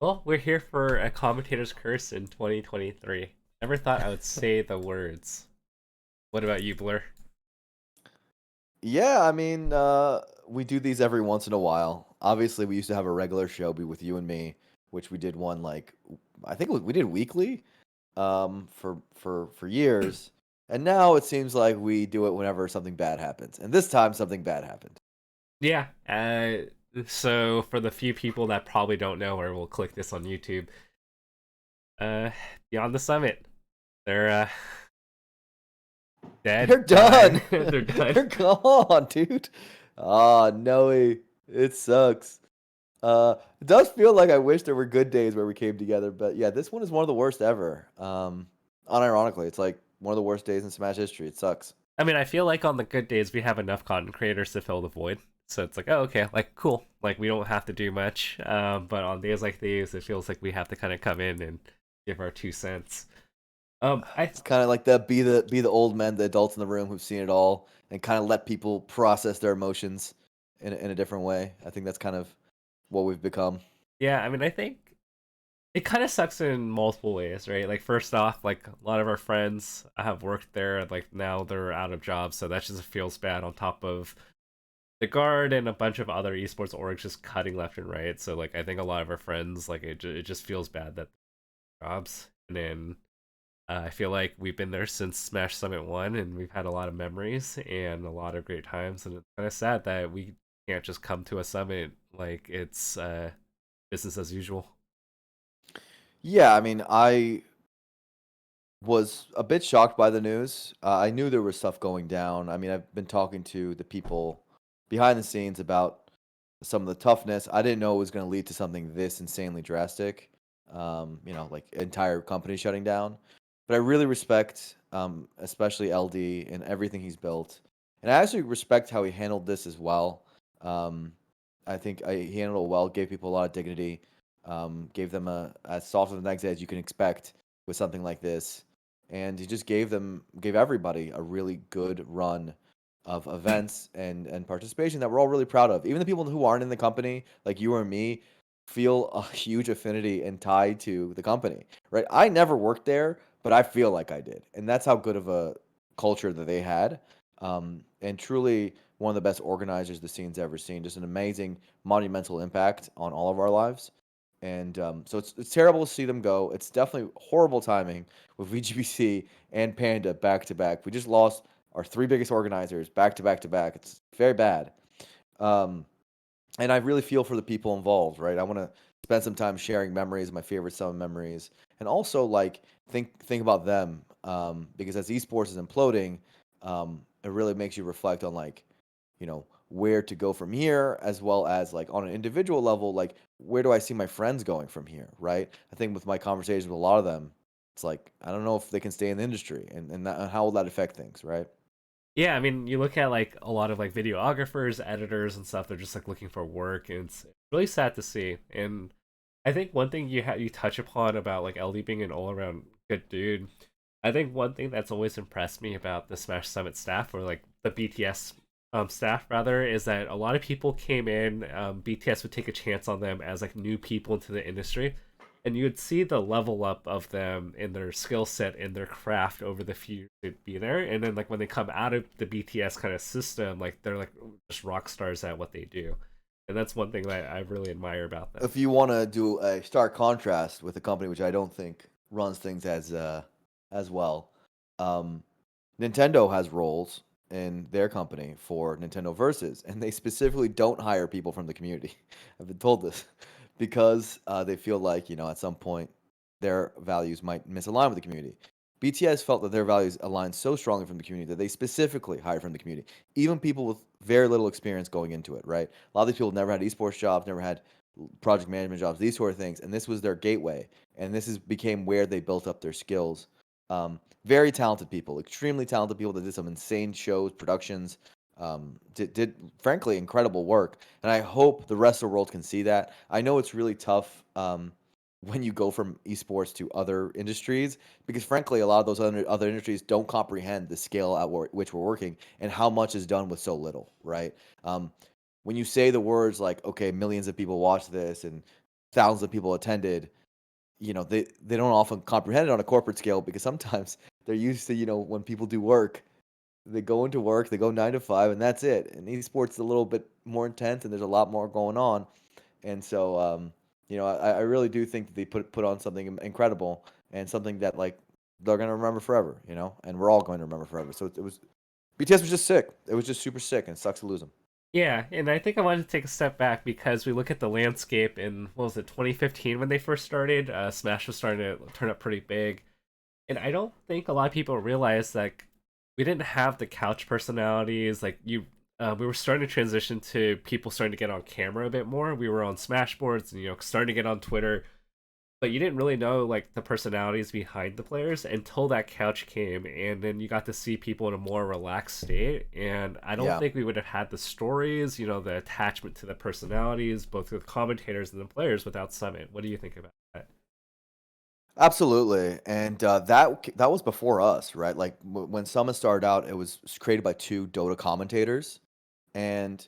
Well, we're here for a commentator's curse in 2023. Never thought I would say the words. What about you, Blur? Yeah, I mean, we do these every once in a while. Obviously, we used to have a regular show be with you and me, which we did one like I think we did weekly, for years. And now it seems like we do it whenever something bad happens. And this time something bad happened. Yeah. So for the few people that probably don't know or will click this on YouTube, uh, Beyond the Summit, they're dead, They're dying, done. they're done. They're gone, dude. Ah, no, it sucks. It does feel like I wish there were good days where we came together, but yeah, this one is one of the worst ever. Unironically, it's like one of the worst days in Smash history. It sucks. I mean, I feel like on the good days we have enough content creators to fill the void. So it's like, oh, okay, like cool. Like we don't have to do much. But on days like these, it feels like we have to kind of come in and give our 2 cents. I It's kind of like the be the old men, the adults in the room who've seen it all, and kind of let people process their emotions in a different way. I think that's kind of what we've become. Yeah, I mean, I think it kind of sucks in multiple ways, right? Like first off, like a lot of our friends have worked there, and like now they're out of jobs, so that just feels bad. On top of the guard and a bunch of other esports orgs just cutting left and right, so like I think a lot of our friends like it just feels bad that jobs. And then I feel like we've been there since Smash Summit 1 and we've had a lot of memories and a lot of great times. And it's kind of sad that we can't just come to a summit like it's business as usual. Yeah, I mean, I was a bit shocked by the news. I knew there was stuff going down. I mean, I've been talking to the people behind the scenes about some of the toughness. I didn't know it was going to lead to something this insanely drastic. Like entire company shutting down. But I really respect, especially LD and everything he's built, and I actually respect how he handled this as well. Um, I think he handled it well. Gave people a lot of dignity. Gave them a as soft of the next as you can expect with something like this, and he just gave everybody a really good run of events and participation that we're all really proud of. Even the people who aren't in the company, like you or me, feel a huge affinity and tie to the company, right? I never worked there, but I feel like I did, and that's how good of a culture that they had. And truly one of the best organizers the scene's ever seen. Just an amazing, monumental impact on all of our lives. And so it's terrible to see them go. It's definitely horrible timing with VGBC and Panda back to back. We just lost our three biggest organizers back to back to back. It's very bad. Um, and I really feel for the people involved, right? I want to spend some time sharing memories, my favorite summer memories, and also like think about them, because as esports is imploding, it really makes you reflect on like, where to go from here, as well as like on an individual level, like where do I see my friends going from here, right? I think with my conversations with a lot of them, it's like I don't know if they can stay in the industry, and how will that affect things, right? Yeah, I mean, you look at like a lot of like videographers, editors, and stuff. They're just like looking for work, and it's really sad to see. And I think one thing you touch upon about like LD being an all around good dude. I think one thing that's always impressed me about the Smash Summit staff, or like the BTS staff rather, is that a lot of people came in. BTS would take a chance on them as like new people into the industry, and you would see the level up of them in their skill set and their craft over the few years they'd be there. And then like when they come out of the BTS kind of system, like they're like just rock stars at what they do. And that's one thing that I really admire about them. If you want to do a stark contrast with a company which I don't think runs things as well, um, Nintendo has roles in their company for Nintendo Versus, and they specifically don't hire people from the community. I've been told this because they feel like at some point their values might misalign with the community. BTS felt that their values aligned so strongly from the community that they specifically hired from the community, even people with very little experience going into it. Right, a lot of these people never had esports jobs, never had project management jobs, these sort of things, and this was their gateway, and this is became where they built up their skills. Very talented people, extremely talented people that did some insane shows, productions, did frankly incredible work. And I hope the rest of the world can see that. I know it's really tough when you go from esports to other industries because frankly, a lot of those other industries don't comprehend the scale at which we're working and how much is done with so little, right? When you say the words like, okay, millions of people watch this and thousands of people attended, they don't often comprehend it on a corporate scale because sometimes they're used to, when people do work, they go into work, they go 9 to 5, and that's it. And esports is a little bit more intense, and there's a lot more going on. And so, I really do think that they put on something incredible and something that like they're gonna remember forever, and we're all going to remember forever. So it was BTS was just sick. It was just super sick, and it sucks to lose them. Yeah, and I think I wanted to take a step back because we look at the landscape in, what was it, 2015 when they first started. Smash was starting to turn up pretty big, and I don't think a lot of people realize that we didn't have the couch personalities. Like we were starting to transition to people starting to get on camera a bit more. We were on Smash boards and starting to get on Twitter, but you didn't really know like the personalities behind the players until that couch came, and then you got to see people in a more relaxed state. And I don't Yeah. think we would have had the stories, the attachment to the personalities, both the commentators and the players, without Summit. What do you think about that? Absolutely, and that was before us, right? Like when Summit started out, it was created by two Dota commentators, and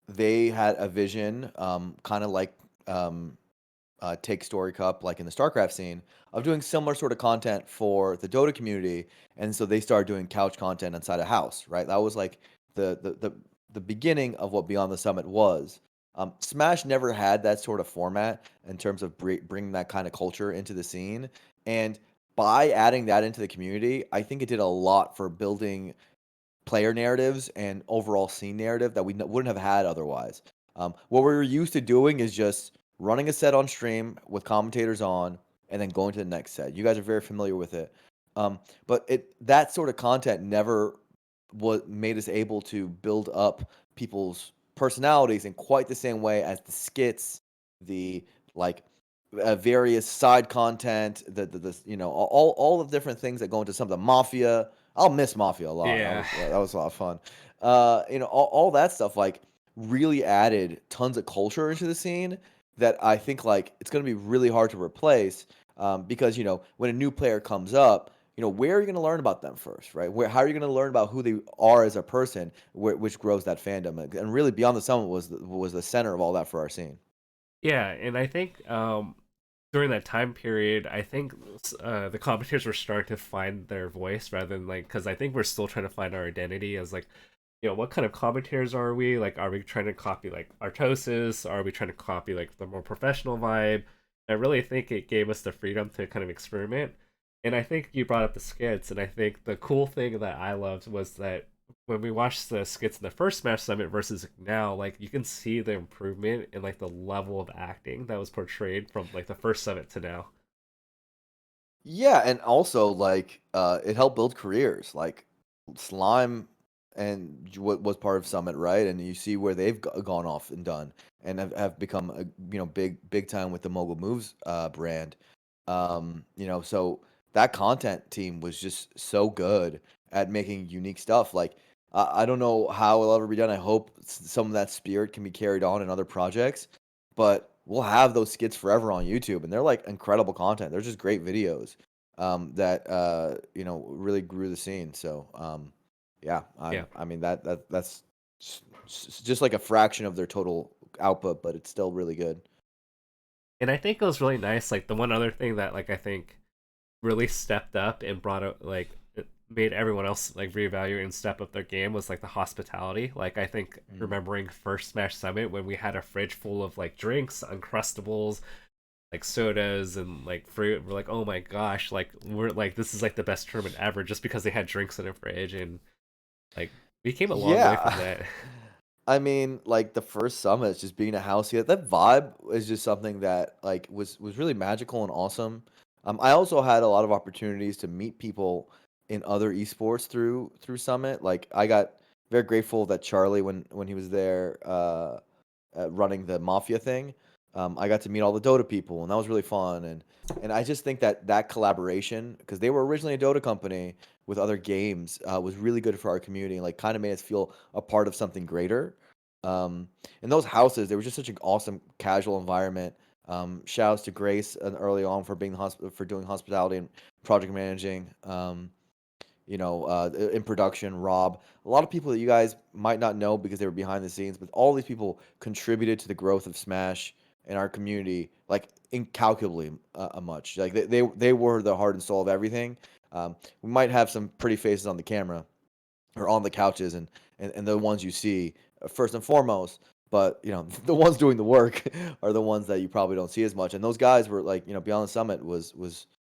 they had a vision, kind of like um, Take Story Cup, like in the StarCraft scene, of doing similar sort of content for the Dota community, and so they started doing couch content inside a house, right? That was like the beginning of what Beyond the Summit was. Smash never had that sort of format in terms of bringing that kind of culture into the scene, and by adding that into the community, I think it did a lot for building player narratives and overall scene narrative that we wouldn't have had otherwise. What we were used to doing is just running a set on stream with commentators on, and then going to the next set. You guys are very familiar with it, but that sort of content never what made us able to build up people's personalities in quite the same way as the skits, the like various side content, the all the different things that go into some of the mafia. I'll miss mafia a lot. Yeah. That was a lot of fun. All that stuff like really added tons of culture into the scene that I think like it's going to be really hard to replace because when a new player comes up, where are you going to learn about them first, right? How are you going to learn about who they are as a person, which grows that fandom, and really Beyond the Summit was the center of all that for our scene. Yeah, and I think during that time period, I think the commentators were starting to find their voice rather than like, because I think we're still trying to find our identity as like, what kind of commentators are we? Like, are we trying to copy like Artosis? Are we trying to copy like the more professional vibe? I really think it gave us the freedom to kind of experiment. And I think you brought up the skits, and I think the cool thing that I loved was that when we watched the skits in the first Smash Summit versus now, like you can see the improvement in like the level of acting that was portrayed from like the first summit to now. Yeah, and also like it helped build careers. Like Slime and what was part of Summit, right? And you see where they've gone off and done, and have become a big time with the Mobile Moves brand. So that content team was just so good at making unique stuff. Like I don't know how it'll ever be done. I hope some of that spirit can be carried on in other projects, but we'll have those skits forever on YouTube, and they're like incredible content. They're just great videos that really grew the scene. So yeah, Yeah. I mean that's just like a fraction of their total output, but it's still really good. And I think it was really nice. Like the one other thing that like I think really stepped up and brought up like it made everyone else like reevaluate and step up their game was like the hospitality. Like I think Mm. remembering first Smash Summit when we had a fridge full of like drinks, uncrustables, like sodas and like fruit. We're like, oh my gosh, like we're like this is like the best tournament ever just because they had drinks in a fridge, and like we came a long way from Yeah. that. I mean, like the first summit, just being a house here, that vibe is just something that like was really magical and awesome. I also had a lot of opportunities to meet people in other esports through Summit. Like I got very grateful that Charlie, when he was there, running the Mafia thing, I got to meet all the Dota people, and that was really fun. And I just think that that collaboration, because they were originally a Dota company with other games, was really good for our community and like kind of made us feel a part of something greater. In those houses, they were just such an awesome casual environment. Shouts to Grace and early on for being for doing hospitality and project managing. In production, Rob, a lot of people that you guys might not know because they were behind the scenes, but all these people contributed to the growth of Smash in our community like incalculably much. Like they were the heart and soul of everything. We might have some pretty faces on the camera or on the couches, and the ones you see first and foremost. But the ones doing the work are the ones that you probably don't see as much. And those guys were like, Beyond the Summit was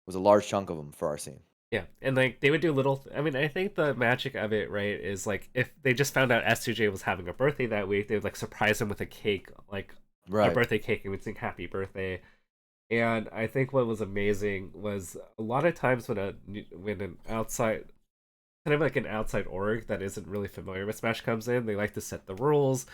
a large chunk of them for our scene. Yeah, and like they would do little. I mean, I think the magic of it, right, is like if they just found out S2J was having a birthday that week, they would like surprise him with a cake, like a Right. birthday cake, and would sing "Happy Birthday." And I think what was amazing was a lot of times when an outside kind of like an outside org that isn't really familiar with Smash comes in, they like to set the rules.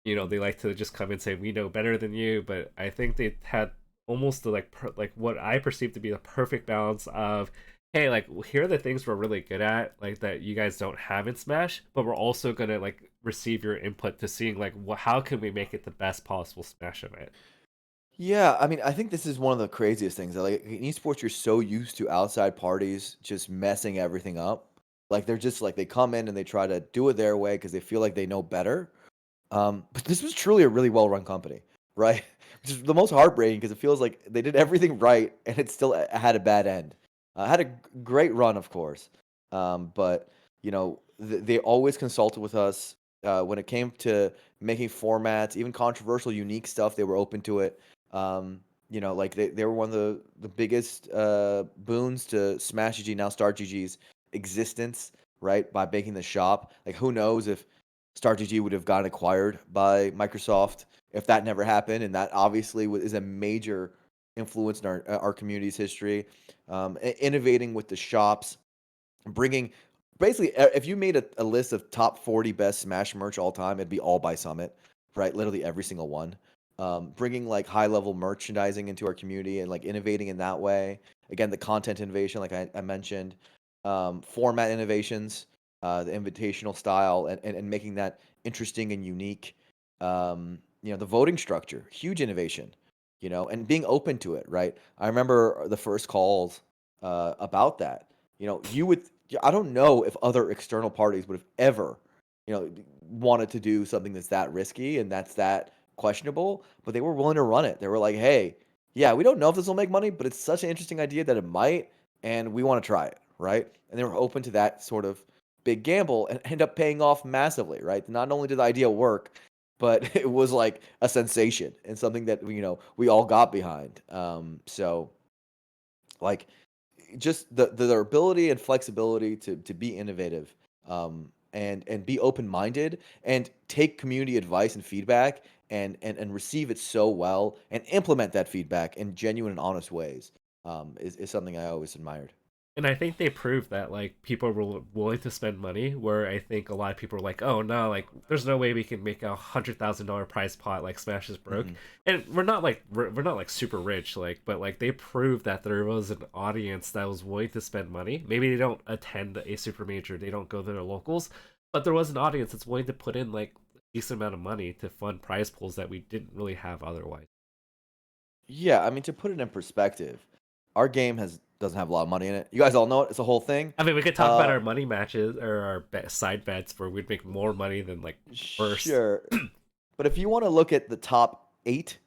They like to just come and say we know better than you. But I think they had almost the like what I perceive to be the perfect balance of, hey, like here are the things we're really good at, like that you guys don't have in Smash, but we're also gonna like receive your input to seeing like how can we make it the best possible Smash event. Yeah, I mean, I think this is one of the craziest things. Like in esports, you're so used to outside parties just messing everything up. Like they're just like they come in and they try to do it their way because they feel like they know better. But this was truly a really well-run company, right? Which is the most heartbreaking because it feels like they did everything right and it still had a bad end. Had a great run, of course, but they always consulted with us when it came to making formats, even controversial, unique stuff. They were open to it. Like they were one of the biggest boons to Smash GG, now Start GG's existence, right? By making the shop. Like who knows if StarGG would have gotten acquired by Microsoft if that never happened, and that obviously is a major influence in our community's history. Innovating with the shops, bringing basically if you made a list of top 40 best Smash merch all time, it'd be all by Summit, right? Literally every single one. Bringing like high level merchandising into our community and like innovating in that way. Again, the content innovation, like I mentioned, format innovations, the invitational style, and making that interesting and unique. The voting structure, huge innovation, and being open to it, right? I remember the first calls about that. You would, I don't know if other external parties would have ever, wanted to do something that's that risky and that's that questionable, but they were willing to run it. They were like, hey, yeah, we don't know if this will make money, but it's such an interesting idea that it might, and we want to try it, right? And they were open to that sort of big gamble and end up paying off massively, right? Not only did the idea work, but it was like a sensation and something that we all got behind. So like just their ability and flexibility to be innovative, and be open minded and take community advice and feedback and receive it so well and implement that feedback in genuine and honest ways, is something I always admired. And I think they proved that like people were willing to spend money. Where I think a lot of people were like, "Oh no, like there's no way we can make $100,000 prize pot like Smash is broke." Hmm. And we're not like super rich, like, but like they proved that there was an audience that was willing to spend money. Maybe they don't attend a super major, they don't go to their locals, but there was an audience that's willing to put in like a decent amount of money to fund prize pools that we didn't really have otherwise. Yeah, I mean, to put it in perspective, our game has doesn't have a lot of money in it. You guys all know it. It's a whole thing. I mean, we could talk about Uh, our money matches or our side bets where we'd make more money than like first. sure, but if you want to look at the top 8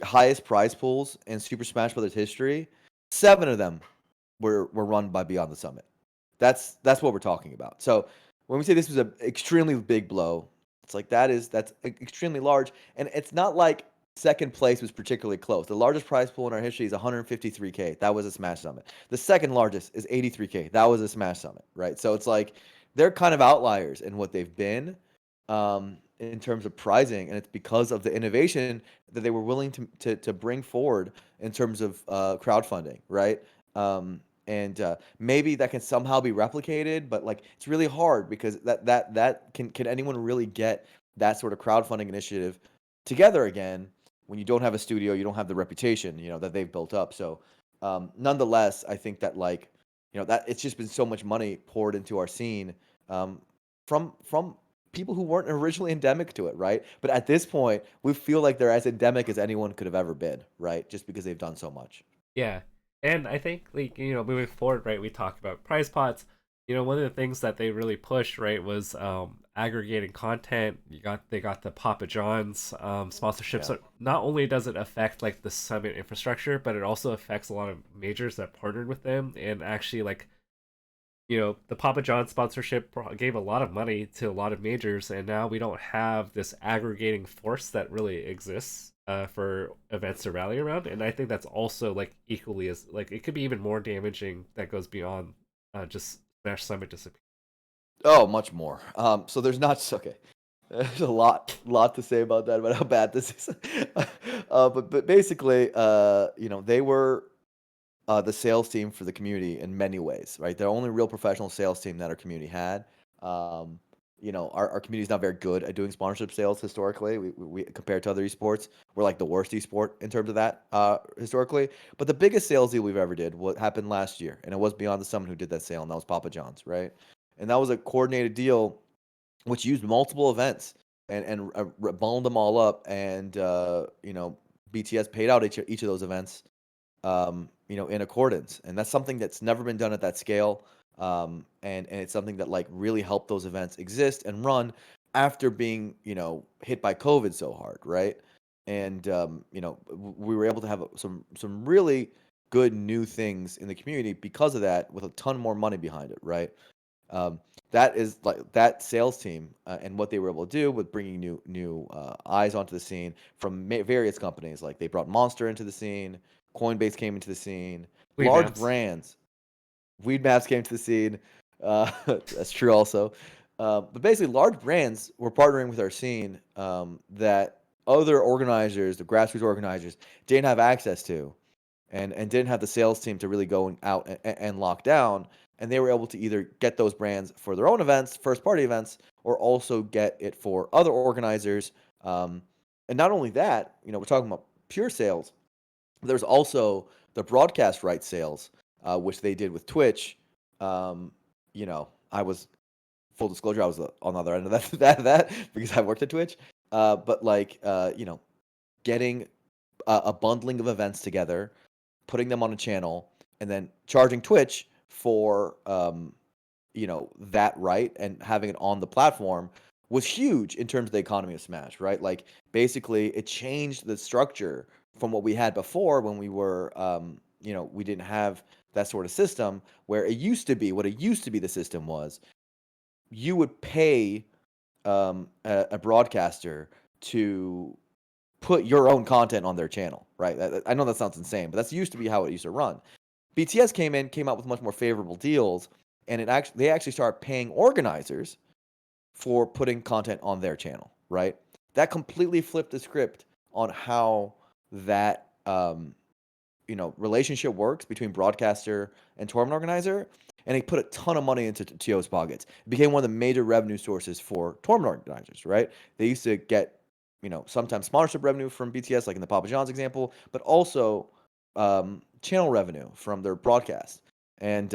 highest prize pools in Super Smash Bros. History, 7 of them were run by Beyond the Summit. That's what we're talking about. So when we say this was an extremely big blow, it's like that's extremely large, and it's not like second place was particularly close. The largest prize pool in our history is 153K. That was a Smash Summit. The second largest is 83K. That was a Smash Summit, right? So it's like they're kind of outliers in what they've been, in terms of prizing, and it's because of the innovation that they were willing to bring forward in terms of crowdfunding, right? And maybe that can somehow be replicated, but like it's really hard because that can anyone really get that sort of crowdfunding initiative together again when you don't have a studio, you don't have the reputation that they've built up. So nonetheless, I think that like that it's just been so much money poured into our scene, um, from people who weren't originally endemic to it, right? But at this point, we feel like they're as endemic as anyone could have ever been, right? Just because they've done so much. Yeah. And I think like moving forward, right, we talked about prize pots. one of the things that they really pushed, right, was aggregating content. They got the Papa John's sponsorship. Yeah. So not only does it affect like the summit infrastructure, but it also affects a lot of majors that partnered with them and actually like the Papa John sponsorship gave a lot of money to a lot of majors, and now we don't have this aggregating force that really exists for events to rally around. And I think that's also like equally as like it could be even more damaging that goes beyond just Smash Summit disappear. Oh, much more. So there's not okay. There's a lot to say about that, about how bad this is. But basically, they were the sales team for the community in many ways, right? They're the only real professional sales team that our community had. Um, our community is not very good at doing sponsorship sales historically. We compared to other esports, we're like the worst esport in terms of that historically. But the biggest sales deal we've ever did what happened last year, and it was Beyond the Summit who did that sale, and that was Papa John's, right? And that was a coordinated deal which used multiple events and bundled them all up, and BTS paid out each of those events in accordance. And that's something that's never been done at that scale. And it's something that like really helped those events exist and run after being, hit by COVID so hard, right? And we were able to have some really good new things in the community because of that, with a ton more money behind it, right? Um, that is like that sales team and what they were able to do with bringing new eyes onto the scene from various companies. Like they brought Monster into the scene, Coinbase came into the scene, Lead large maps. brands, Weed Maps came to the scene. That's true also. But basically, large brands were partnering with our scene that other organizers, the grassroots organizers, didn't have access to, and didn't have the sales team to really go out and lock down. And they were able to either get those brands for their own events, first party events, or also get it for other organizers. Um, and not only that, we're talking about pure sales. There's also the broadcast rights sales, which they did with Twitch. I was full disclosure, I was on the other end of that because I worked at Twitch. But like, getting a bundling of events together, putting them on a channel, and then charging Twitch for that right and having it on the platform was huge in terms of the economy of Smash, right? Like basically it changed the structure from what we had before when we were we didn't have that sort of system where it used to be what it used to be the system was you would pay a broadcaster to put your own content on their channel, right? I know that sounds insane, but that's used to be how it used to run. BTS came out with much more favorable deals, and they actually started paying organizers for putting content on their channel, right? That completely flipped the script on how that relationship works between broadcaster and tournament organizer, and they put a ton of money into TO's pockets. It became one of the major revenue sources for tournament organizers, right? They used to get, sometimes sponsorship revenue from BTS, like in the Papa John's example, but also channel revenue from their broadcast. And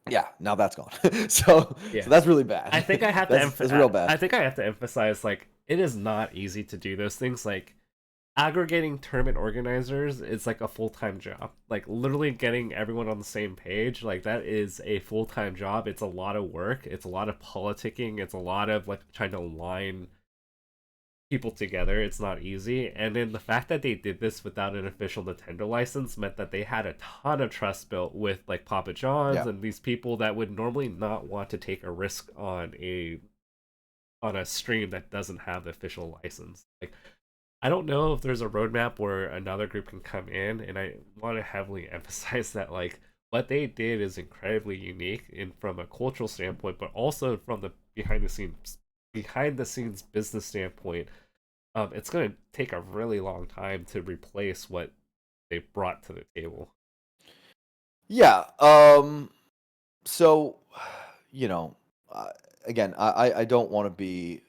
yeah, now that's gone. So Yeah. that's really bad. I think I have to That's real bad. I think I have to emphasize like it is not easy to do those things. Like aggregating tournament organizers is like a full-time job. Like literally getting everyone on the same page, like that is a full-time job. It's a lot of work. It's a lot of politicking. It's a lot of like trying to align people together. It's not easy. And then the fact that they did this without an official Nintendo license meant that they had a ton of trust built with like Papa John's Yeah. and these people that would normally not want to take a risk on a stream that doesn't have the official license. Like I don't know if there's a roadmap where another group can come in, and I want to heavily emphasize that like what they did is incredibly unique in from a cultural standpoint, but also from the behind the scenes business standpoint. It's going to take a really long time to replace what they brought to the table. Yeah. So, you know, uh, again, I don't want to be.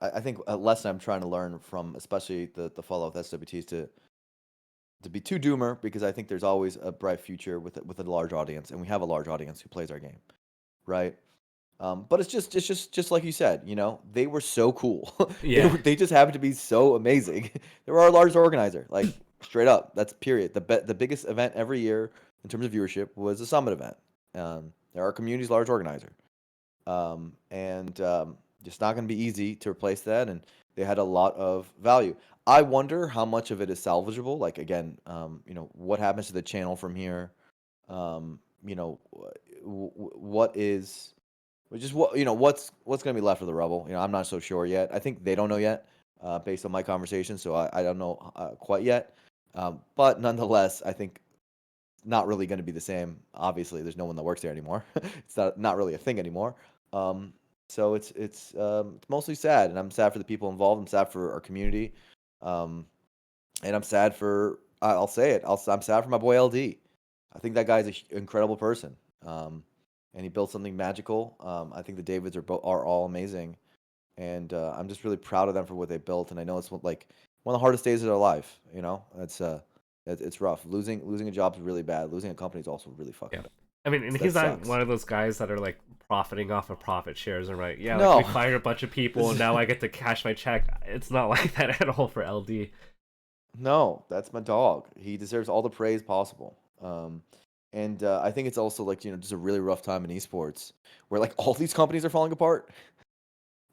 I think a lesson I'm trying to learn from, especially the follow with SWT, is to be too doomer, because I think there's always a bright future with a large audience, and we have a large audience who plays our game, right? But it's just like you said, they were so cool. Yeah, They just happened to be so amazing. They were our largest organizer, like straight up. That's period. The biggest event every year in terms of viewership was a summit event. They're our community's large organizer. And It's not going to be easy to replace that. And they had a lot of value. I wonder how much of it is salvageable. Like again, what happens to the channel from here? What is, just what what's going to be left of the rubble? I'm not so sure yet. I think they don't know yet, based on my conversation. So I don't know quite yet. But nonetheless, I think not really going to be the same. Obviously, there's no one that works there anymore. It's not really a thing anymore. Um, so it's mostly sad, and I'm sad for the people involved. I'm sad for our community, um, and I'm sad for I'll say it. I'm sad for my boy LD. I think that guy's an incredible person, and he built something magical. I think the Davids are all amazing, and I'm just really proud of them for what they built. And I know it's like one of the hardest days of their life. It's rough. Losing a job is really bad. Losing a company is also really fucking Yeah. bad. I mean, and So that he's not sucks. one of those guys that are like profiting off of profit shares and right. Yeah, like we No, fired a bunch of people and this is now I get to cash my check. It's not like that at all for LD. no. That's my dog. He deserves all the praise possible. And I think it's also like just a really rough time in esports where like all these companies are falling apart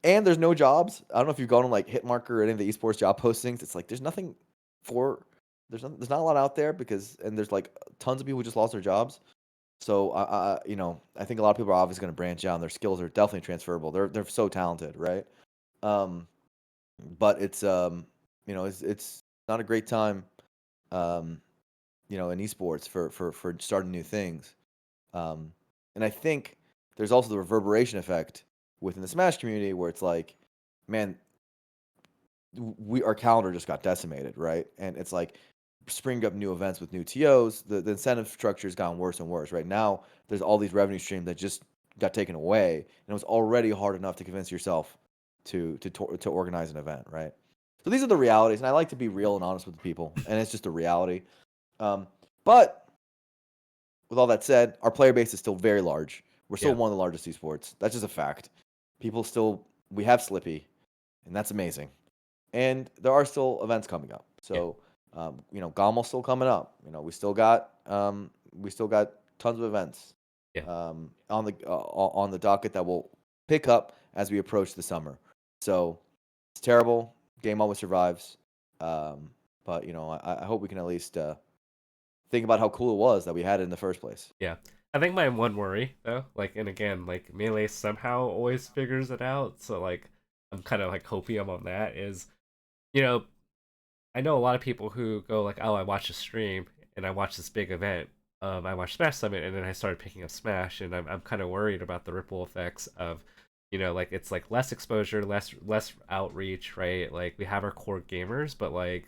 and there's no jobs. I don't know if you've gone on like Hitmarker or any of the esports job postings. It's like there's nothing for there's not a lot out there because and there's like tons of people who just lost their jobs. So I think a lot of people are obviously going to branch out. And their skills are definitely transferable. They're so talented, right? Um, but it's not a great time, um, in esports for starting new things. Um, and I think there's also the reverberation effect within the Smash community where it's like, man, our calendar just got decimated, right? And it's like springing up new events with new TOs. The incentive structure has gotten worse and worse. Right now, there's all these revenue streams that just got taken away, and it was already hard enough to convince yourself to organize an event, right? So these are the realities, and I like to be real and honest with the people, and it's just a reality. Um, but with all that said, our player base is still very large. We're still Yeah. one of the largest esports. That's just a fact. People still we have Slippy, and that's amazing. And there are still events coming up. Yeah. So, Gamo's still coming up. We still got tons of events Yeah. on the docket that will pick up as we approach the summer. So it's terrible. Game always survives. But I hope we can at least think about how cool it was that we had it in the first place. Yeah. I think my one worry though, like and again, like Melee somehow always figures it out. So like I'm kind of like hoping I'm on that is, you know, I know a lot of people who go like, "Oh, I watched a stream and I watched this big event. I watched Smash Summit and then I started picking up Smash, and I'm kind of worried about the ripple effects of, like it's like less exposure, less outreach, right? Like we have our core gamers, but like,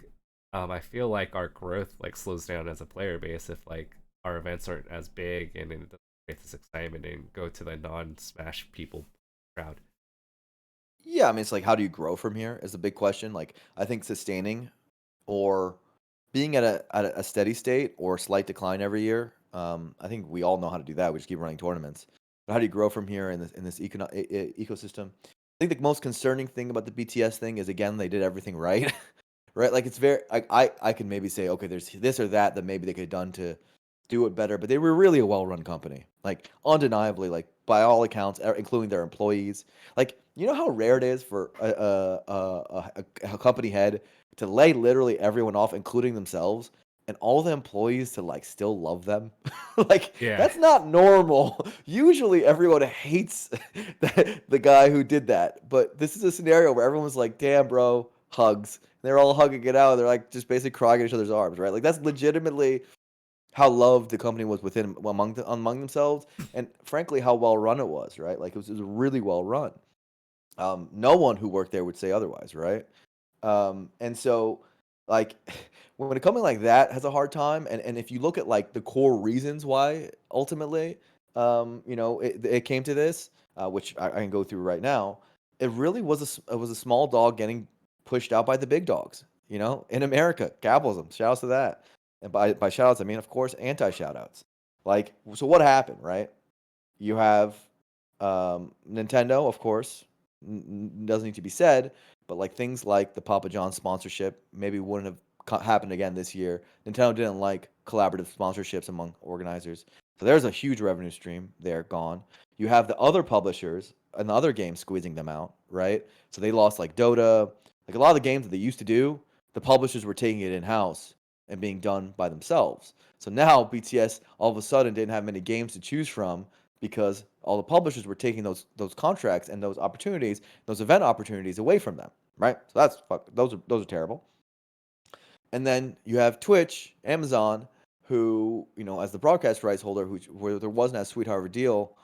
I feel like our growth like slows down as a player base if like our events aren't as big and it doesn't create this excitement and go to the non-Smash people crowd. Yeah, I mean, it's like, how do you grow from here is a big question. Like, I think sustaining or being at a steady state or slight decline every year. I think we all know how to do that. We just keep running tournaments. But how do you grow from here in this ecosystem? I think the most concerning thing about the BTS thing is again they did everything right, right? Like it's very I can maybe say okay, there's this or that maybe they could have done to do it better, but they were really a well-run company, like undeniably, like by all accounts, including their employees. Like you know how rare it is for a company head to lay literally everyone off, including themselves, and all the employees to like still love them. Like Yeah, that's not normal. Usually everyone hates the guy who did that. But this is a scenario where everyone's like, damn bro, hugs. They're all hugging it out. They're like just basically crying in each other's arms, right? Like that's legitimately how loved the company was within among themselves, and frankly how well run it was, right? Like it was really well run. No one who worked there would say otherwise, right? And so, like, when a company like that has a hard time, and if you look at like the core reasons why ultimately, it came to this, which I can go through right now, it really was it was a small dog getting pushed out by the big dogs. In America, capitalism. Shoutouts to that. And by shoutouts, I mean of course anti shoutouts. Like, so what happened, right? You have Nintendo, of course, doesn't need to be said, but like things like the Papa John sponsorship maybe wouldn't have happened again this year. Nintendo didn't like collaborative sponsorships among organizers. So there's a huge revenue stream there gone. You have the other publishers and the other games squeezing them out, right? So they lost like Dota, like a lot of the games that they used to do, the publishers were taking it in house and being done by themselves. So now BTS all of a sudden didn't have many games to choose from because all the publishers were taking those contracts and those opportunities, those event opportunities away from them, right? So those are terrible. And then you have Twitch, Amazon, who, as the broadcast rights holder, where there wasn't as sweetheart of a deal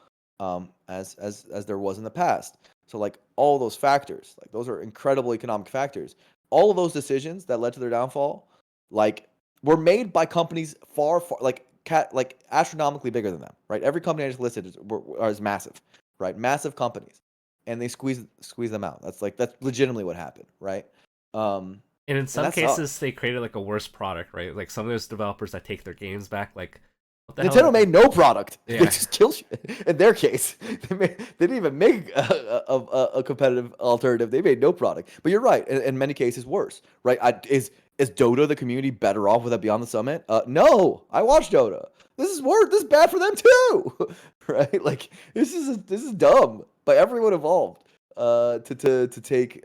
as there was in the past. So like all those factors, like those are incredible economic factors. All of those decisions that led to their downfall, like were made by companies far like astronomically bigger than them, right? Every company I just listed is massive, right? Massive companies, and they squeeze them out. That's legitimately what happened, right? Um, And in and some that cases, sucks. they created like a worse product, right? Like some of those developers that take their games back, like what the hell? Nintendo made no product. They Yeah. just killed shit. In their case, they didn't even make a competitive alternative. They made no product. But you're right. In many cases, worse. Right? Is Dota the community better off with that Beyond the Summit? No. I watch Dota. This is worse. This is bad for them too. Right? Like this is dumb. But everyone involved to take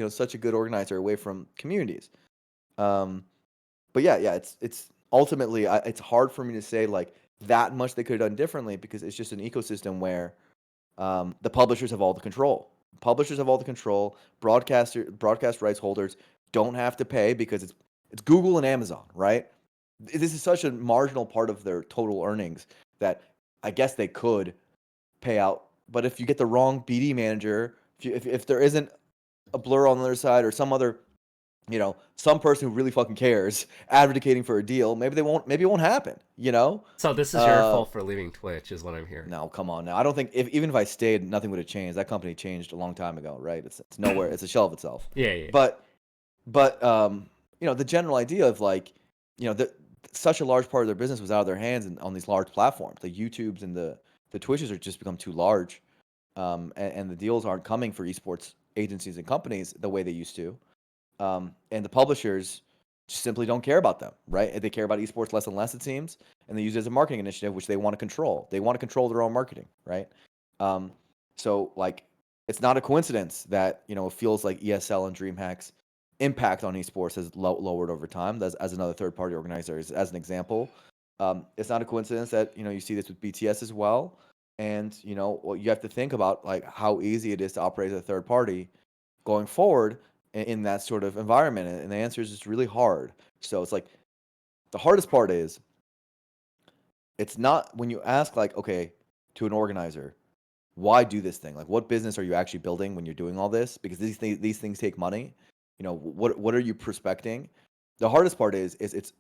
such a good organizer away from communities. Um, but yeah, it's ultimately it's hard for me to say like that much they could have done differently because it's just an ecosystem where the publishers have all the control. Publishers have all the control. Broadcast rights holders don't have to pay because it's Google and Amazon, right? This is such a marginal part of their total earnings that I guess they could pay out. But if you get the wrong BD manager, if there isn't a Blur on the other side or some other some person who really fucking cares advocating for a deal, maybe it won't happen, So this is your uh fault for leaving Twitch, is what I'm hearing. no, come on now. I don't think even if I stayed, nothing would have changed. That company changed a long time ago, right? It's nowhere. It's a shell of itself. Yeah, yeah, But the general idea of like, that such a large part of their business was out of their hands and on these large platforms. The YouTubes and the Twitches are just become too large. And the deals aren't coming for esports agencies and companies the way they used to. And the publishers just simply don't care about them, right? They care about esports less and less, it seems, and they use it as a marketing initiative, which they want to control. They want to control their own marketing, right? Um, so like, it's not a coincidence that it feels like ESL and DreamHack's impact on esports has lowered over time. As another third-party organizer, as an example, it's not a coincidence that you see this with BTS as well. And well, you have to think about like how easy it is to operate as a third party going forward in that sort of environment? And the answer is just really hard. So it's like the hardest part is it's not when you ask like, okay, to an organizer, why do this thing? Like, what business are you actually building when you're doing all this? Because these things take money. What are you prospecting? The hardest part is it's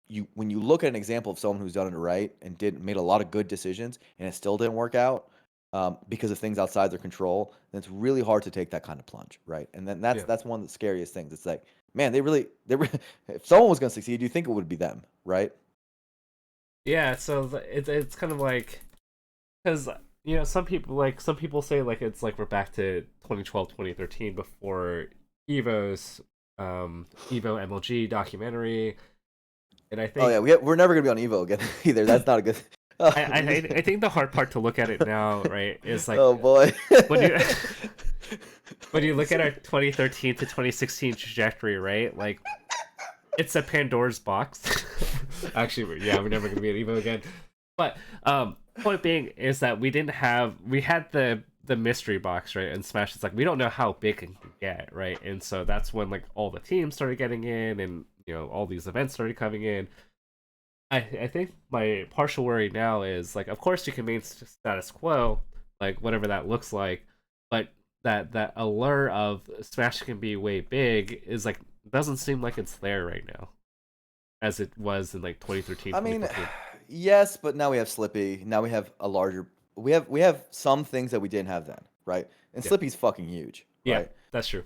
you when you look at an example of someone who's done it right and made a lot of good decisions and it still didn't work out because of things outside their control, then it's really hard to take that kind of plunge, right? And then that's yeah. that's one of the scariest things. It's like, man, if someone was going to succeed, you think it would be them, right? Yeah, so it's kind of like because some people say like it's like we're back to 2012, 2013 before Evo's Evo MLG documentary, and I Oh yeah, think we're never going to be on Evo again either. That's not a good. Oh, I think the hard part to look at it now, right, is like oh boy. when you when you look at our 2013 to 2016 trajectory, right? Like it's a Pandora's box. Actually, yeah, we're never gonna be at Evo again. But point being is that we had the mystery box, right? And Smash is like we don't know how big it can get, right? And so that's when like all the teams started getting in, and all these events started coming in. I think my partial worry now is like, of course you can maintain status quo, like whatever that looks like, but that allure of Smash can be way big is like doesn't seem like it's there right now, as it was in like 2013, I mean, 2014. yes, but now we have Slippy. Now we have a larger. We have some things that we didn't have then, right? And Yeah, Slippy's fucking huge, yeah, right? that's true.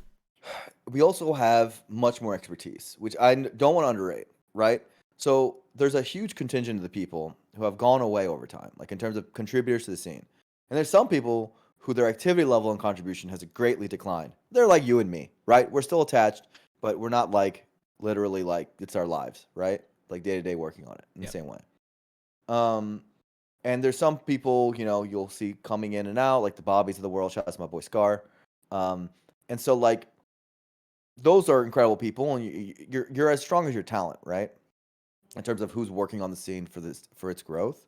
We also have much more expertise, which I don't want to underrate, right? So there's a huge contingent of the people who have gone away over time, like in terms of contributors to the scene. And there's some people who their activity level and contribution has greatly declined. They're like you and me, right? We're still attached, but we're not like literally like it's our lives, right? Like day to day working on it in the Yeah, same way. Um, And there's some people, you'll see coming in and out, like the Bobbies of the world. Shout out to my boy Scar. Um, and so like those are incredible people, and you're as strong as your talent, right? In terms of who's working on the scene for its growth.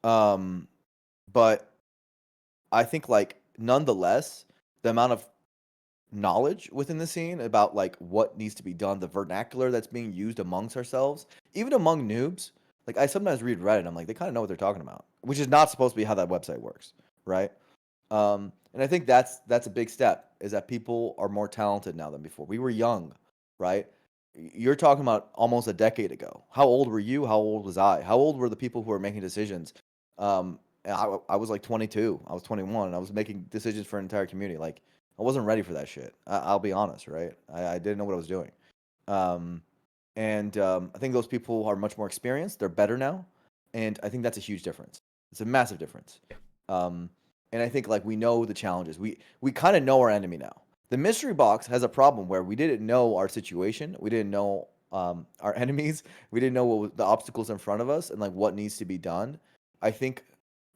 Um, but I think like nonetheless, the amount of knowledge within the scene about like what needs to be done, the vernacular that's being used amongst ourselves, even among noobs. Like I sometimes read Reddit, I'm like, they kind of know what they're talking about, which is not supposed to be how that website works, right? And I think that's a big step, is that people are more talented now than before. We were young, right? You're talking about almost a decade ago. How old were you? How old was I? How old were the people who were making decisions? And I was like 22. I was 21, and I was making decisions for an entire community. Like I wasn't ready for that shit. I'll be honest, right? I didn't know what I was doing. Um, and I think those people are much more experienced. They're better now, and I think that's a huge difference. It's a massive difference. Um, and I think like we know the challenges. We kind of know our enemy now. The mystery box has a problem where we didn't know our situation. We didn't know our enemies. We didn't know the obstacles in front of us and like what needs to be done. I think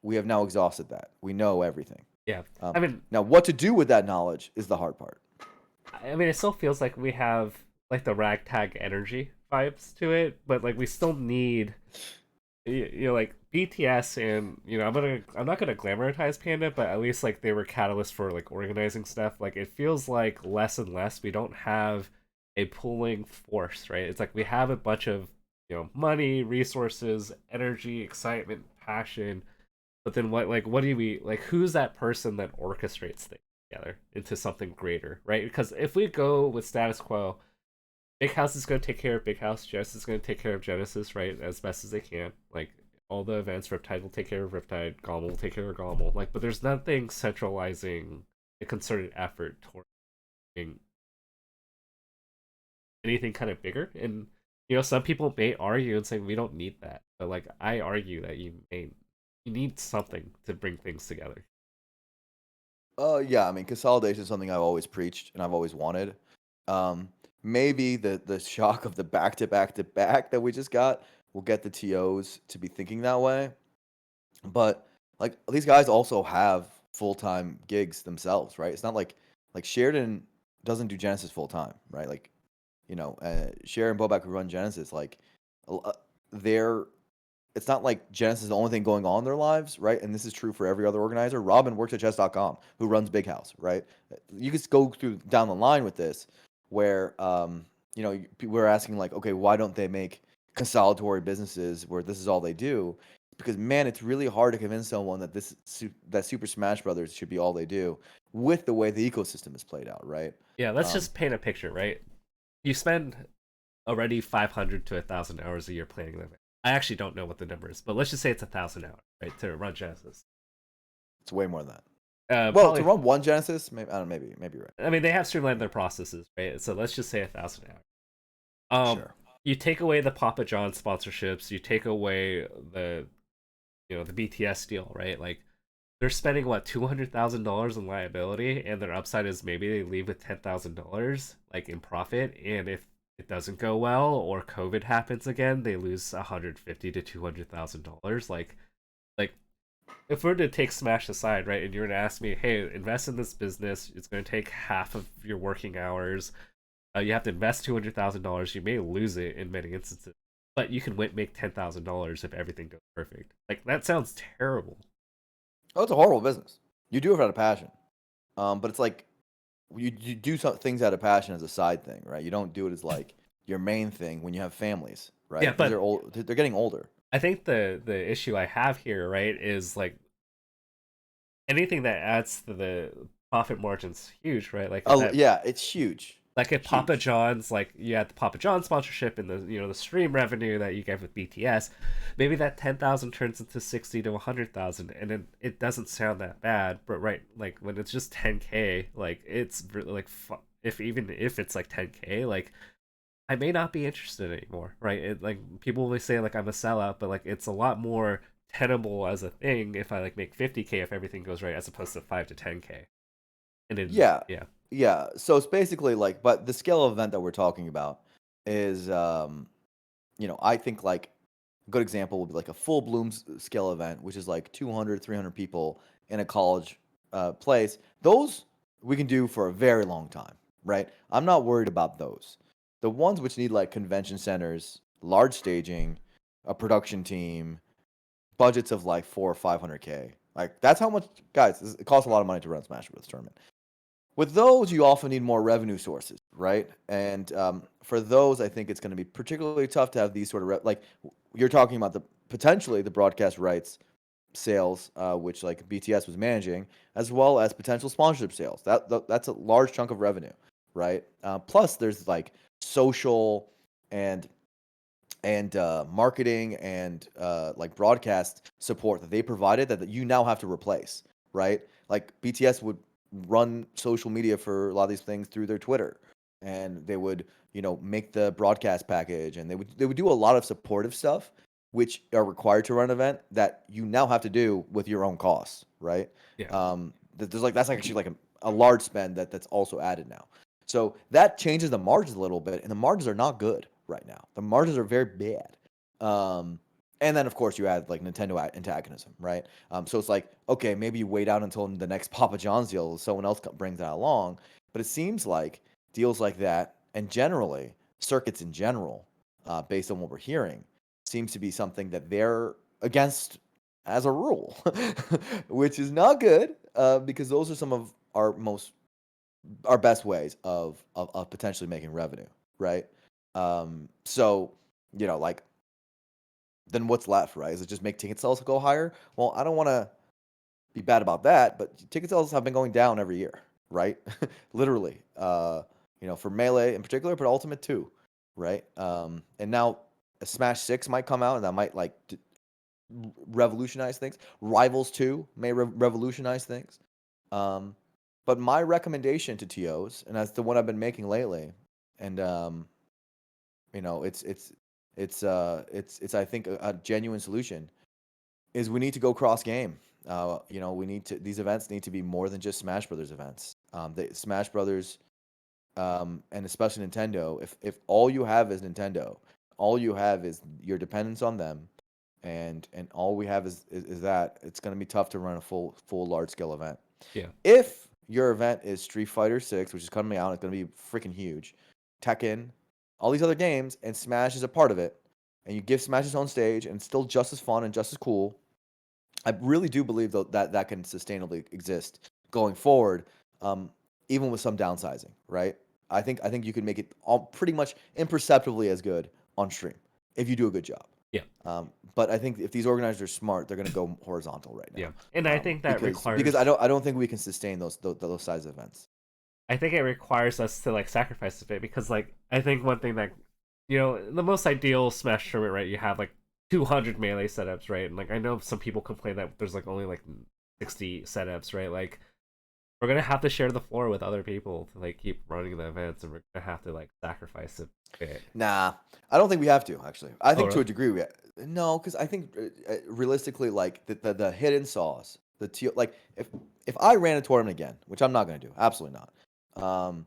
we have now exhausted that. We know everything. Yeah. Um, I mean, Now, what to do with that knowledge is the hard part. it still feels like we have like the ragtag energy vibes to it, but like we still need like BTS, and I'm not gonna glamorize Panda, but at least like they were catalysts for like organizing stuff. Like it feels like less and less we don't have a pulling force, right? It's like we have a bunch of money, resources, energy, excitement, passion, but then what do we like? Who's that person that orchestrates things together into something greater, right? Because if we go with status quo, Big House is going to take care of Big House. Genesis is going to take care of Genesis, right, as best as they can. Like all the events, Riptide will take care of Riptide. Gommel will take care of Gommel. Like, but there's nothing centralizing a concerted effort toward making anything kind of bigger. And some people may argue and say we don't need that, but like I argue that you need something to bring things together. Yeah, I mean, consolidation is something I've always preached and I've always wanted. Um, Maybe the shock of the back to back to back that we just got will get the TOs to be thinking that way. But like these guys also have full-time gigs themselves, right? It's not like Sheridan doesn't do Genesis full time, right? Like, Sheridan and Bobak who run Genesis, like they're it's not like Genesis is the only thing going on in their lives, right? And this is true for every other organizer. Robin works at chess.com, who runs Big House, right? You could go through down the line with this where we're asking like, okay, why don't they make consolidatory businesses where this is all they do? Because man, it's really hard to convince someone that that Super Smash Brothers should be all they do with the way the ecosystem is played out, right? Yeah, let's Um, just paint a picture, right? You spend already 500 to 1,000 hours a year planning them. I actually don't know what the number is, but let's just say it's 1,000 hours, right, to run Genesis. it's way more than that. Well, to Probably. run one Genesis, maybe I don't know, maybe you're right. I mean, they have streamlined their processes, right? So let's just say 1,000 hours. Um, Sure. you take away the Papa John sponsorships, you take away the BTS deal, right? Like they're spending what $200,000 in liability, and their upside is maybe they leave with $10,000 like in profit, and if it doesn't go well or COVID happens again, they lose 150 to $200,000. Like if we're to take Smash aside, right, and you're gonna ask me, hey, invest in this business, it's gonna take half of your working hours. You have to invest $200,000. You may lose it in many instances, but you can make $10,000 if everything goes perfect. Like that sounds terrible. Oh, it's a horrible business. You do it out of passion. But it's like you do some things out of passion as a side thing, right? You don't do it as like your main thing when you have families, Yeah, right? These are but old. They're getting older. I think the issue I have here, right, is like anything that adds to the profit margin's huge, right? Like if Oh that yeah, it's huge, like if Papa huge. John's, like you had the Papa John sponsorship and the stream revenue that you get with BTS, maybe that 10,000 turns into 60 to 100,000, and it doesn't sound that bad, but right, like when it's just 10K, like it's really like if it's like 10K, like I may not be interested anymore, right? Like people always say like I'm a sellout, but like it's a lot more tenable as a thing if I like make 50K if everything goes right, as opposed to 5 to 10K, and then Yeah, yeah. yeah. So it's basically like, but the scale of event that we're talking about is, I think like A good example would be like a full bloom scale event, which is like 200, 300 people in a college place. Those we can do for a very long time, right? I'm not worried about those. The ones which need like convention centers, large staging, a production team, budgets of like 400 or 500K. Like that's how much, guys. It costs a lot of money to run Smash Bros. Tournament. With those, you often need more revenue sources, right? And for those, I think it's going to be particularly tough to have these sort of like you're talking about the potentially the broadcast rights sales, which like BTS was managing, as well as potential sponsorship sales. That's a large chunk of revenue, right? Plus, there's like social and marketing and like broadcast support that they provided that you now have to replace, right? Like BTS would run social media for a lot of these things through their Twitter, and they would make the broadcast package, and they would do a lot of supportive stuff, which are required to run an event that you now have to do with your own costs, right? Yeah. There's like that's actually like a large spend that's also added now. So that changes the margins a little bit, and the margins are not good right now. The margins are very bad. And then of course you add like Nintendo antagonism, right? So it's like, okay, maybe you wait out until the next Papa John's deal, someone else brings that along. But it seems like deals like that, and generally circuits in general, based on what we're hearing, seems to be something that they're against as a rule, which is not good, because those are some of our best ways of potentially making revenue, right? So like then what's left, right? Is it just make ticket sales go higher? Well, I don't want to be bad about that, but ticket sales have been going down every year, right? Literally, for Melee in particular, but Ultimate too, right? And now a Smash 6 might come out, and that might like revolutionize things. Rivals 2 may revolutionize things. Um, but my recommendation to TOs, and that's the one I've been making lately, and it's I think a genuine solution is we need to go cross game. We need to these events need to be more than just Smash Brothers events. The Smash Brothers, and especially Nintendo. If all you have is Nintendo, all you have is your dependence on them, and all we have is that, it's going to be tough to run a full large scale event. Yeah. If your event is Street Fighter 6, which is coming out, it's going to be freaking huge. Tekken, all these other games, and Smash is a part of it, and you give Smash its own stage, and it's still just as fun and just as cool. I really do believe though that can sustainably exist going forward, um, even with some downsizing, right? I think you can make it all pretty much imperceptibly as good on stream if you do a good job. Yeah. But I think if these organizers are smart, they're going to go horizontal right Yeah. now, And I think that because I requires don't think we can sustain those size events. I think it requires us to like sacrifice a bit because like I think one thing that the most ideal Smash tournament, right? You have like 200 melee setups, right? And like I know some people complain that there's like only like 60 setups, right? Like we're gonna have to share the floor with other people to like keep running the events, and we're gonna have to like sacrifice a bit. Nah, I don't think we have to actually. I Oh, think to really? a degree no, because I think realistically, like the hidden sauce, like if I ran a tournament again, which I'm not gonna do, absolutely not,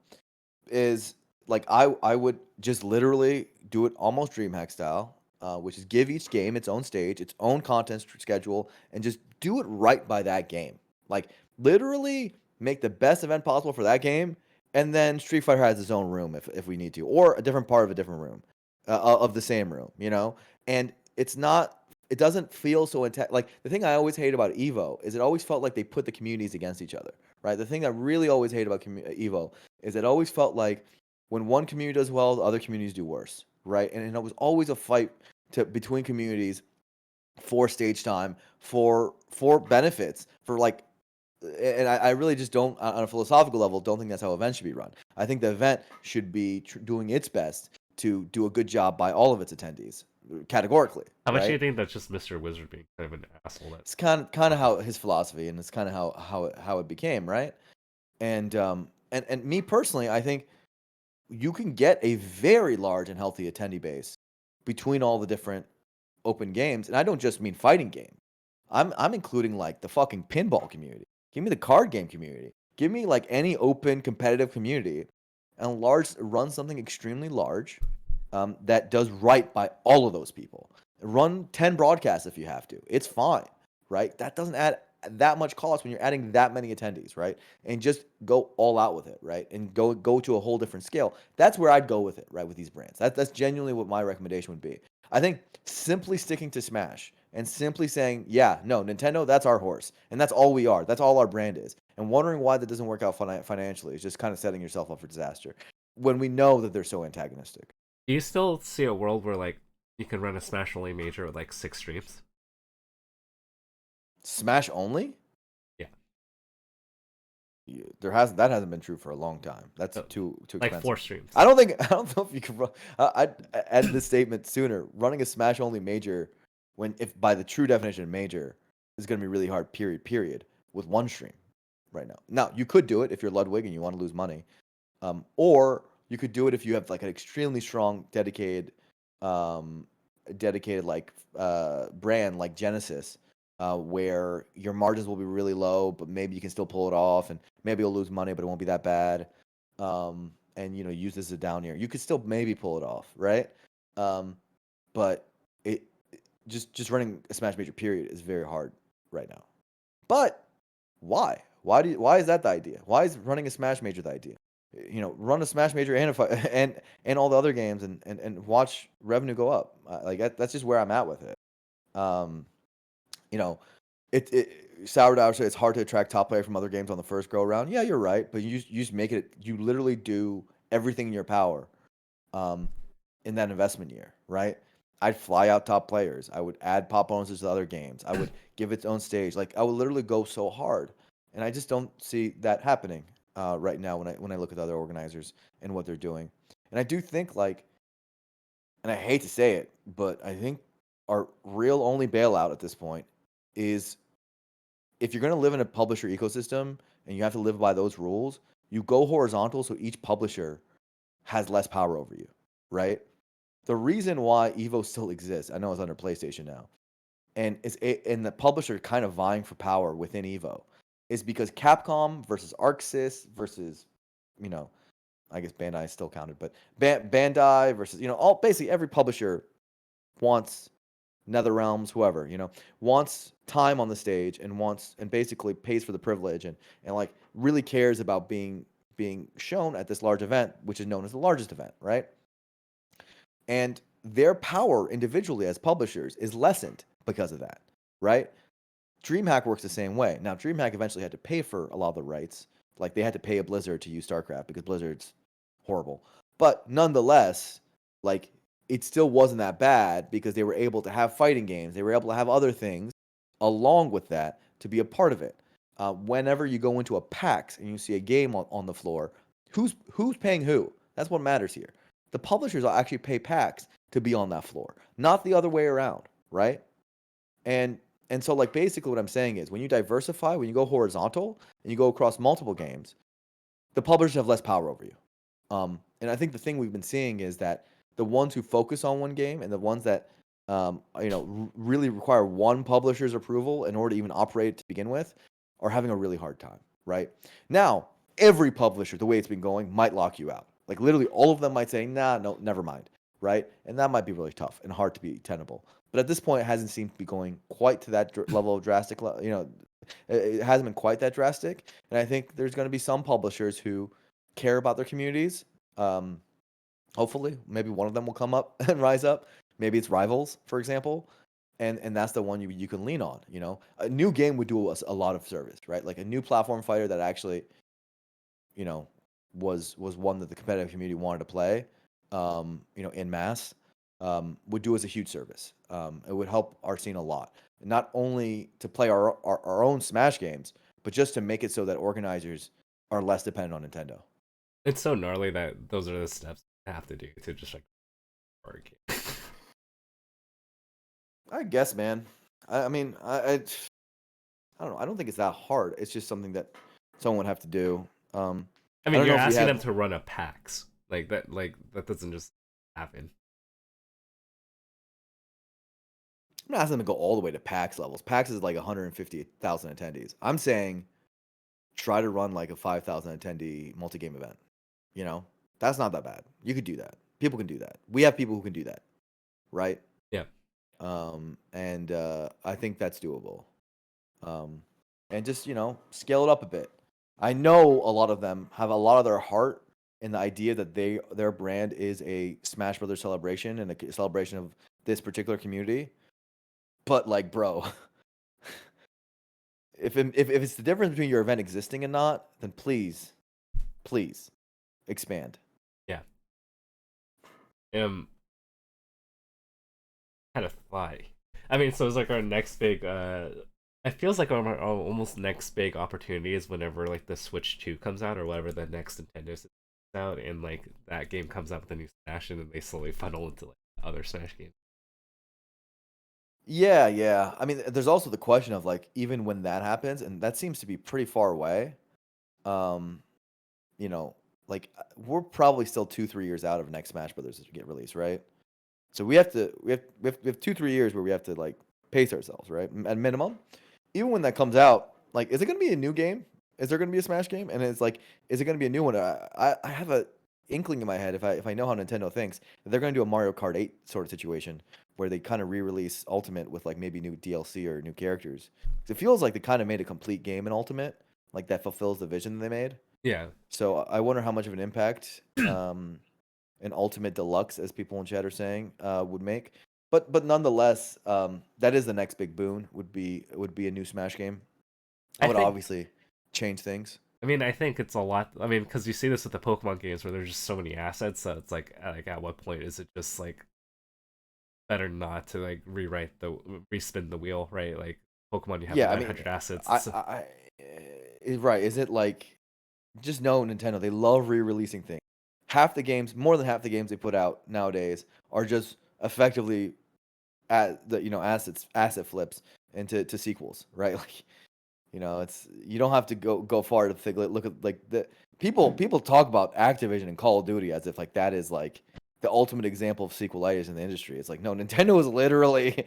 is like I would just literally do it almost DreamHack style, which is give each game its own stage, its own content schedule, and just do it right by that game. Like literally make the best event possible for that game, and then Street Fighter has its own room if we need to, or a different part of a different room, of the same room, And it's not. It doesn't feel so intense. Like the thing I always hate about Evo is it always felt like they put the communities against each other, right? The thing I really always hate about Evo is it always felt like when one community does well, the other communities do worse, right? And it was always a fight between communities for stage time, for benefits, for like, and I really just don't, on a philosophical level, don't think that's how events should be run. I think the event should be doing its best to do a good job by all of its attendees, categorically, How much do you right? think that's just Mr. Wizard being kind of an asshole? That It's kind of how his philosophy, and it's kind of how it became, right? And me personally, I think you can get a very large and healthy attendee base between all the different open games, and I don't just mean fighting game. I'm including like the fucking pinball community. Give me the card game community. Give me like any open competitive community, and run something extremely large, that does right by all of those people. Run 10 broadcasts if you have to. It's fine, right? That doesn't add that much cost when you're adding that many attendees, right? And just go all out with it, right? And go to a whole different scale. That's where I'd go with it, right? With these brands. That's genuinely what my recommendation would be. I think simply sticking to Smash and simply saying, yeah, no, Nintendo, that's our horse. And that's all we are. That's all our brand is. And wondering why that doesn't work out financially is just kind of setting yourself up for disaster when we know that they're so antagonistic. Do you still see a world where like you can run a Smash only major with like 6 streams? Smash only? Yeah. That hasn't been true for a long time. That's So, too like expensive. 4 streams. I don't know if you can run. I'd add this statement sooner. Running a Smash only major, when if by the true definition of major, is going to be really hard. Period. With one stream, right now. Now you could do it if you're Ludwig and you want to lose money, or you could do it if you have like an extremely strong, um, dedicated like brand like Genesis, where your margins will be really low, but maybe you can still pull it off, and maybe you'll lose money, but it won't be that bad. And use this as a down year. You could still maybe pull it off, right? Um, but it just running a Smash Major period is very hard right now. But why? Why is that the idea? Why is running a Smash Major the idea? Run a Smash Major and and all the other games, and watch revenue go up. That's just where I'm at with it. Um, you know, Sourdough said it's hard to attract top player from other games on the first go around. Yeah, you're right, but you just make it. You literally do everything in your power, um, in that investment year, right? I'd fly out top players. I would add pop bonuses to other games. I would give its own stage. Like I would literally go so hard, and I just don't see that happening right now when I look at other organizers and what they're doing. And I do think like, and I hate to say it, but I think our real only bailout at this point is if you're going to live in a publisher ecosystem and you have to live by those rules, you go horizontal so each publisher has less power over you, right? The reason why Evo still exists, I know it's under PlayStation now, and the publisher kind of vying for power within Evo, is because Capcom versus ArcSys versus, you know, I guess Bandai is still counted, but Bandai versus, all basically every publisher wants NetherRealms, whoever, wants time on the stage and basically pays for the privilege and like really cares about being shown at this large event, which is known as the largest event, right? And their power individually as publishers is lessened because of that, right? DreamHack works the same way. Now, DreamHack eventually had to pay for a lot of the rights. Like they had to pay a Blizzard to use StarCraft because Blizzard's horrible. But nonetheless, like it still wasn't that bad because they were able to have fighting games. They were able to have other things along with that to be a part of it. Whenever you go into a PAX and you see a game on the floor, who's paying who? That's what matters here. The publishers will actually pay PAX to be on that floor, not the other way around, right? And and so like basically what I'm saying is when you diversify, when you go horizontal and you go across multiple games, the publishers have less power over you. And I think the thing we've been seeing is that the ones who focus on one game and the ones that really require one publisher's approval in order to even operate to begin with are having a really hard time, right? Now, every publisher, the way it's been going, might lock you out. Like literally all of them might say, nah, no, never mind, right? And that might be really tough and hard to be tenable. But at this point, it hasn't seemed to be going quite to that level of drastic, it hasn't been quite that drastic. And I think there's going to be some publishers who care about their communities. Um, Hopefully, maybe one of them will come up and rise up. Maybe it's Rivals, for example, and that's the one you can lean on. A new game would do us a lot of service, right? Like a new platform fighter that actually, you know, was one that the competitive community wanted to play, in mass, would do us a huge service. It would help our scene a lot, not only to play our own Smash games, but just to make it so that organizers are less dependent on Nintendo. It's so gnarly that those are the steps I have to do to just like work. I guess, man. I mean, I don't know. I don't think it's that hard. It's just something that someone would have to do. I I mean, don't you're know if we asking have. them to run a PAX like that doesn't just happen. I'm not asking them to go all the way to PAX levels. PAX is like 150,000 attendees. I'm saying try to run like a 5,000 attendee multi-game event. You know, that's not that bad. You could do that. People can do that. We have people who can do that, right? Yeah. And I think that's doable. Um, and just scale it up a bit. I know a lot of them have a lot of their heart in the idea that their brand is a Smash Brothers celebration and a celebration of this particular community. But like, bro, if it's the difference between your event existing and not, then please expand. Yeah. Kind of fly. I mean, so it's like our next big. It feels like our almost next big opportunity is whenever like the Switch 2 comes out or whatever the next Nintendo system comes out, and like that game comes out with a new Smash, and then they slowly funnel into like other Smash games. Yeah, yeah. I mean, there's also the question of like even when that happens, and that seems to be pretty far away. Um, you know, like we're probably still 2-3 years out of next Smash Brothers to get released, right? So we have 2-3 years where we have to like pace ourselves, right? At minimum. Even when that comes out, like, is it gonna be a new game? Is there gonna be a Smash game? And it's like, is it gonna be a new one? I have a inkling in my head if I know how Nintendo thinks that they're gonna do a Mario Kart 8 sort of situation where they kind of re-release Ultimate with like maybe new DLC or new characters. It feels like they kind of made a complete game in Ultimate, like that fulfills the vision they made. Yeah. So I wonder how much of an impact an Ultimate Deluxe, as people in chat are saying, would make. But nonetheless, that is the next big boon. Would be a new Smash game. That I would think. obviously change things. I mean, I think it's a lot. I mean, because you see this with the Pokemon games where there's just so many assets. So it's like at what point is it just like better not to like rewrite the respin the wheel, right? Like Pokemon, you have Yeah, I mean, 900 assets. right. Is it like just know Nintendo? They love re-releasing things. More than half the games they put out nowadays are just effectively at the asset flips into sequels, right? Like it's you don't have to go far to think. Look at like the people talk about Activision and Call of Duty as if like that is like the ultimate example of sequelitis in the industry. It's like no, Nintendo is literally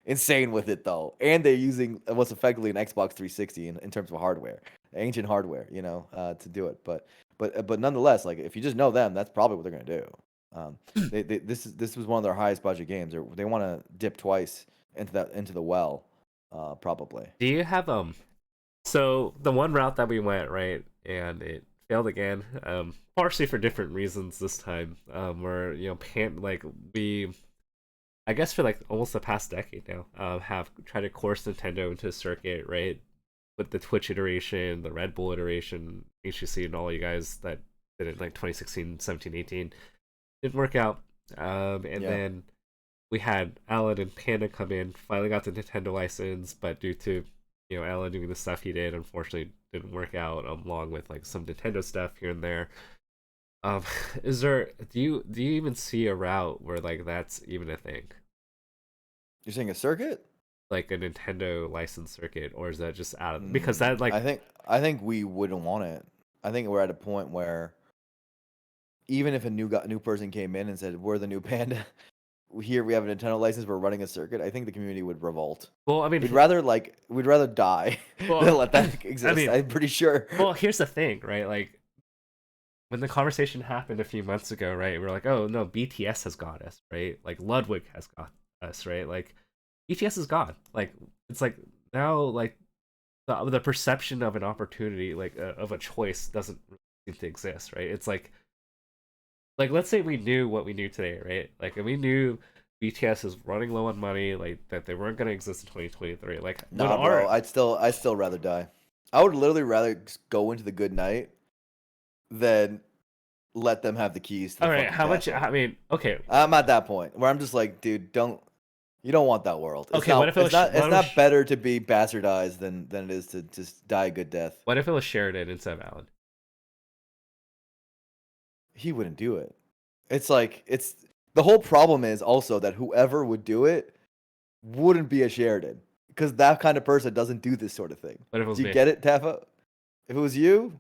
insane with it though, and they're using what's effectively an Xbox 360 in terms of hardware, ancient hardware, to do it. But nonetheless, like if you just know them, that's probably what they're gonna do. This was one of their highest budget games. They want to dip twice into the well, probably. Do you have So the one route that we went, right, and it failed again, partially for different reasons this time. Where like we, I guess for like almost the past decade now, have tried to course Nintendo into a circuit, right, with the Twitch iteration, the Red Bull iteration, HTC, and all you guys that did it like 2016, 17, 18, didn't work out. And Yeah. then we had Alan and Panda come in, finally got the Nintendo license, but due to Alan doing the stuff he did, unfortunately didn't work out. Along with like some Nintendo stuff here and there. Um, is there do you even see a route where like that's even a thing, You're saying a circuit? like a Nintendo license circuit, or is that just out of because that like I think we wouldn't want it. I think we're at a point where even if a new person came in and said we're the new Panda, here we have a Nintendo license, we're running a circuit, I think the community would revolt. well, I mean, We'd rather die than well, let that I exist. mean, I'm pretty sure. well, here's the thing, right? Like when the conversation happened a few months ago, right? We're like, oh no, BTS has got us, right? Like Ludwig has got us, right? Like BTS is gone. Like it's like now, like the perception of an opportunity, like of a choice, doesn't really seem to exist, right? It's like let's say we knew what we knew today, right? Like and we knew BTS is running low on money, like that they weren't gonna exist in 2023. Like would Nah, bro. our I'd still rather die. I would literally rather go into the good night than let them have the keys to the all right? fucking How much? castle. I mean, okay, I'm at that point where I'm just like, dude, you don't want that world. It's okay. What not if it it's was? not What it's if it was, not better to be bastardized than it is to just die a good death. what if it was Sheridan instead of Allen? He wouldn't do it. It's like it's the whole problem is also that whoever would do it wouldn't be a Sheridan because that kind of person doesn't do this sort of thing. What if it was Do you me? get it, Tafa? If it was you,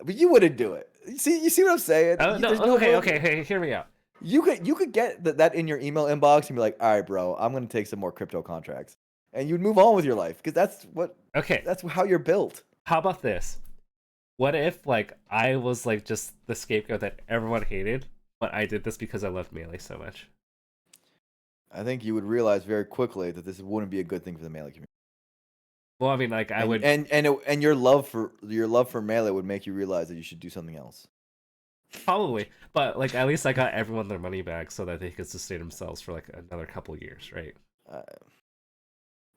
but you wouldn't do it. You see what I'm saying? Oh no. There's no Okay. room. Okay. Hey, hear me out. You could get that in your email inbox and be like, all right, bro, I'm gonna take some more crypto contracts, and you'd move on with your life because Okay. that's how you're built. How about this? What if like I was like just the scapegoat that everyone hated, but I did this because I loved Melee so much? I think you would realize very quickly that this wouldn't be a good thing for the Melee community. Well, I mean, like I And would and your love for Melee would make you realize that you should do something else. probably, but like at least I got everyone their money back so that they could sustain themselves for like another couple years, right? Uh,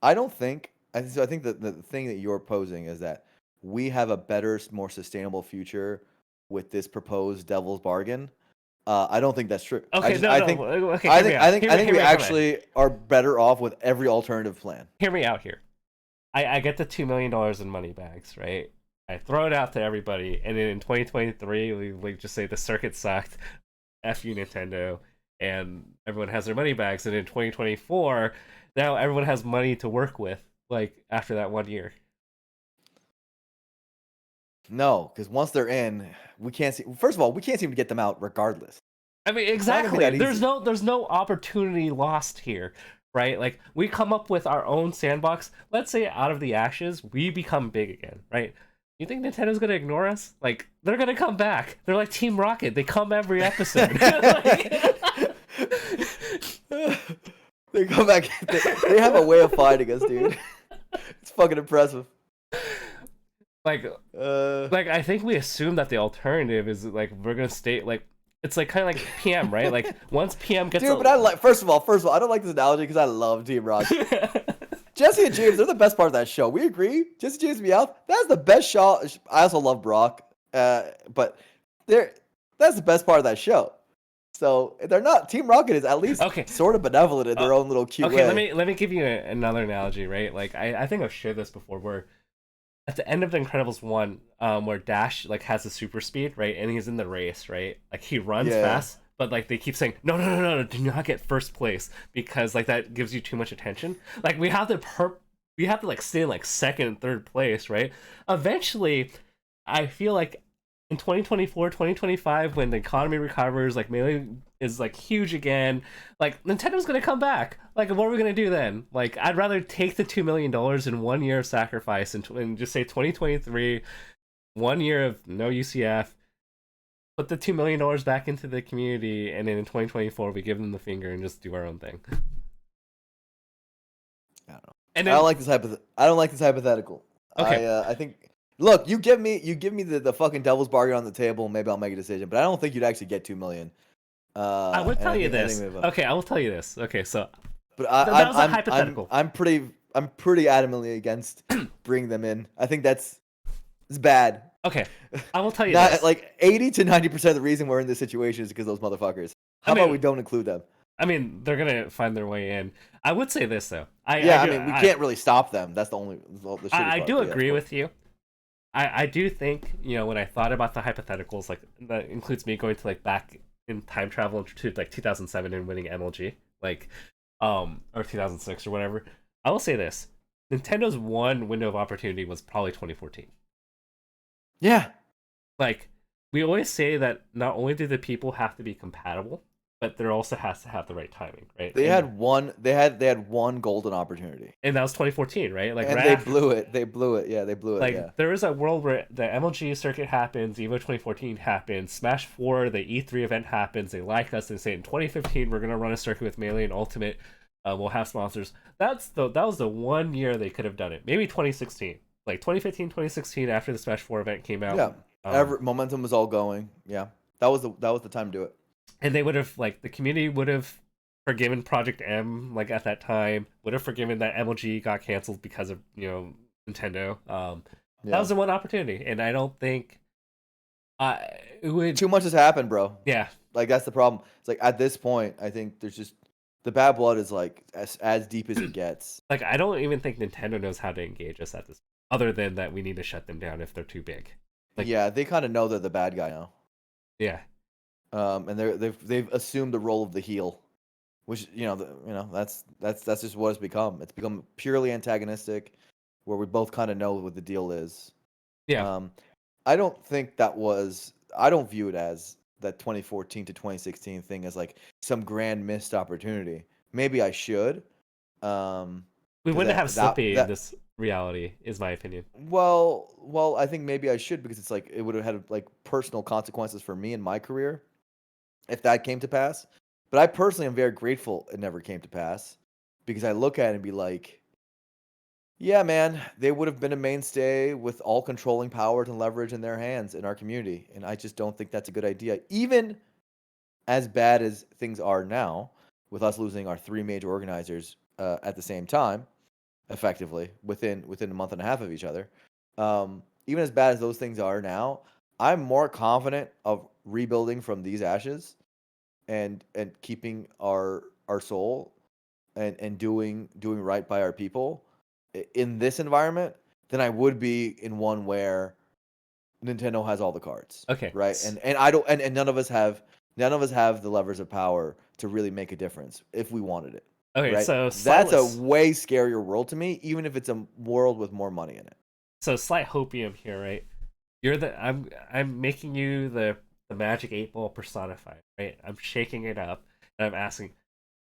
I don't think. So I think that the thing that you're posing is that we have a better, more sustainable future with this proposed devil's bargain. I don't think that's true. Okay, no, no. Okay, hear me out. I think Hear we me out. Come on. actually are better off with every alternative plan. Hear me out here. I get the $2 million in money bags, right? I throw it out to everybody, and then in 2023, we just say the circuit sucked, F you Nintendo, and everyone has their money bags. And in 2024, now everyone has money to work with, like after that 1 year. No, because once they're in, we can't see. First of all, we can't seem to get them out regardless. I mean, It's not gonna be exactly. that There's easy. no opportunity lost here, right? Like we come up with our own sandbox. Let's say out of the ashes, we become big again, right? You think Nintendo's gonna ignore us? Like they're gonna come back. They're like Team Rocket. They come every episode. Like, They come back. They have a way of fighting us, dude. It's fucking impressive. like, like I think we assume that the alternative is like we're gonna stay like it's like kind of like PM, right? Like once PM gets dude, but I like first of all, I don't like this analogy because I love Team Rocket. Jesse and James, they're the best part of that show. We agree. Jesse, James, and Meowth, that's the best show. I also love Brock, but that's the best part of that show. So they're not. Team Rocket is at least sort of benevolent in their own little cute way. Let me give you another analogy, right? Like I think I've shared this before, where at the end of the Incredibles 1, where Dash like has a super speed, right, and he's in the race, right? Like he runs fast, but like they keep saying no, do not get first place because like that gives you too much attention. Like we have to like stay in like second and third place, right? Eventually, I feel like in 2024, 2025, when the economy recovers, like Melee is like huge again, like Nintendo's gonna come back. Like what are we gonna do then? Like I'd rather take the $2 million in 1 year of sacrifice and just say 2023, 1 year of no UCF, put the $2 million back into the community, and then in 2024 we give them the finger and just do our own thing. I don't know. And then, I don't like this hypothetical. Okay. I think. Look, you give me the fucking devil's bargain on the table. Maybe I'll make a decision, but I don't think you'd actually get 2 million. I will tell you this. Okay, I will tell you this. Okay, so but that was a hypothetical. I'm pretty adamantly against bringing them in. I think it's bad. Okay, I will tell you Not, this. Like 80 to 90% of the reason we're in this situation is because of those motherfuckers. How about we don't include them? I mean, they're gonna find their way in. I would say this though. I mean, we can't really stop them. That's the only. I do agree with you. I do think, you know, when I thought about the hypotheticals, like that includes me going to like back in time travel to like 2007 and winning MLG, like or 2006 or whatever. I will say this: Nintendo's one window of opportunity was probably 2014. Yeah. Like we always say that not only do the people have to be compatible, but there also has to have the right timing, right? They had one golden opportunity, and that was 2014, right? Like, and right blew it. They blew it. Yeah, they blew it. Like, there is a world where the MLG circuit happens, Evo 2014 happens, Smash 4, the E3 event happens. They like us. They say in 2015 we're gonna run a circuit with Melee and Ultimate. We'll have sponsors. That was the 1 year they could have done it. Maybe 2016, like 2015, 2016, after the Smash 4 event came out. Yeah, momentum was all going. Yeah, that was the time to do it. And they would have, like, the community would have forgiven Project M, like, at that time, would have forgiven that MLG got canceled because of, you know, Nintendo. That was the one opportunity, and I don't think it would. Too much has happened, bro. Yeah, like that's the problem. It's like at this point, I think there's just the bad blood is like as deep as it gets. Like I don't even think Nintendo knows how to engage us at this, other than that we need to shut them down if they're too big. Like, yeah, they kind of know they're the bad guy now. Yeah. And they've assumed the role of the heel, which that's just what it's become. It's become purely antagonistic, where we both kind of know what the deal is. Yeah. I don't think that was. I don't view it as that 2014 to 2016 thing as like some grand missed opportunity. Maybe I should. We wouldn't have Slippy in this reality, is my opinion. Well, I think maybe I should, because it's like it would have had like personal consequences for me in my career if that came to pass. But I personally am very grateful it never came to pass because I look at it and be like, yeah, man, they would have been a mainstay with all controlling powers and leverage in their hands in our community. And I just don't think that's a good idea. Even as bad as things are now, with us losing our three major organizers at the same time, effectively within a month and a half of each other. Even as bad as those things are now, I'm more confident of rebuilding from these ashes and keeping our soul and doing right by our people in this environment than I would be in one where Nintendo has all the cards, Okay. right? And I don't and none of us have the levers of power to really make a difference if we wanted it, Okay, right? so That's a way scarier world to me, even if it's a world with more money in it. slight hopium here, right? I'm making you the magic 8 ball personified, right? I'm shaking it up and I'm asking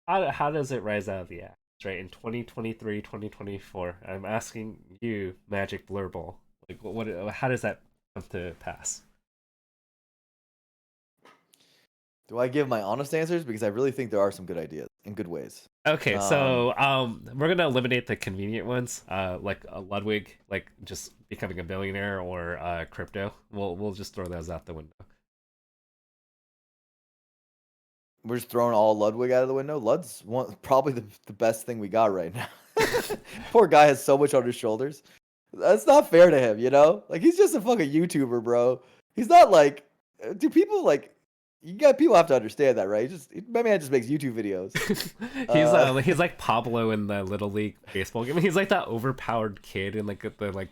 how does it rise out of the ash, right? In 2023, 2024, I'm asking you, Magic Blur Ball, like how does that come to pass? Do I give my honest answers? Because I really think there are some good ideas and good ways. Okay, Um, so we're gonna eliminate the convenient ones, like Ludwig, like just becoming a billionaire, or crypto. We'll just throw those out the window. we're just throwing all Ludwig out of the window. Lud's probably the best thing we got right now. Poor guy has so much on his shoulders. That's not fair to him, you know? Like, he's just a fucking YouTuber, bro. He's not like, do people like, people have to understand that, right? My man just makes YouTube videos. Uh, He's like Pablo in the Little League baseball game. He's like that overpowered kid in like the like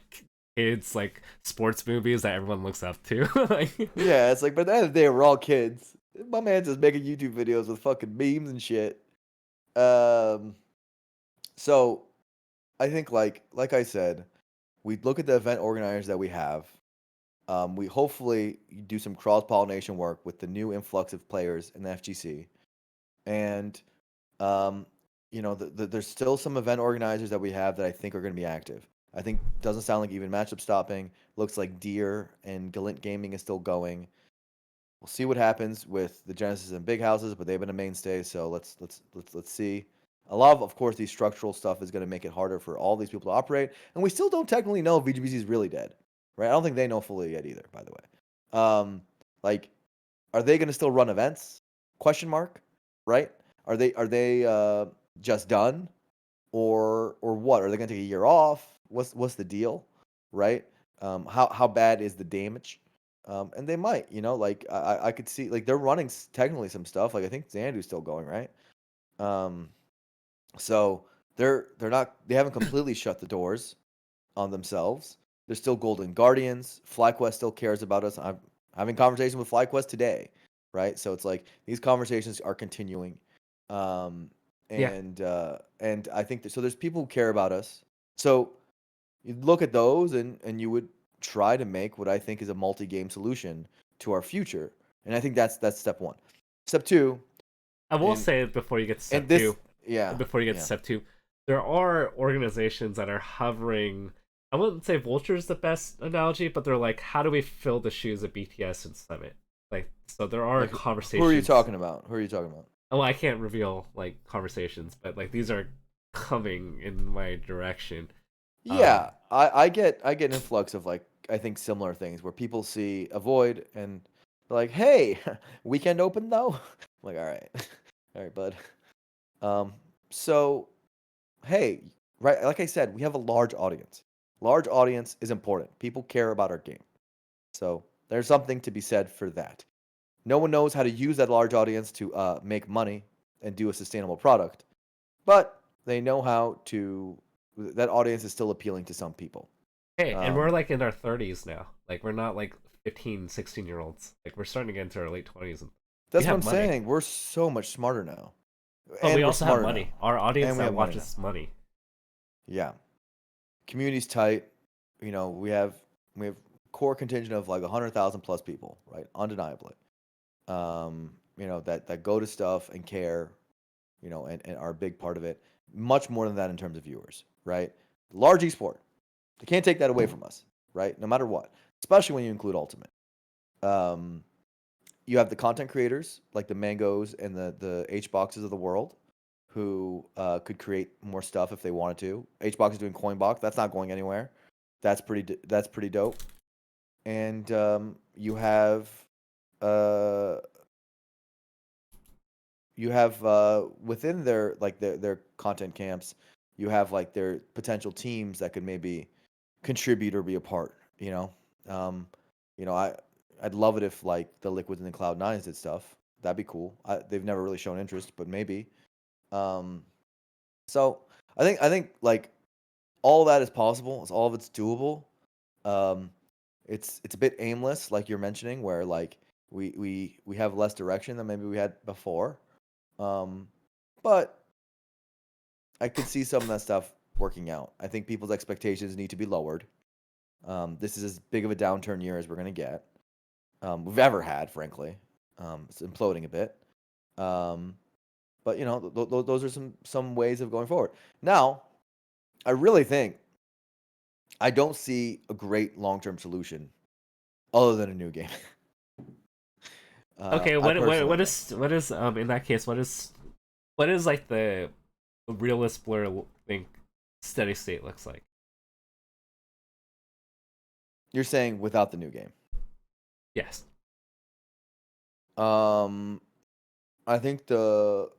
kids like sports movies that everyone looks up to. Like, yeah, it's like, but at the end of the day, we're all kids. My man's just making YouTube videos with fucking memes and shit. Um, so I think like I said, we look at the event organizers that we have. We hopefully do some cross pollination work with the new influx of players in the FGC, and um, there's still some event organizers that we have that I think are going to be active. I think doesn't sound like even matchup stopping. Looks like Deer and Galint Gaming is still going. We'll see what happens with the Genesis and Big Houses, but they've been a mainstay. So let's see. A lot of course, these structural stuff is going to make it harder for all these people to operate, and we still don't technically know if VGBC is really dead, right? I don't think they know fully yet either. By the way, like, are they going to still run events? Question mark, right? Are they just done, or what? Are they going to take a year off? What's the deal, right? How bad is the damage? And they might, like I could see like they're running technically some stuff. Like I think Xandu's still going, right? Um, so they haven't completely shut the doors on themselves. They're still Golden Guardians. FlyQuest still cares about us. I'm having conversation with FlyQuest today, right? So it's like these conversations are continuing, um, yeah, and I think so. There's people who care about us. So you look at those and you would try to make what I think is a multi-game solution to our future. And I think that's step one. Step two, I will and say before you get to and step this, two, yeah, before you get to yeah. step two, there are organizations that are hovering. I wouldn't say vulture is the best analogy, but they're like, how do we fill the shoes of BTS and Summit? Like, so there are Like who are you conversations. talking about? Who are you talking about? Oh, I can't reveal like conversations, but like these are coming in my direction. Um, Yeah, I get an influx of like I think similar things where people see a void and they're like, "Hey, weekend open though?" I'm like, "All right, all right, bud." Um, so hey, right, like I said, we have a large audience. Large audience is important. People care about our game. So there's something to be said for that. No one knows how to use that large audience to make money and do a sustainable product, but they know how to. That audience is still appealing to some people. hey, and we're Um, like in our 30s now. Like we're not like 15, 16-year-olds. Like we're starting to get into our late 20s and we that's what I'm have money. saying. We're so much smarter now, But we and we're also have smarter now, money. Our audience and we that have money now. watches money. Yeah, community's tight. We have core contingent of like 100,000 plus people, right? Undeniably. That go to stuff and care, and are a big part of it. Much more than that in terms of viewers, right? Large esport. They can't take that away from us, right? No matter what, especially when you include Ultimate. Um, you have the content creators like the Mangos and the H boxes of the world who could create more stuff if they wanted to. H box is doing Coinbox. That's not going anywhere. That's pretty dope. And uh, you have within their like their content camps, you have like their potential teams that could maybe contribute or be a part. Um, I'd love it if like the Liquids and the Cloud9s did stuff. That'd be cool. They've never really shown interest, but maybe. Um, so I think like all that is possible. It's all of it's doable. Um, it's a bit aimless, like you're mentioning, where like we have less direction than maybe we had before. Um, but I could see some of that stuff working out. I think people's expectations need to be lowered. This is as big of a downturn year as we're gonna get. We've ever had, frankly. It's imploding a bit. Um, but those are some ways of going forward. Now, I really think I don't see a great long-term solution other than a new game. Okay, I personally think. what is in that case what is like the realist Blur think steady state looks like? You're saying without the new game. Yes. Um, I think the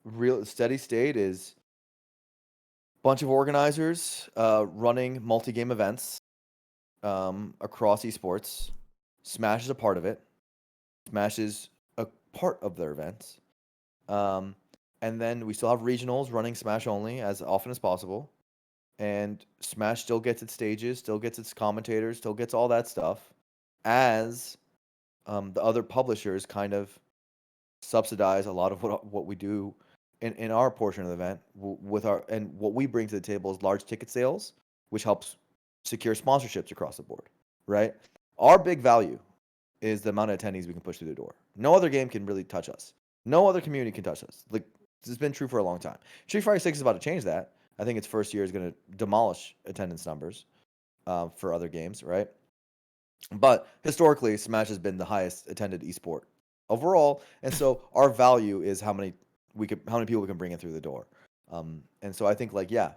real steady state is a bunch of organizers running multi-game events across esports. Smash is a part of it. Smash is a part of their events. Um, and then we still have regionals running Smash only as often as possible. And Smash still gets its stages, still gets its commentators, still gets all that stuff as the other publishers kind of subsidize a lot of what we do in our portion of the event with our and what we bring to the table is large ticket sales, which helps secure sponsorships across the board, right? Our big value is the amount of attendees we can push through the door. No other game can really touch us. No other community can touch us. Like this has been true for a long time. Street Fighter 6 is about to change that. I think its first year is going to demolish attendance numbers for other games, right? But historically, Smash has been the highest attended esport overall, and so our value is how many people we can bring in through the door. And so I think like yeah,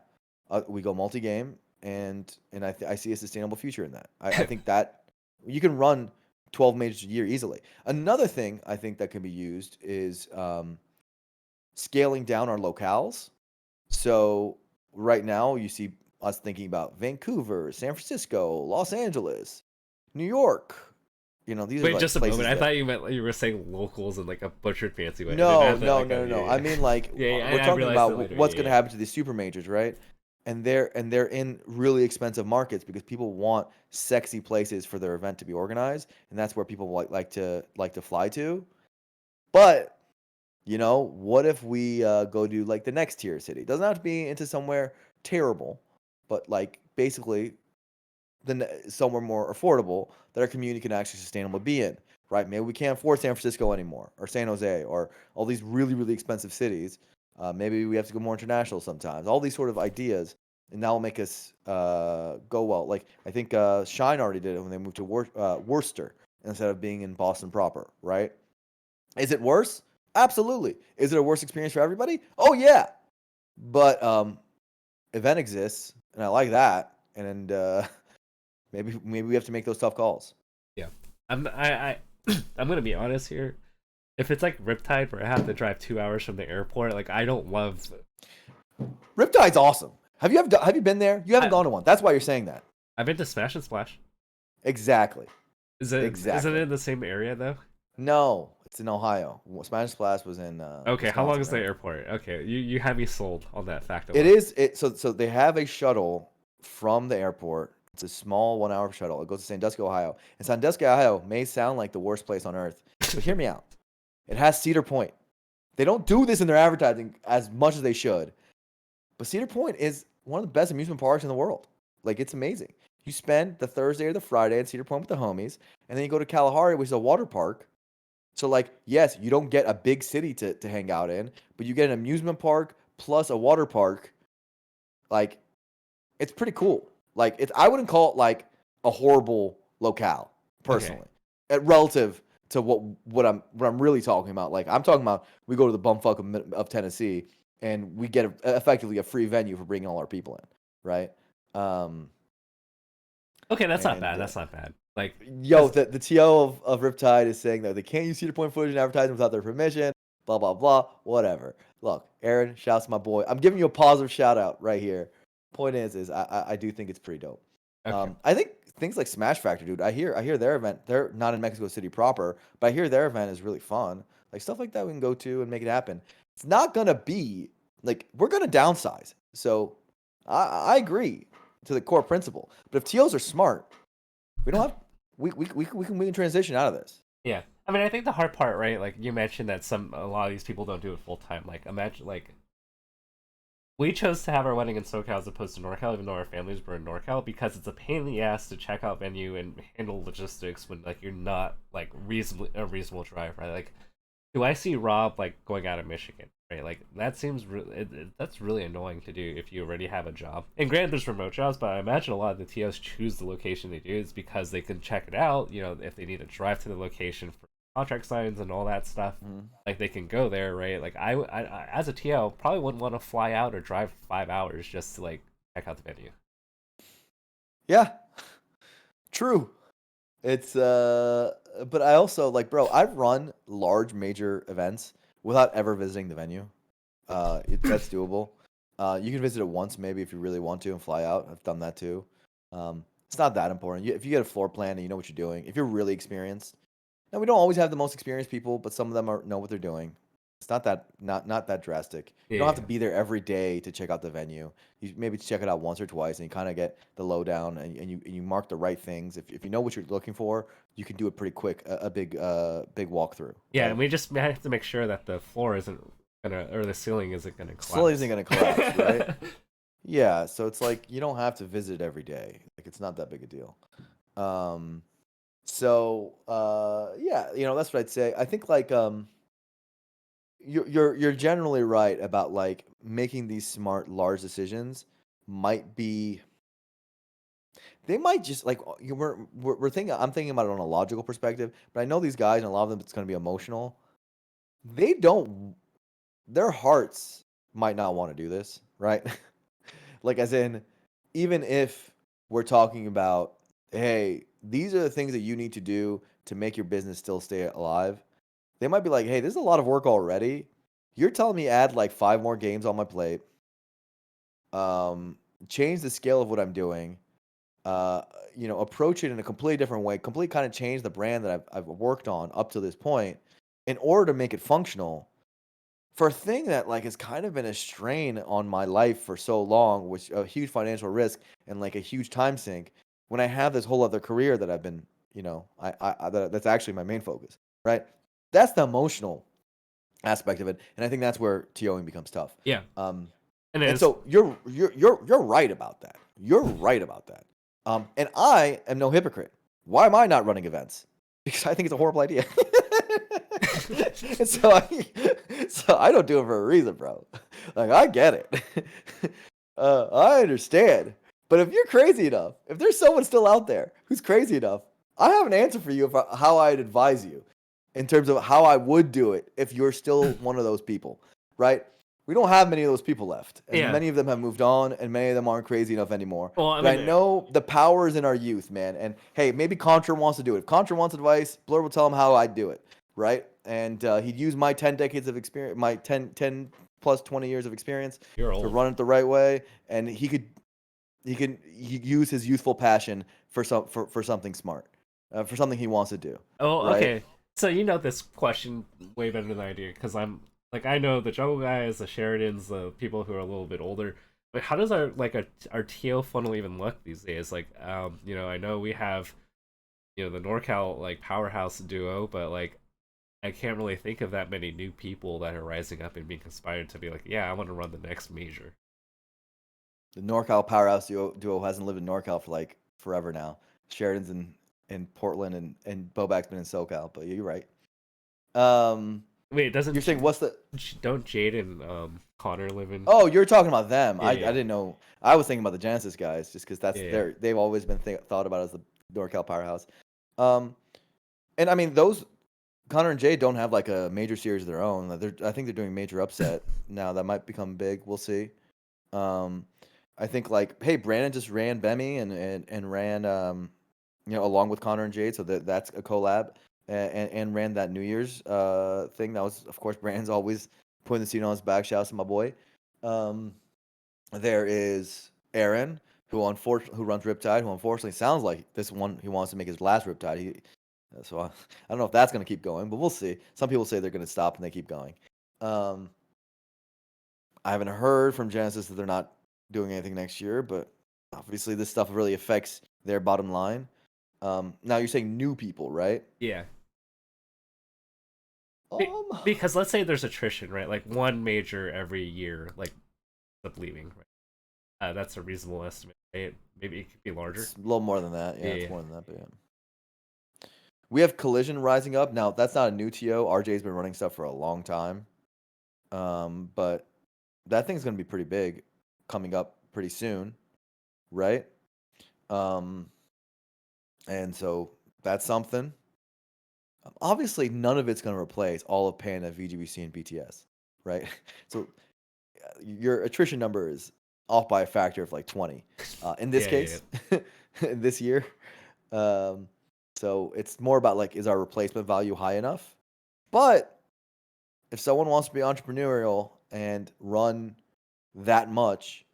we go multi-game, and I see a sustainable future in that. I think that you can run 12 majors a year easily. Another thing I think that can be used is scaling down our locales. So right now you see us thinking about Vancouver, San Francisco, Los Angeles, New York. These are Wait, like just a moment. places I that. thought you meant like, you were saying locals in like a butchered fancy way. I didn't No, have that no, like no, no, no. I yeah, mean, like yeah, yeah, we're I talking realized about that later. what's Yeah, going to yeah. happen to these super majors, right? And they're in really expensive markets because people want sexy places for their event to be organized, and that's where people like to fly to. But what if we go to like the next tier city? Doesn't have to be into somewhere terrible, but like basically somewhere more affordable that our community can actually sustainably be in, right? Maybe we can't afford San Francisco anymore, or San Jose, or all these really, really expensive cities. Maybe we have to go more international sometimes. All these sort of ideas, and that will make us go well. Like I think Shine already did it when they moved to Worcester instead of being in Boston proper, right? Is it worse? Absolutely. Is it a worse experience for everybody? Oh yeah. But event exists, and I like that. And maybe we have to make those tough calls. Yeah. I I'm gonna be honest here. If it's like Riptide where I have to drive 2 hours from the airport, like I don't love. Riptide's awesome. Have you been there? You haven't I, gone to one. That's why you're saying that. I've been to Smash and Splash. Exactly. Isn't it Exactly. in the same area though? No, it's in Ohio. Spanish Splash was in Okay, how long Wisconsin, is the right? airport? Okay, you have me sold on that fact It alone. is it so they have a shuttle from the airport. It's a small 1 hour shuttle. It goes to Sandusky, Ohio. And Sandusky, Ohio may sound like the worst place on earth, but hear me out. It has Cedar Point. They don't do this in their advertising as much as they should. But Cedar Point is one of the best amusement parks in the world. Like it's amazing. You spend the Thursday or the Friday at Cedar Point with the homies, and then you go to Kalahari, which is a water park. So like, yes, you don't get a big city to hang out in, but you get an amusement park plus a water park. Like, it's pretty cool. Like, I wouldn't call it like a horrible locale, Okay, personally. Relative to what I'm really talking about. Like I'm talking about we go to the bumfuck of Tennessee and we get effectively a free venue for bringing all our people in, right? Um, Okay, that's not bad. and That's not bad. Like, Yo, because the TO of Riptide is saying that they can't use Cedar Point footage and advertising without their permission. Blah blah blah. Whatever. Look, Aaron, shouts to my boy. I'm giving you a positive shout out right here. Point is I do think it's pretty dope. okay, I think things like Smash Factor, dude. I hear their event. They're not in Mexico City proper, but I hear their event is really fun. Like stuff like that we can go to and make it happen. It's not gonna be like we're gonna downsize. So I agree to the core principle. But if TOs are smart, we don't have we can transition out of this. yeah. I mean, I think the hard part, right? Like you mentioned that a lot of these people don't do it full time. Like, imagine like we chose to have our wedding in SoCal as opposed to NorCal, even though our families were in NorCal, because it's a pain in the ass to check out venue and handle logistics when like you're not like reasonably a reasonable drive, right? Like, do I see Rob like going out of Michigan, right? Like that seems that's really annoying to do if you already have a job. And granted, there's remote jobs, but I imagine a lot of the TOs choose the location they do is because they can check it out. You know, if they need to drive to the location for contract signs and all that stuff, Mhm. like they can go there, right? Like I as a TO probably wouldn't want to fly out or drive 5 hours just to like check out the venue. Yeah, true. It's but I also like, bro. I've run large major events without ever visiting the venue. That's doable. You can visit it once maybe if you really want to and fly out. I've done that too. It's not that important. If you get a floor plan and you know what you're doing, if you're really experienced, and we don't always have the most experienced people, but some of them know what they're doing. It's not that drastic. You don't have to Yeah. be there every day to check out the venue. You maybe check it out once or twice, and you kind of get the lowdown, and you mark the right things. If you know what you're looking for, you can do it pretty quick. A big walkthrough, Yeah, and right? we just have to make sure that the floor isn't gonna or the ceiling isn't gonna Slowly isn't collapse. gonna collapse, right? Yeah, so it's like you don't have to visit every day. Like it's not that big a deal. Um, yeah, that's what I'd say. I think like you're generally right about like making these smart large decisions might be they might just like we're thinking I'm thinking about it on a logical perspective, but I know these guys and a lot of them it's going to be emotional. They don't their hearts might not want to do this, right? Like as in even if we're talking about hey, these are the things that you need to do to make your business still stay alive. They might be like, "Hey, this is a lot of work already. You're telling me add like 5 more games on my plate, um, change the scale of what I'm doing, uh, approach it in a completely different way, completely kind of change the brand that I've worked on up to this point in order to make it functional for a thing that like has kind of been a strain on my life for so long, which a huge financial risk and like a huge time sink. When I have this whole other career that I've been, that's actually my main focus, right? That's the emotional aspect of it, and I think that's where TOing becomes tough. Yeah, Um, and it and is. so you're right about that. You're right about that. And I am no hypocrite. Why am I not running events? Because I think it's a horrible idea. and so I don't do it for a reason, bro. Like I get it. I understand. But if you're crazy enough, if there's someone still out there who's crazy enough, I have an answer for you of how I'd advise you in terms of how I would do it if you're still one of those people, right? We don't have many of those people left, and Yeah. many of them have moved on, and many of them aren't crazy enough anymore. Well, I But I mean, know the power is in our youth, man. And hey, maybe Contra wants to do it. If Contra wants advice, Blur will tell him how I'd do it, right? And he'd use my 10 decades of experience, my 10 plus 20 years of experience you're to old. run it the right way, and he use his youthful passion for something smart, for something he wants to do, Oh, right? okay. So you know this question way better than I do because I'm like I know the Jungle Guys, the Sheridans, the people who are a little bit older. But how does our TO funnel even look these days? Like, I know we have the NorCal like powerhouse duo, but like I can't really think of that many new people that are rising up and being inspired to be like, yeah, I want to run the next major. The NorCal powerhouse duo hasn't lived in NorCal for like forever now. Sheridan's in Portland and Bobak's been in SoCal, but you're right. Um, Wait, you're saying what's the? don't Jade and Connor live in? Oh, you're talking about them. I Yeah, didn't know. I was thinking about the Genesis guys, just because yeah, that's yeah. they've always been thought about as the NorCal powerhouse. Um, and I mean those. Connor and Jade don't have like a major series of their own. I think they're doing major upset now. That might become big. We'll see. Um, I think like, hey, Brandon just ran Bemi and ran along with Connor and Jade, so that's a collab, and ran that New Year's thing. That was, of course, Brandon's always putting the seat on his back. Shouts to my boy. Um, there is Aaron, who runs Riptide, who unfortunately sounds like this one he wants to make his last Riptide. So I don't know if that's going to keep going, but we'll see. Some people say they're going to stop and they keep going. Um, I haven't heard from Genesis that they're not doing anything next year, but obviously this stuff really affects their bottom line. Now you're saying new people, right? Yeah. Um, Because let's say there's attrition, right? Like one major every year, like up leaving, right? That's a reasonable estimate, right? Maybe it could be larger. it's a little more than that. Yeah, Yeah. it's more than that, but yeah. We have Collision rising up. Now, that's not a new TO. RJ's been running stuff for a long time. But that thing's going to be pretty big coming up pretty soon, right? Um, and so that's something. Obviously, none of it's going to replace all of Panda, VGBC, and BTS, right? So your attrition number is off by a factor of like 20 in this Yeah, yeah. case, this year. Um, so it's more about like, is our replacement value high enough? But if someone wants to be entrepreneurial and run that much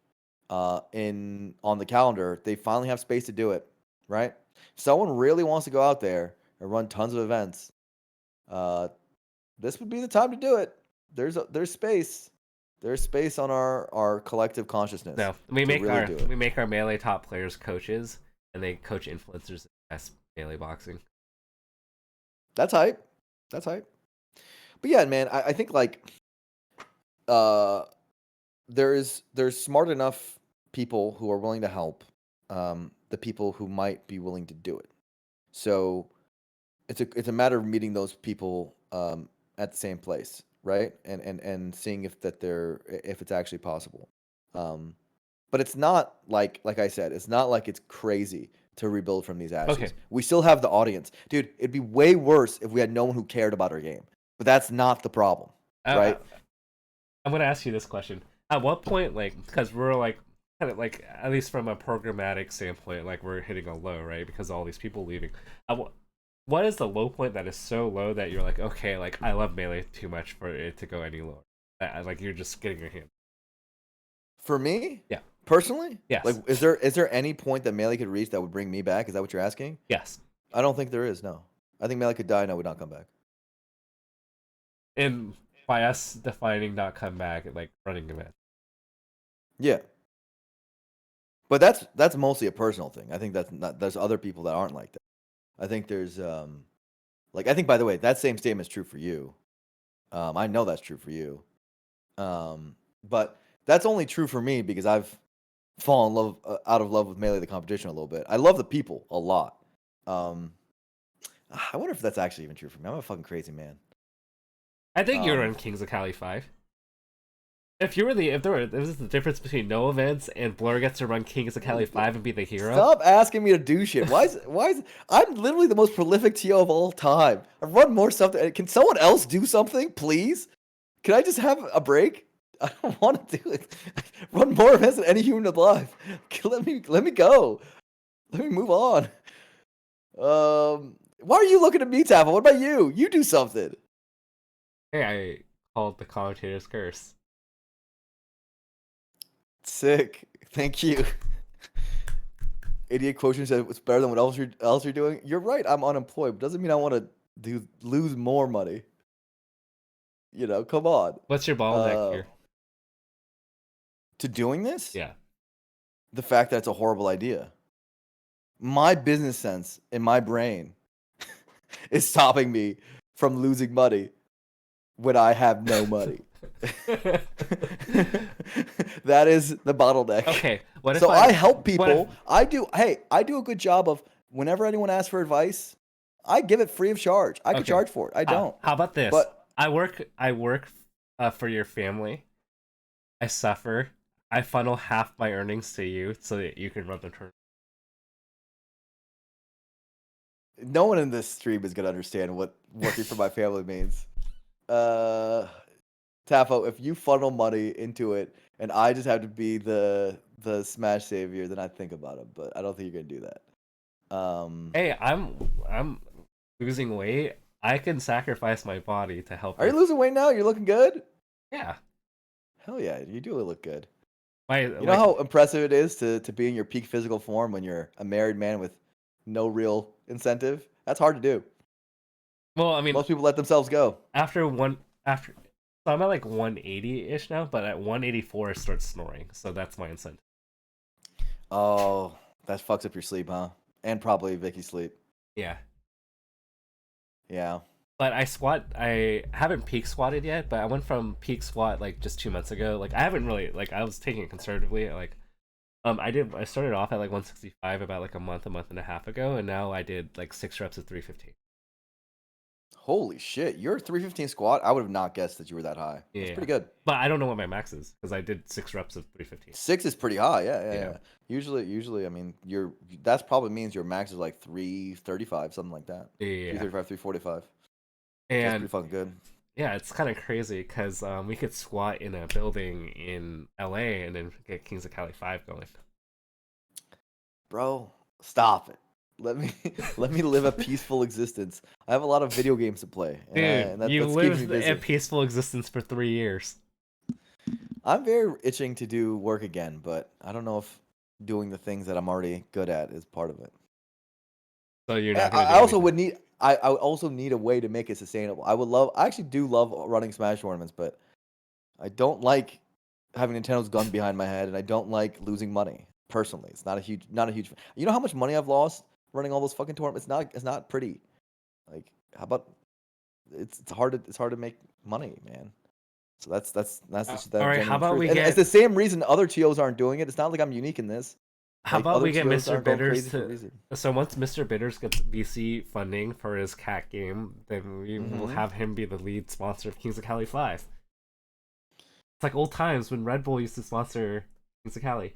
in on the calendar, they finally have space to do it, right? If someone really wants to go out there and run tons of events, uh, this would be the time to do it. There's space. There's space on our collective consciousness No, we to make really our do it. we make our melee top players coaches, and they coach influencers in best melee boxing. That's hype. That's hype. But yeah, man, I think like uh there's smart enough people who are willing to help the people who might be willing to do it. So it's a matter of meeting those people at the same place, right? And seeing if it's actually possible. Um, but it's not like I said, it's not like it's crazy to rebuild from these Okay. ashes. We still have the audience, dude. It'd be way worse if we had no one who cared about our game. But that's not the problem, Uh, right? I'm gonna ask you this question: at what point, like, because we're like, kind of like, at least from a programmatic standpoint, like we're hitting a low, right? Because of all these people leaving. What is the low point that is so low that you're like, okay, like I love melee too much for it to go any lower? Like you're just getting your hand. For me, Yeah. personally, like, Yes. is there any point that Melee could reach that would bring me back? Is that what you're asking? Yes. I don't think there is. No, I think Melee could die and I would not come back. And by us defining not come back, like running event. Yeah, but that's mostly a personal thing. I think that's not. There's other people that aren't like that. I think there's like I think by the way that same statement is true for you. I know that's true for you. But that's only true for me because I've fallen out of love with Melee the competition a little bit. I love the people a lot. Um, I wonder if that's actually even true for me. I'm a fucking crazy man. I think you're Um, in Kings of Cali 5. If there was the difference between no events and Blur gets to run Kings of Cali 5 and be the hero. Stop asking me to do shit. I'm literally the most prolific TO of all time. I've run more stuff. Can someone else do something, please? Can I just have a break? I don't want to do it. Run more events than any human alive. Let me go. Let me move on. Why are you looking at me, Tafo? What about you? You do something. Hey, I called the commentator's curse. Sick. Thank you. Idiot quotient said it's better than what else you're doing. You're right. I'm unemployed, but doesn't mean I want to lose more money. Come on. What's your bottleneck Uh, here? to doing this, Yeah. the fact that it's a horrible idea. My business sense in my brain is stopping me from losing money when I have no money. That is the bottleneck. Okay. What if So I help What people. if, I do a good job of whenever anyone asks for advice, I give it free of charge. I could okay. charge for it. I don't. How about this? But I work for your family. I suffer. I funnel half my earnings to you so that you can run the tournament. no one in this stream is gonna understand what working for my family means. Uh, Tafo, if you funnel money into it and I just have to be the smash savior, then I'd think about it. But I don't think you're gonna do that. Hey, I'm losing weight. I can sacrifice my body to help Are you your. losing weight now? You're looking good. Yeah, Hell yeah, you do look good. my You know like. how impressive it is to be in your peak physical form when you're a married man with no real incentive? That's hard to do. Well, I mean, Most people let themselves go. after. So I'm at like 180 ish now, but at 184 I start snoring. So that's my incentive. Oh, that fucks up your sleep, huh? And probably Vicky's sleep. Yeah. Yeah. But I haven't peak squatted yet, but I went from peak squat like just 2 months ago. Like I haven't really like I was taking it conservatively. Like I started off at like 165 about like a month and a half ago, and now I did like 6 reps of 315. Holy shit, you're 315 squat. I would have not guessed that you were that high. That's Yeah. pretty good. But I don't know what my max is because I did 6 reps of 315. 6 is pretty high. Yeah, yeah, Yeah. yeah. Usually, I mean, that's probably means your max is like 335, something like that. Yeah. 335, 345. That's And pretty fucking good. yeah, it's kind of crazy because we could squat in a building in LA and then get Kings of Cali 5 going. Bro, stop it. Let me let me live a peaceful existence. I have a lot of video games to play, Dude, and you that's keeping me lived a busy. peaceful existence for 3 years. I'm very itching to do work again, but I don't know if doing the things that I'm already good at is part of it. So you're I not gonna I do also anything. would need I would also need a way to make it sustainable. I actually do love running Smash tournaments, but I don't like having Nintendo's gun behind my head, and I don't like losing money. Personally, it's not a huge. You know how much money I've lost running all those fucking tournaments? It's not pretty. Like, how about it's hard to make money, man. So that's just All the right, how genuine about truth. we And it's get the same reason other TOs aren't doing it. It's not like I'm unique in this. how Like about other we get TOs Mr. aren't going Bitters crazy for a to reason. so once Mr. Bitters gets VC funding for his cat game, then we will Hmm. have him be the lead sponsor of Kings of Cali 5. It's like old times when Red Bull used to sponsor Kings of Cali.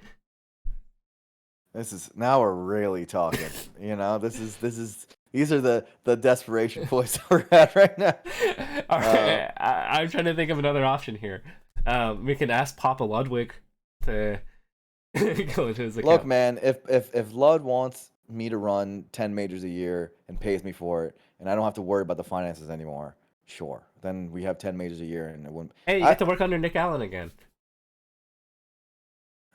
This is now we're really talking. You know, these are the desperation points we're at right now. All Uh, right, I'm trying to think of another option here. We can ask Papa Ludwig to go into his Look, account. man, if Lud wants me to run 10 majors a year and pays me for it, and I don't have to worry about the finances anymore, sure. Then we have 10 majors a year, and it wouldn't. Hey, you I get to work under Nick Allen again.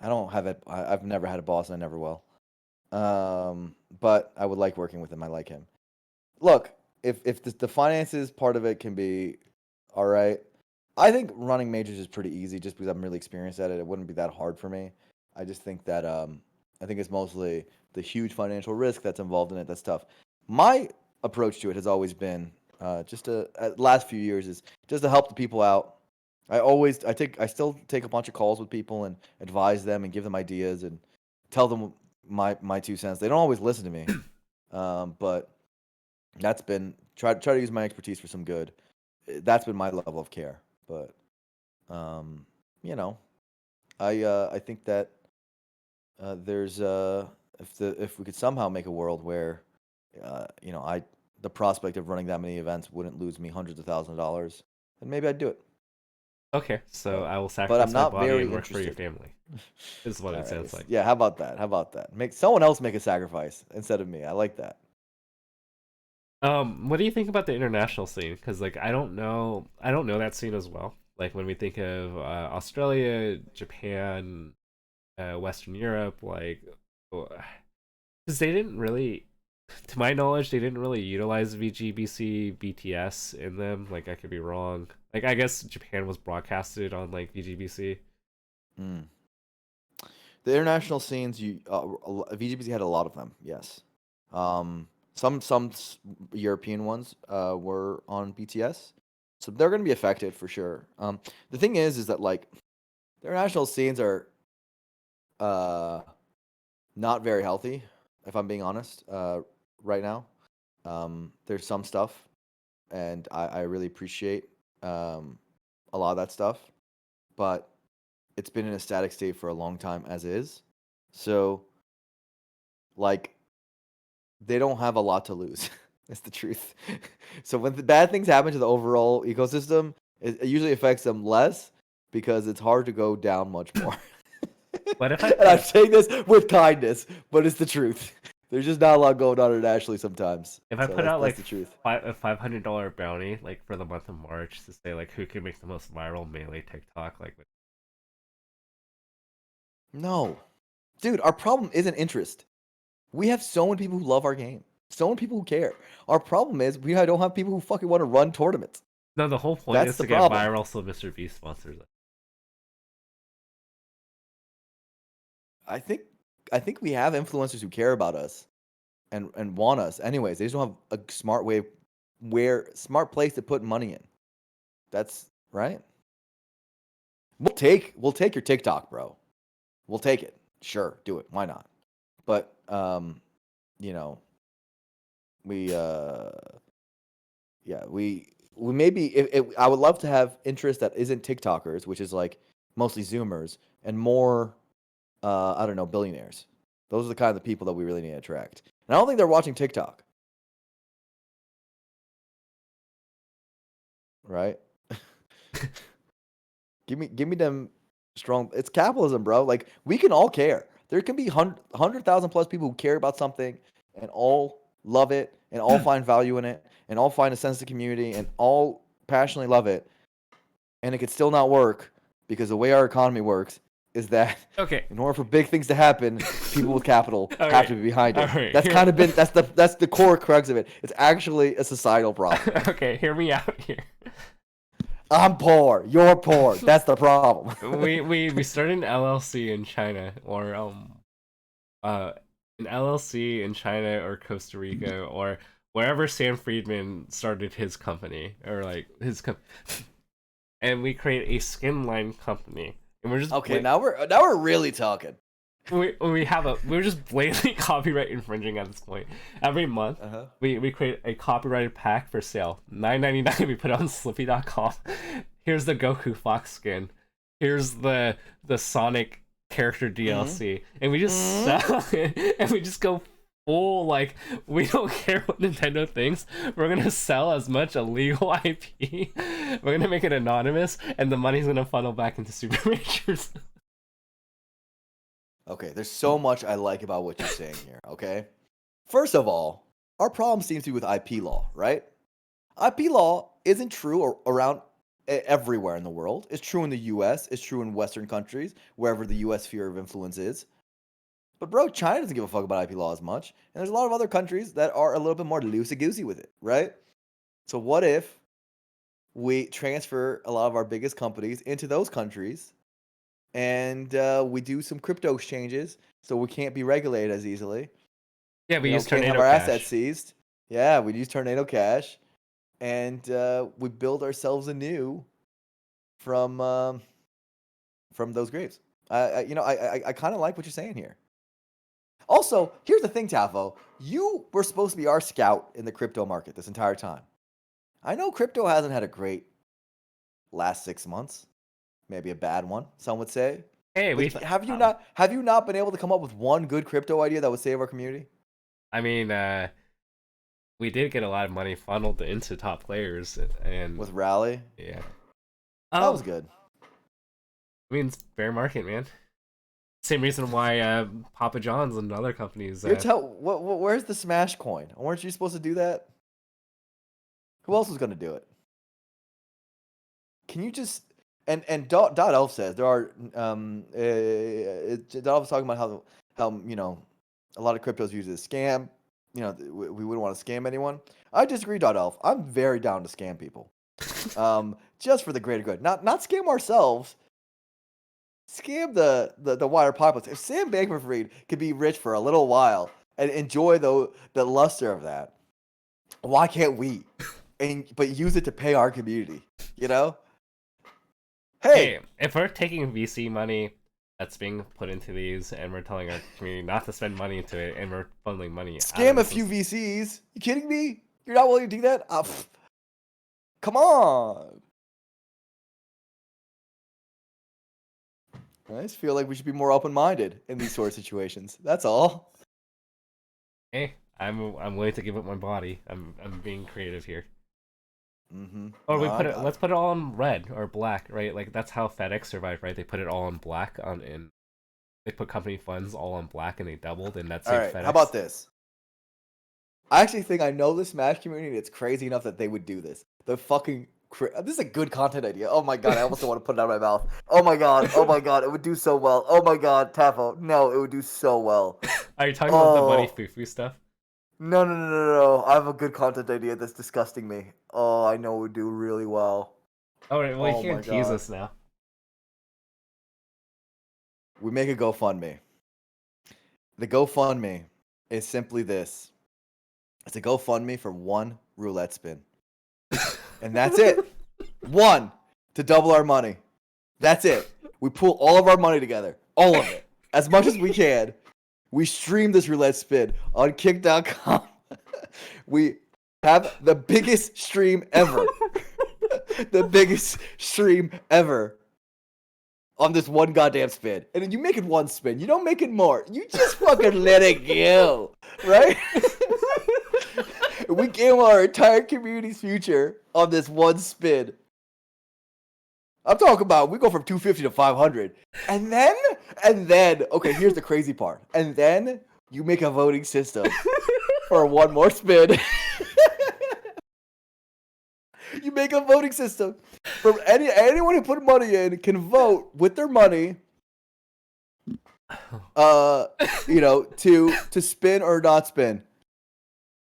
I don't have it. I've never had a boss, and I never will. But I would like working with him. I like him. Look, if the finances part of it can be all right, I think running majors is pretty easy just because I'm really experienced at it. It wouldn't be that hard for me. I just think that I think it's mostly the huge financial risk that's involved in it that's tough. My approach to it has always been just to last few years is just to help the people out. I still take a bunch of calls with people and advise them and give them ideas and tell them my 2 cents. They don't always listen to me, but that's been try to use my expertise for some good. That's been my level of care. But um, you know, I think that there's if we could somehow make a world where you know the prospect of running that many events wouldn't lose me hundreds of thousands of dollars, then maybe I'd do it. Okay, so I will But I'm sacrifice my not body and very work for your interested. family. This is what All it right. sounds like. Yeah, how about that? How about that? Make someone else make a sacrifice instead of me. I like that. What do you think about the international scene? Because like I don't know that scene as well. Like when we think of Australia, Japan, Western Europe, like because they didn't really, to my knowledge, they didn't really utilize VGBC BTS in them. Like I could be wrong. Like I guess Japan was broadcasted on like VGBC. Mm. The international scenes, VGBZ had a lot of them. Yes, some European ones were on BTS, so they're going to be affected for sure. The thing is that like the international scenes are uh, not very healthy, if I'm being honest. Right now, there's some stuff, and I really appreciate a lot of that stuff, but it's been in a static state for a long time as is. So like they don't have a lot to lose. It's the truth. So when the bad things happen to the overall ecosystem, it usually affects them less because it's hard to go down much more. What if I And I'm put saying this with kindness, but it's the truth. There's just not a lot going on internationally sometimes. if I So put out that's like the truth. a $500 bounty like for the month of March to say like who can make the most viral melee TikTok like No. Dude, our problem isn't interest. We have so many people who love our game. So many people who care. Our problem is we don't have people who fucking want to run tournaments. no, the whole point That's is the to get problem. viral so Mr. Beast sponsors it. I think we have influencers who care about us and want us anyways. They just don't have a smart place to put money in. That's right. We'll take your TikTok, bro. We'll take it. Sure, do it. Why not? But you know, we yeah, we maybe if I would love to have interest that isn't TikTokers, which is like mostly Zoomers and more I don't know, billionaires. Those are the kind of people that we really need to attract. And I don't think they're watching TikTok, right? Give me them strong. It's capitalism, bro. Like we can all care. There can be 100,000 plus people who care about something and all love it and all find value in it and all find a sense of community and all passionately love it. And it could still not work because the way our economy works is that Okay. in order for big things to happen, people with capital All have right. to be behind it. All right, That's here- kind of been that's the core crux of it. It's actually a societal problem. Okay, hear me out here. I'm poor, you're poor. That's the problem. We started an LLC in China or an LLC in China or Costa Rica or wherever Sam Friedman started his company or like and we create a skin line company and we're just Okay, now we're really talking. we're just blatantly copyright infringing at this point. Every month we create a copyrighted pack for sale. $9.99 we put it on Slippy.com. Here's the Goku Fox skin. Here's the Sonic character DLC. And we just sell it and we just go full like we don't care what Nintendo thinks. We're gonna sell as much illegal IP. We're gonna make it anonymous and the money's gonna funnel back into super majors. Okay, there's so much I like about what you're saying here, okay? First of all, our problem seems to be with IP law, right? IP law isn't true around everywhere in the world. It's true in the US, it's true in Western countries, wherever the US sphere of influence is. But bro, China doesn't give a fuck about IP law as much. And there's a lot of other countries that are a little bit more loosey-goosey with it, right? So what if we transfer a lot of our biggest companies into those countries and we do some crypto exchanges so we can't be regulated as easily? Yeah, we use Can't have Tornado our Cash. assets seized. Yeah, we use Tornado Cash, and we build ourselves anew from those graves. I kind of like what you're saying here. Also, here's the thing, Tafo. You were supposed to be our scout in the crypto market this entire time. I know crypto hasn't had a great last 6 months, maybe a bad one, some would say. Hey, But have you not been able to come up with one good crypto idea that would save our community? I mean, we did get a lot of money funneled into top players, and With Rally? yeah, That was good. I mean, it's fair market, man. Same reason why Papa John's and other companies. Where's the Smash coin? Weren't you supposed to do that? Who else was going to do it? Can you just and Dot Elf says there are Dot Elf was talking about how a lot of cryptos use as scam. We wouldn't want to scam anyone. I disagree, Dot Elf. I'm very down to scam people. Just for the greater good. Not scam ourselves. Scam the wider populace. If Sam Bankman-Fried could be rich for a little while and enjoy the luster of that, why can't we? But use it to pay our community, you know? Hey, if we're taking VC money that's being put into these, and we're telling our community not to spend money into it, and we're funneling money, scam a few VCs. You kidding me? You're not willing to do that? Come on. I just feel like we should be more open-minded in these sort of situations. That's all. Hey, I'm willing to give up my body. I'm being creative here. Mm-hmm. Or No, we I put it. got it. Let's put it all in red or black, right? Like that's how FedEx survived, right? They put it all in black on in. They put company funds all on black, and they doubled, and that All saved right. How FedEx. about this? I actually think I know the Smash community. And it's crazy enough that they would do this. The fucking this is a good content idea. Oh my god, I almost don't want to put it out of my mouth. Oh my god. Oh my god, it would do so well. Oh my god, Tafo. No, it would do so well. Are you talking about the Buddy Oh Fufu stuff? no no no no no! I have a good content idea that's disgusting me. Oh, I know it would do really well. All right. Well, you Oh my can't tease god. us now. We make a GoFundMe. The GoFundMe is simply this. It's a GoFundMe for one roulette spin. And that's it. One to double our money. That's it. We pool all of our money together. All of it. As much as we can. We stream this roulette spin on kick.com. We have the biggest stream ever. The biggest stream ever on this one goddamn spin. And then you make it one spin. You don't make it more. You just fucking let it go. Right? We gamble our entire community's future on this one spin. I'm talking about we go from 250 to 500. And then, okay, here's the crazy part. And then you make a voting system for one more spin. You make a voting system from anyone who put money in can vote with their money to spin or not spin.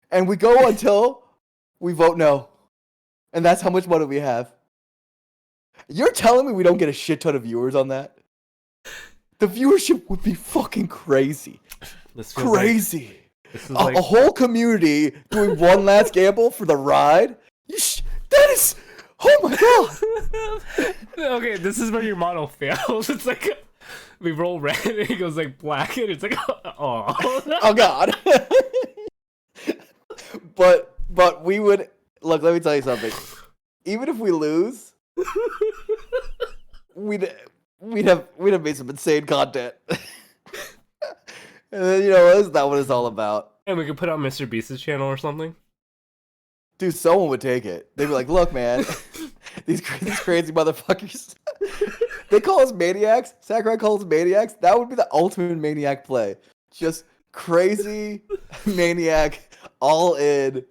And we go until we vote no. And that's how much money we have. You're telling me we don't get a shit ton of viewers on that? The viewership would be fucking crazy. Crazy. A whole community doing one last gamble for the ride? That is... Oh my god! Okay, this is where your model fails. It's like we roll red and it goes like black and it's like oh. Oh god. But we would look, let me tell you something. Even if we lose, we'd have made some insane content. And then that's not what it's all about. And we could put on Mr. Beast's channel or something. Dude, someone would take it. They'd be like, look, man, these crazy motherfuckers. They call us maniacs. Sakurai calls us maniacs. That would be the ultimate maniac play. Just crazy maniac, all in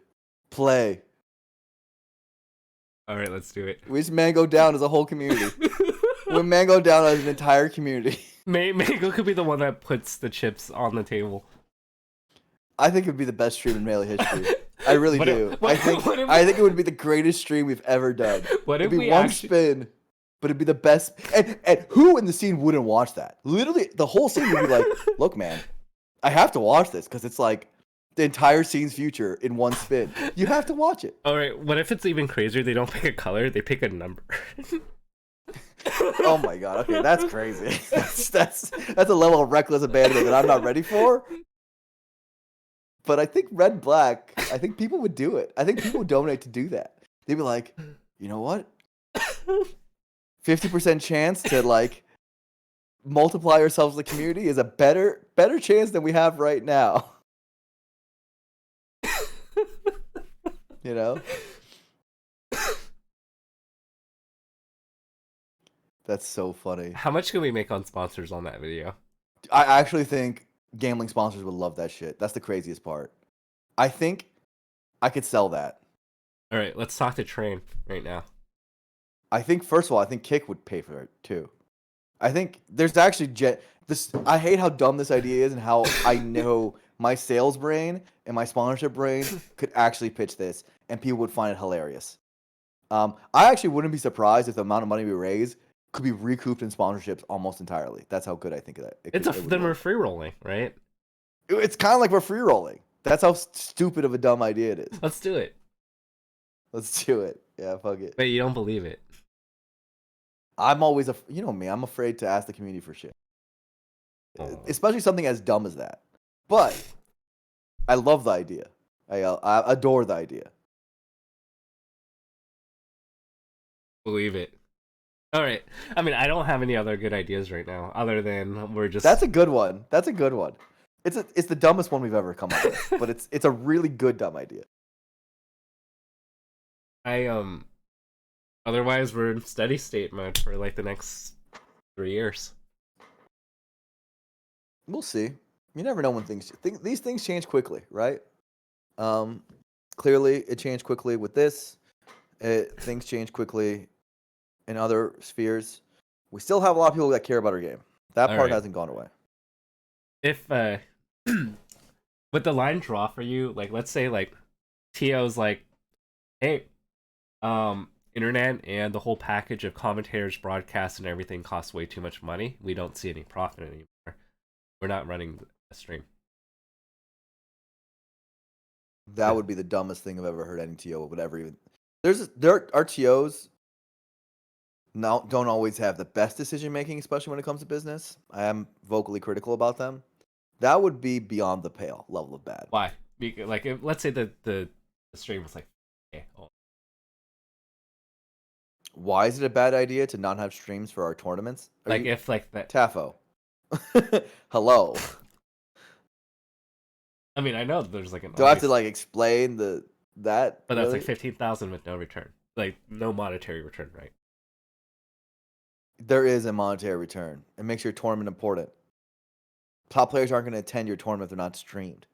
play. All right, let's do it. We just Mango down as a whole community. We Mango down as an entire community. Mango could be the one that puts the chips on the table. I think it would be the best stream in Melee history. I really do. I think it would be the greatest stream we've ever done. What if it'd be we one spin, but it'd be the best. And who in the scene wouldn't watch that? Literally, the whole scene would be like, "Look, man, I have to watch this because it's like the entire scene's future in one spin. You have to watch it." All right. What if it's even crazier? They don't pick a color; they pick a number. Oh my god! Okay, that's crazy. That's a level of reckless abandonment that I'm not ready for. But I think red black. I think people would do it. I think people would donate to do that. They'd be like, you know what? 50% chance to like multiply ourselves in the community is a better chance than we have right now. You know? That's so funny. How much can we make on sponsors on that video? I actually think gambling sponsors would love that shit. That's the craziest part. I think I could sell that. All right, let's talk to Train right now. I think, first of all, I think Kick would pay for it too. I think there's actually this. I hate how dumb this idea is and how I know my sales brain and my sponsorship brain could actually pitch this and people would find it hilarious. I actually wouldn't be surprised if the amount of money we raise could be recouped in sponsorships almost entirely. That's how good I think of that. Then we're free rolling, right? It's kind of like we're free rolling. That's how stupid of a dumb idea it is. Let's do it. Let's do it. Yeah, fuck it. Wait, you don't believe it? I'm always you know me. I'm afraid to ask the community for shit, especially something as dumb as that. But I love the idea. I adore the idea. Believe it. All right. I mean, I don't have any other good ideas right now, other than we're just. That's a good one. That's a good one. It's the dumbest one we've ever come up with, but it's a really good dumb idea. I otherwise we're in steady state mode for like the next 3 years. We'll see. You never know when these things change quickly, right? Um, Clearly, it changed quickly with this. Things change quickly in other spheres. We still have a lot of people that care about our game. That All part right. hasn't gone away. If with the line draw for you, like let's say like Tio's like, hey, internet and the whole package of commentators, broadcasts, and everything costs way too much money. We don't see any profit anymore. We're not running a stream. That would be the dumbest thing I've ever heard any TO would ever even. There are TOs now don't always have the best decision making, especially when it comes to business. I am vocally critical about them. That would be beyond the pale level of bad. Why? Like, if, let's say the stream was like, okay, oh, Why is it a bad idea to not have streams for our tournaments? like if like that. Tafo. Hello. I mean, I know there's like an. Do I have to like explain that? But that's really? like 15,000 with no return, like no monetary return, right? There is a monetary return. It makes your tournament important. Top players aren't going to attend your tournament if they're not streamed.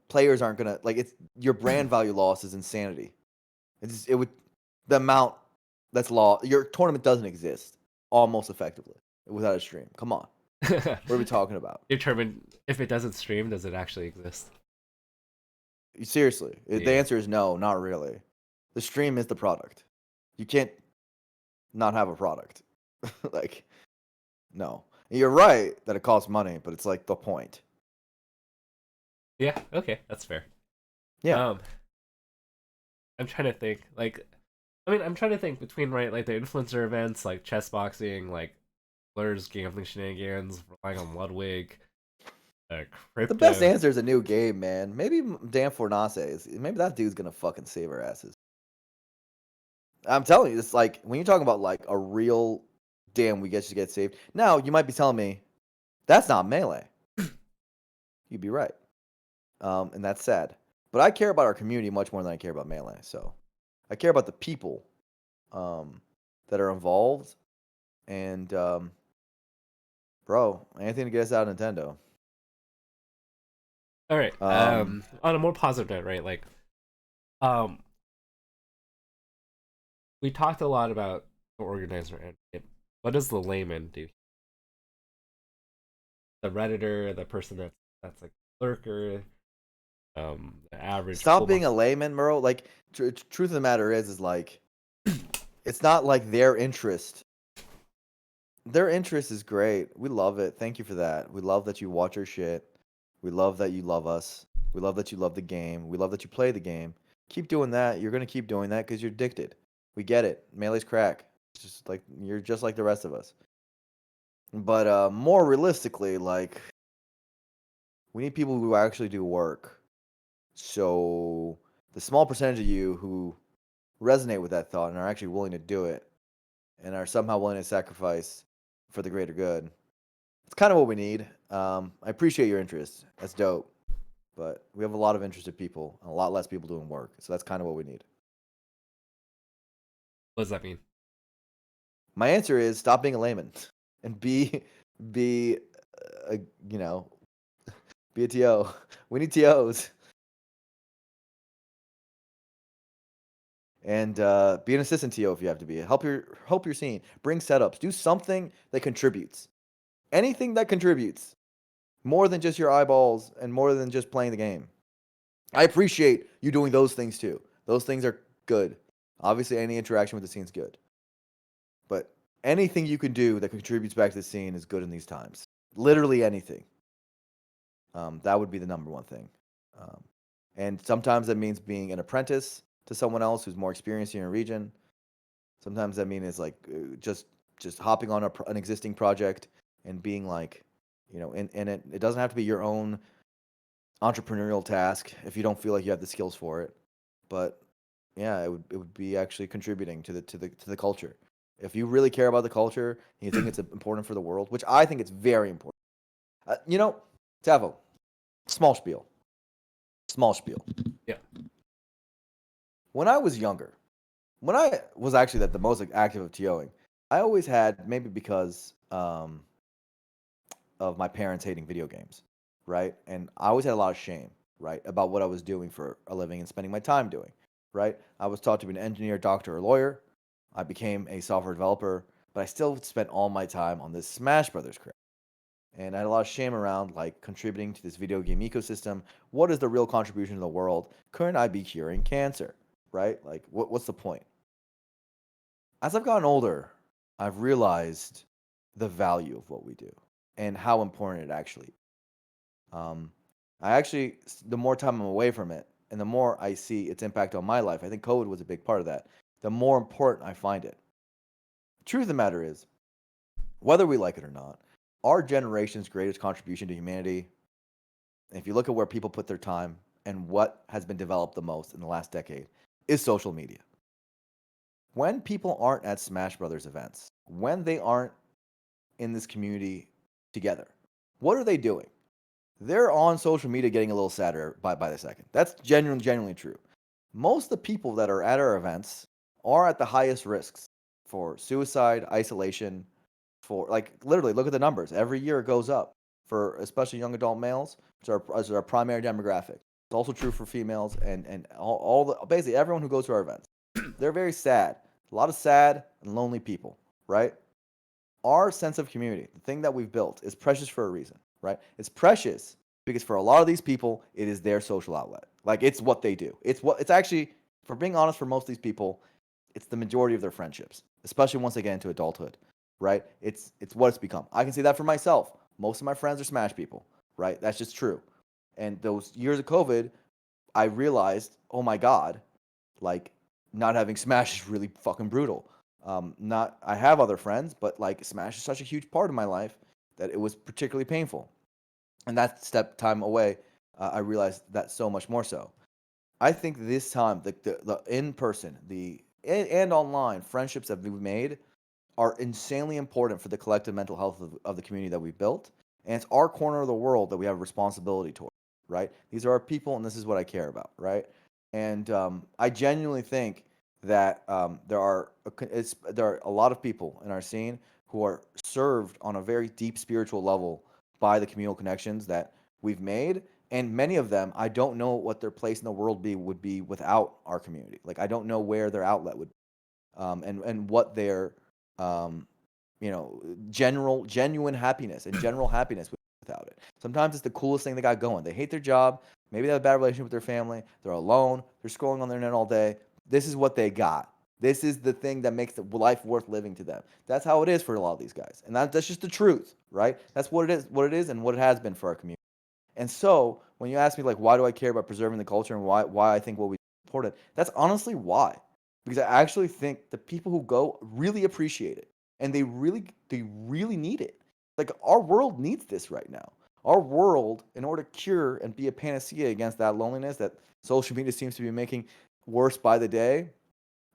Players aren't going to like it's your brand value loss is insanity. It would the amount that's lost. Your tournament doesn't exist almost effectively without a stream. Come on, what are we talking about? Determine if it doesn't stream, does it actually exist? Seriously, the Yeah. answer is no, not really. The stream is the product. You can't not have a product. Like, no. You're right that it costs money, but it's like the point. Yeah. Okay, that's fair. Yeah. I'm trying to think. Like, I mean, I'm trying to think between right, like the influencer events, like chess boxing, like Blur's gambling shenanigans, relying on Ludwig, crypto. The best answer is a new game, man. Maybe Dan Fornace. Maybe that dude's gonna fucking save our asses. I'm telling you, it's like when you're talking about like a real damn we get you get saved. Now you might be telling me that's not melee. You'd be right. And that's sad. But I care about our community much more than I care about melee. So I care about the people that are involved. And bro, anything to get us out of Nintendo. All right. On a more positive note, right? Like, um, we talked a lot about the organizer and what does the layman do? The redditor, the person that's like lurker, the average. Stop being a layman, bro. Like, truth of the matter is like, it's not like their interest. Their interest is great. We love it. Thank you for that. We love that you watch our shit. We love that you love us. We love that you love the game. We love that you play the game. Keep doing that. You're gonna keep doing that because you're addicted. We get it. Melee's crack. It's just like you're just like the rest of us. But more realistically, like we need people who actually do work. So the small percentage of you who resonate with that thought and are actually willing to do it and are somehow willing to sacrifice for the greater good. It's kind of what we need. I appreciate your interest. That's dope. But we have a lot of interested people and a lot less people doing work. So that's kind of what we need. What does that mean? My answer is stop being a layman and be a, you know, be a TO. We need TOs. And be an assistant TO if you have to be. Help your scene. Bring setups. Do something that contributes. Anything that contributes. More than just your eyeballs and more than just playing the game. I appreciate you doing those things too. Those things are good. Obviously, any interaction with the scene is good. But anything you can do that contributes back to the scene is good in these times. Literally anything. That would be the number one thing. And sometimes that means being an apprentice to someone else who's more experienced in your region. Sometimes that means like just hopping on an existing project and being like, and it doesn't have to be your own entrepreneurial task if you don't feel like you have the skills for it. But yeah, it would be actually contributing to the culture. If you really care about the culture and you think it's important for the world, which I think it's very important. Tavo, small spiel. Small spiel. Yeah. When I was younger, when I was actually the most active of TOing, I always had, maybe because of my parents hating video games, right? And I always had a lot of shame, right, about what I was doing for a living and spending my time doing, right? I was taught to be an engineer, doctor, or lawyer. I became a software developer, but I still spent all my time on this Smash Brothers crap. And I had a lot of shame around like contributing to this video game ecosystem. What is the real contribution to the world? Couldn't I be curing cancer, right? Like, what's the point? As I've gotten older, I've realized the value of what we do and how important it actually is. Um, I actually, the more time I'm away from it and the more I see its impact on my life, I think COVID was a big part of that, the more important I find it. The truth of the matter is, whether we like it or not, our generation's greatest contribution to humanity, if you look at where people put their time and what has been developed the most in the last decade, is social media. When people aren't at Smash Brothers events, when they aren't in this community together, what are they doing? They're on social media getting a little sadder by the second. That's genuinely true. Most of the people that are at our events are at the highest risks for suicide, isolation, for like literally look at the numbers. Every year it goes up for especially young adult males, which is our primary demographic. It's also true for females and all the basically everyone who goes to our events. They're very sad. A lot of sad and lonely people, right? Our sense of community, the thing that we've built, is precious for a reason, right? It's precious because for a lot of these people, it is their social outlet. Like it's what they do. It's actually, for being honest, for most of these people, it's the majority of their friendships, especially once they get into adulthood, right? It's what it's become. I can say that for myself. Most of my friends are Smash people, right? That's just true. And those years of COVID, I realized, oh my God, like not having Smash is really fucking brutal. Not I have other friends, but like Smash is such a huge part of my life that it was particularly painful. And that step time away, I realized that so much more so. I think this time, the in person, and online friendships that we've made are insanely important for the collective mental health of the community that we've built. And it's our corner of the world that we have a responsibility toward, right? These are our people, and this is what I care about, right? And I genuinely think that there are a lot of people in our scene who are served on a very deep spiritual level by the communal connections that we've made. And many of them, I don't know what their place in the world would be without our community. Like I don't know where their outlet would and what their um, genuine happiness and general happiness without it. Sometimes it's the coolest thing they got going. They hate their job, maybe they have a bad relationship with their family, they're alone, they're scrolling on the internet all day. This is what they got. This is the thing that makes life worth living to them. That's how it is for a lot of these guys, and that's just the truth, right? That's what it is, and what it has been for our community. And so when you ask me like why do I care about preserving the culture and why I think what we do is important, that's honestly why. Because I actually think the people who go really appreciate it and they really need it. Like our world needs this right now. Our world, in order to cure and be a panacea against that loneliness that social media seems to be making worse by the day,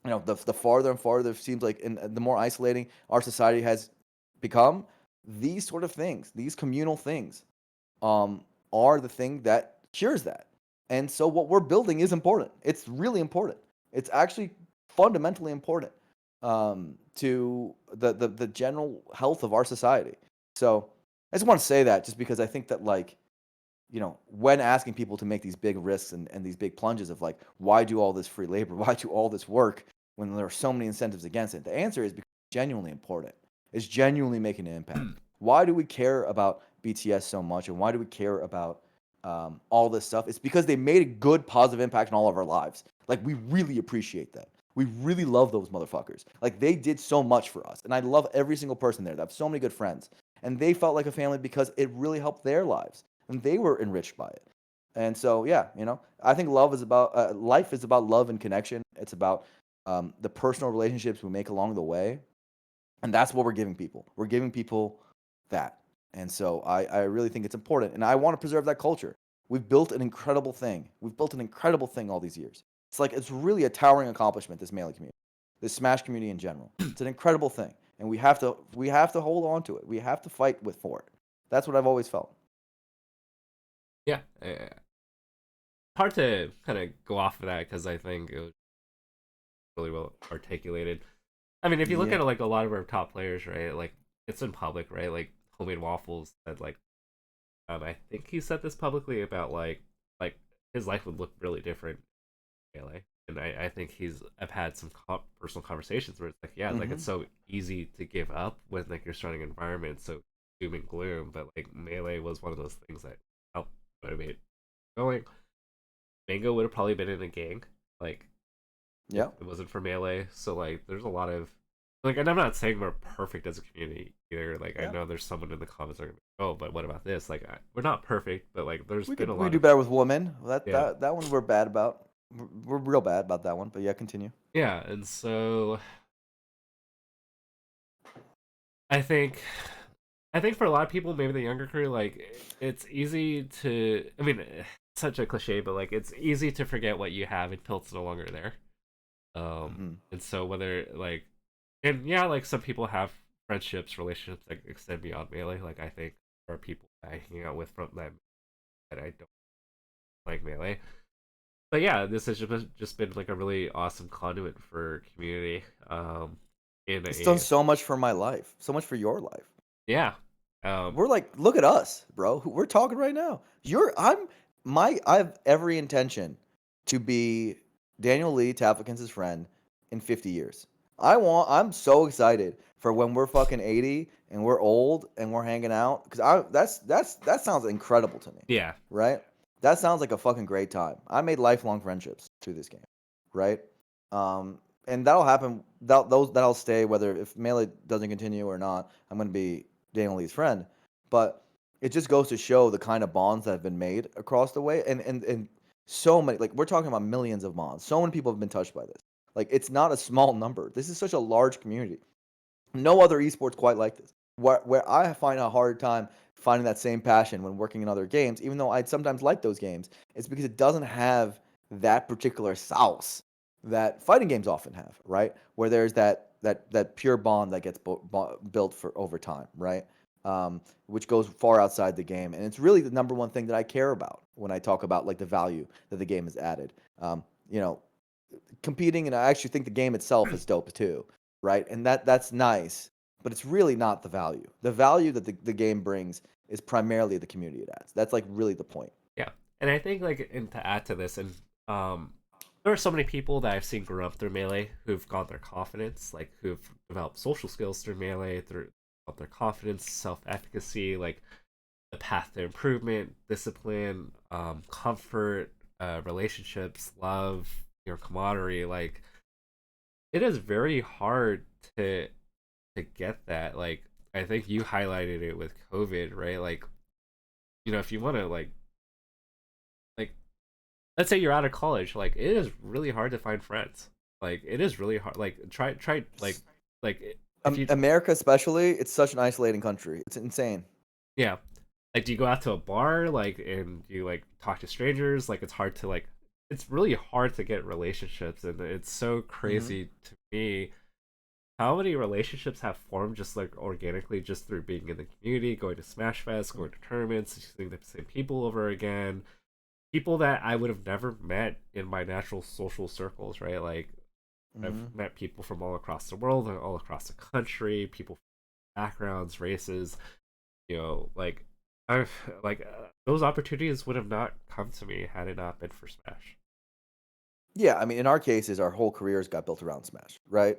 the farther and farther it seems like, and the more isolating our society has become, these sort of things, these communal things, um, are the thing that cures that. And so what we're building is important. It's really important. It's actually fundamentally important to the general health of our society. So I just want to say that just because I think that like, when asking people to make these big risks and these big plunges of like, why do all this free labor? Why do all this work when there are so many incentives against it? The answer is because it's genuinely important. It's genuinely making an impact. Why do we care about BTS so much? And why do we care about all this stuff? It's because they made a good, positive impact on all of our lives. Like, we really appreciate that. We really love those motherfuckers. Like, they did so much for us. And I love every single person there. They have so many good friends. And they felt like a family because it really helped their lives and they were enriched by it. And so, yeah, I think life is about love and connection. It's about the personal relationships we make along the way, and that's what we're giving people. We're giving people that, and so I really think it's important, and I want to preserve that culture. We've built an incredible thing. We've built an incredible thing all these years. It's really a towering accomplishment. This Melee community, this Smash community in general, it's an incredible thing, and we have to hold on to it. We have to fight for it. That's what I've always felt. Yeah, hard to kind of go off of that because I think it was really well articulated. I mean, if you look Yeah. at like a lot of our top players, right? Like it's in public, right? Like Homemade Waffles said, like I think he said this publicly about like his life would look really different in Melee, and I think I've had some personal conversations where it's like, yeah, like it's Hmm. so easy to give up when like you're starting an environment so doom and gloom, but like Melee was one of those things that helped motivate going. Mango would have probably been in a gang, like if Yeah. it wasn't for Melee. So like, there's a lot of like, and I'm not saying we're perfect as a community either. Like, I Yeah. know there's someone in the comments that are gonna be, oh, but what about this? Like, we're not perfect, but like, there's We been a could we lot do of better with women. That yeah, that that one we're bad about. We're real bad about that one. But yeah, continue. yeah, and so I think. I think for a lot of people, maybe the younger crew, like it's easy to. I mean, such a cliche, but like it's easy to forget what you have until it's no longer there. Hmm. And so whether like, and yeah, like some people have friendships, relationships that extend beyond Melee. Like I think there are people that I hang out with from that I don't like Melee. But yeah, this has just been like a really awesome conduit for community. In It's done a so much for my life, so much for your life. yeah, um, We're like, look at us, bro. We're talking right now. I have every intention to be Daniel Lee Taflikin's friend in 50 years. I'm so excited for when we're fucking 80 and we're old and we're hanging out because that sounds incredible to me, yeah, right? That sounds like a fucking great time. I made lifelong friendships through this game, right? And that'll happen. That'll stay whether if Melee doesn't continue or not. I'm gonna be Daniel Lee's friend, but it just goes to show the kind of bonds that have been made across the way, and so many, like we're talking about millions of bonds. So many people have been touched by this. Like it's not a small number. This is such a large community. No other esports quite like this. Where I find a hard time finding that same passion when working in other games, even though I'd sometimes like those games, it's because it doesn't have that particular sauce that fighting games often have, right? Where there's that pure bond that gets built for over time, right? Which goes far outside the game, and it's really the number one thing that I care about when I talk about like the value that the game has added. You know, competing, and I actually think the game itself is dope too, right? And that's nice, but it's really not the value. The value that the game brings is primarily the community it adds. That's like really the point. yeah. And I think like, and to add to this, and um, there are so many people that I've seen grow up through Melee who've got their confidence, like who've developed social skills through Melee, through their confidence, self-efficacy, like the path to improvement, discipline, comfort, relationships, love, camaraderie. Like it is very hard to get that. Like I think you highlighted it with COVID, right? Like if you want to like let's say you're out of college, like it is really hard to find friends. Like it is really hard. Like try like if you America, especially, it's such an isolating country. It's insane. yeah. Like do you go out to a bar like and you like talk to strangers? Like it's hard to like it's really hard to get relationships, and it's so Hmm. crazy to me how many relationships have formed just like organically just through being in the community, going to Smash Fest, going to tournaments, seeing the same people over again, people that I would have never met in my natural social circles, right? Like I've Hmm. met people from all across the world and all across the country, people from backgrounds, races, like I've like those opportunities would have not come to me had it not been for Smash. Yeah, I mean, in our cases, our whole careers got built around Smash, right?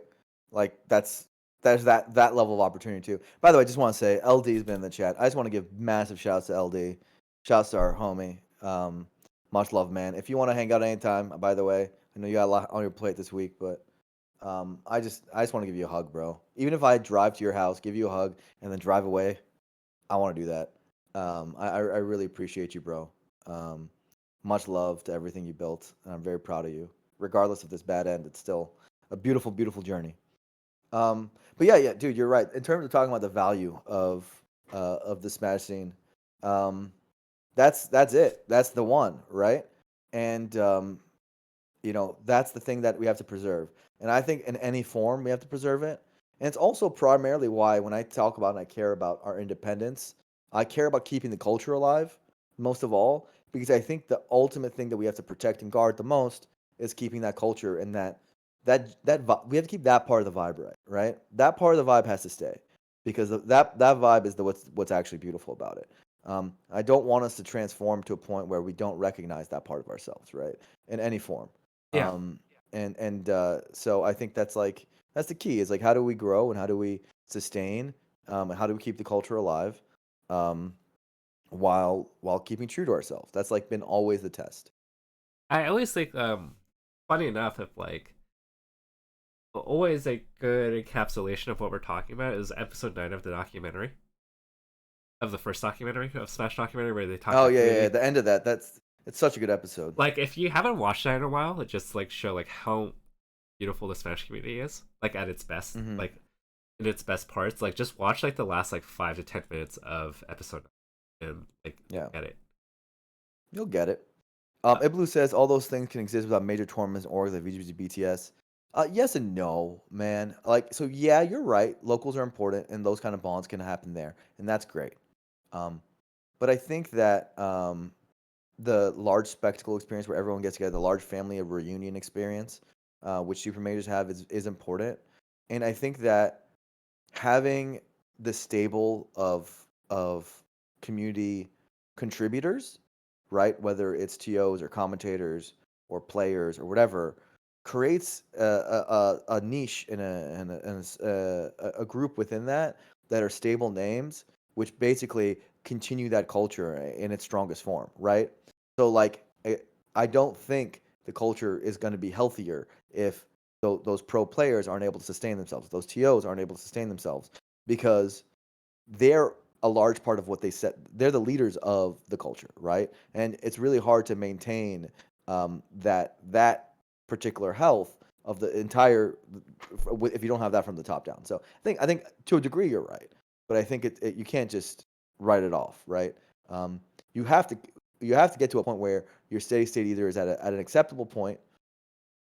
Like there's that level of opportunity too. By the way, I just want to say LD's been in the chat. I just want to give massive shouts to LD. Shouts to our homie. Much love, man. If you want to hang out anytime, by the way, I know you got a lot on your plate this week, but I just want to give you a hug, bro. Even if I drive to your house, give you a hug, and then drive away, I want to do that. I really appreciate you, bro. Um, Much love to everything you built, and I'm very proud of you. Regardless of this bad end, it's still a beautiful, beautiful journey. But yeah, dude, you're right. In terms of talking about the value of the Smash scene, um, that's it. That's the one, right? And that's the thing that we have to preserve. And I think in any form we have to preserve it. And it's also primarily why when I talk about and I care about our independence, I care about keeping the culture alive most of all because I think the ultimate thing that we have to protect and guard the most is keeping that culture and we have to keep that part of the vibe right? That part of the vibe has to stay because that vibe is what's actually beautiful about it. I don't want us to transform to a point where we don't recognize that part of ourselves, right? In any form. Yeah. Um, so I think that's the key is like how do we grow and how do we sustain and how do we keep the culture alive um, while keeping true to ourselves. That's like been always the test. I always think, funny enough, if like always a good encapsulation of what we're talking about is episode 9 of the documentary, of the first documentary of Smash documentary, where they talk Oh about yeah, yeah, yeah. community. The end of that. It's such a good episode. Like, if you haven't watched that in a while, it just like show like how beautiful the Smash community is, like at its best, Hmm. like in its best parts. Like, just watch like the last like 5 to 10 minutes of episode 9 and like Yeah, get it. you'll get it. Uh, Iblu says all those things can exist without major tournaments or orgs like VGBG BTS. Yes and no, man. Like, so yeah, you're right. Locals are important, and those kind of bonds can happen there, and that's great. Um, but I think that the large spectacle experience where everyone gets together, the large family of reunion experience, which super majors have, is important. And I think that having the stable of community contributors, right? Whether it's TOs or commentators or players or whatever, creates a niche and a group within that are stable names, which basically continue that culture in its strongest form, right? So like I don't think the culture is going to be healthier if those pro players aren't able to sustain themselves. Those TOs aren't able to sustain themselves because they're a large part of what they set. They're the leaders of the culture, right? And it's really hard to maintain that particular health of the entire if you don't have that from the top down. So I think to a degree you're right, but I think you can't just write it off, right? Um, you have to you have to get to a point where your steady state either is at an acceptable point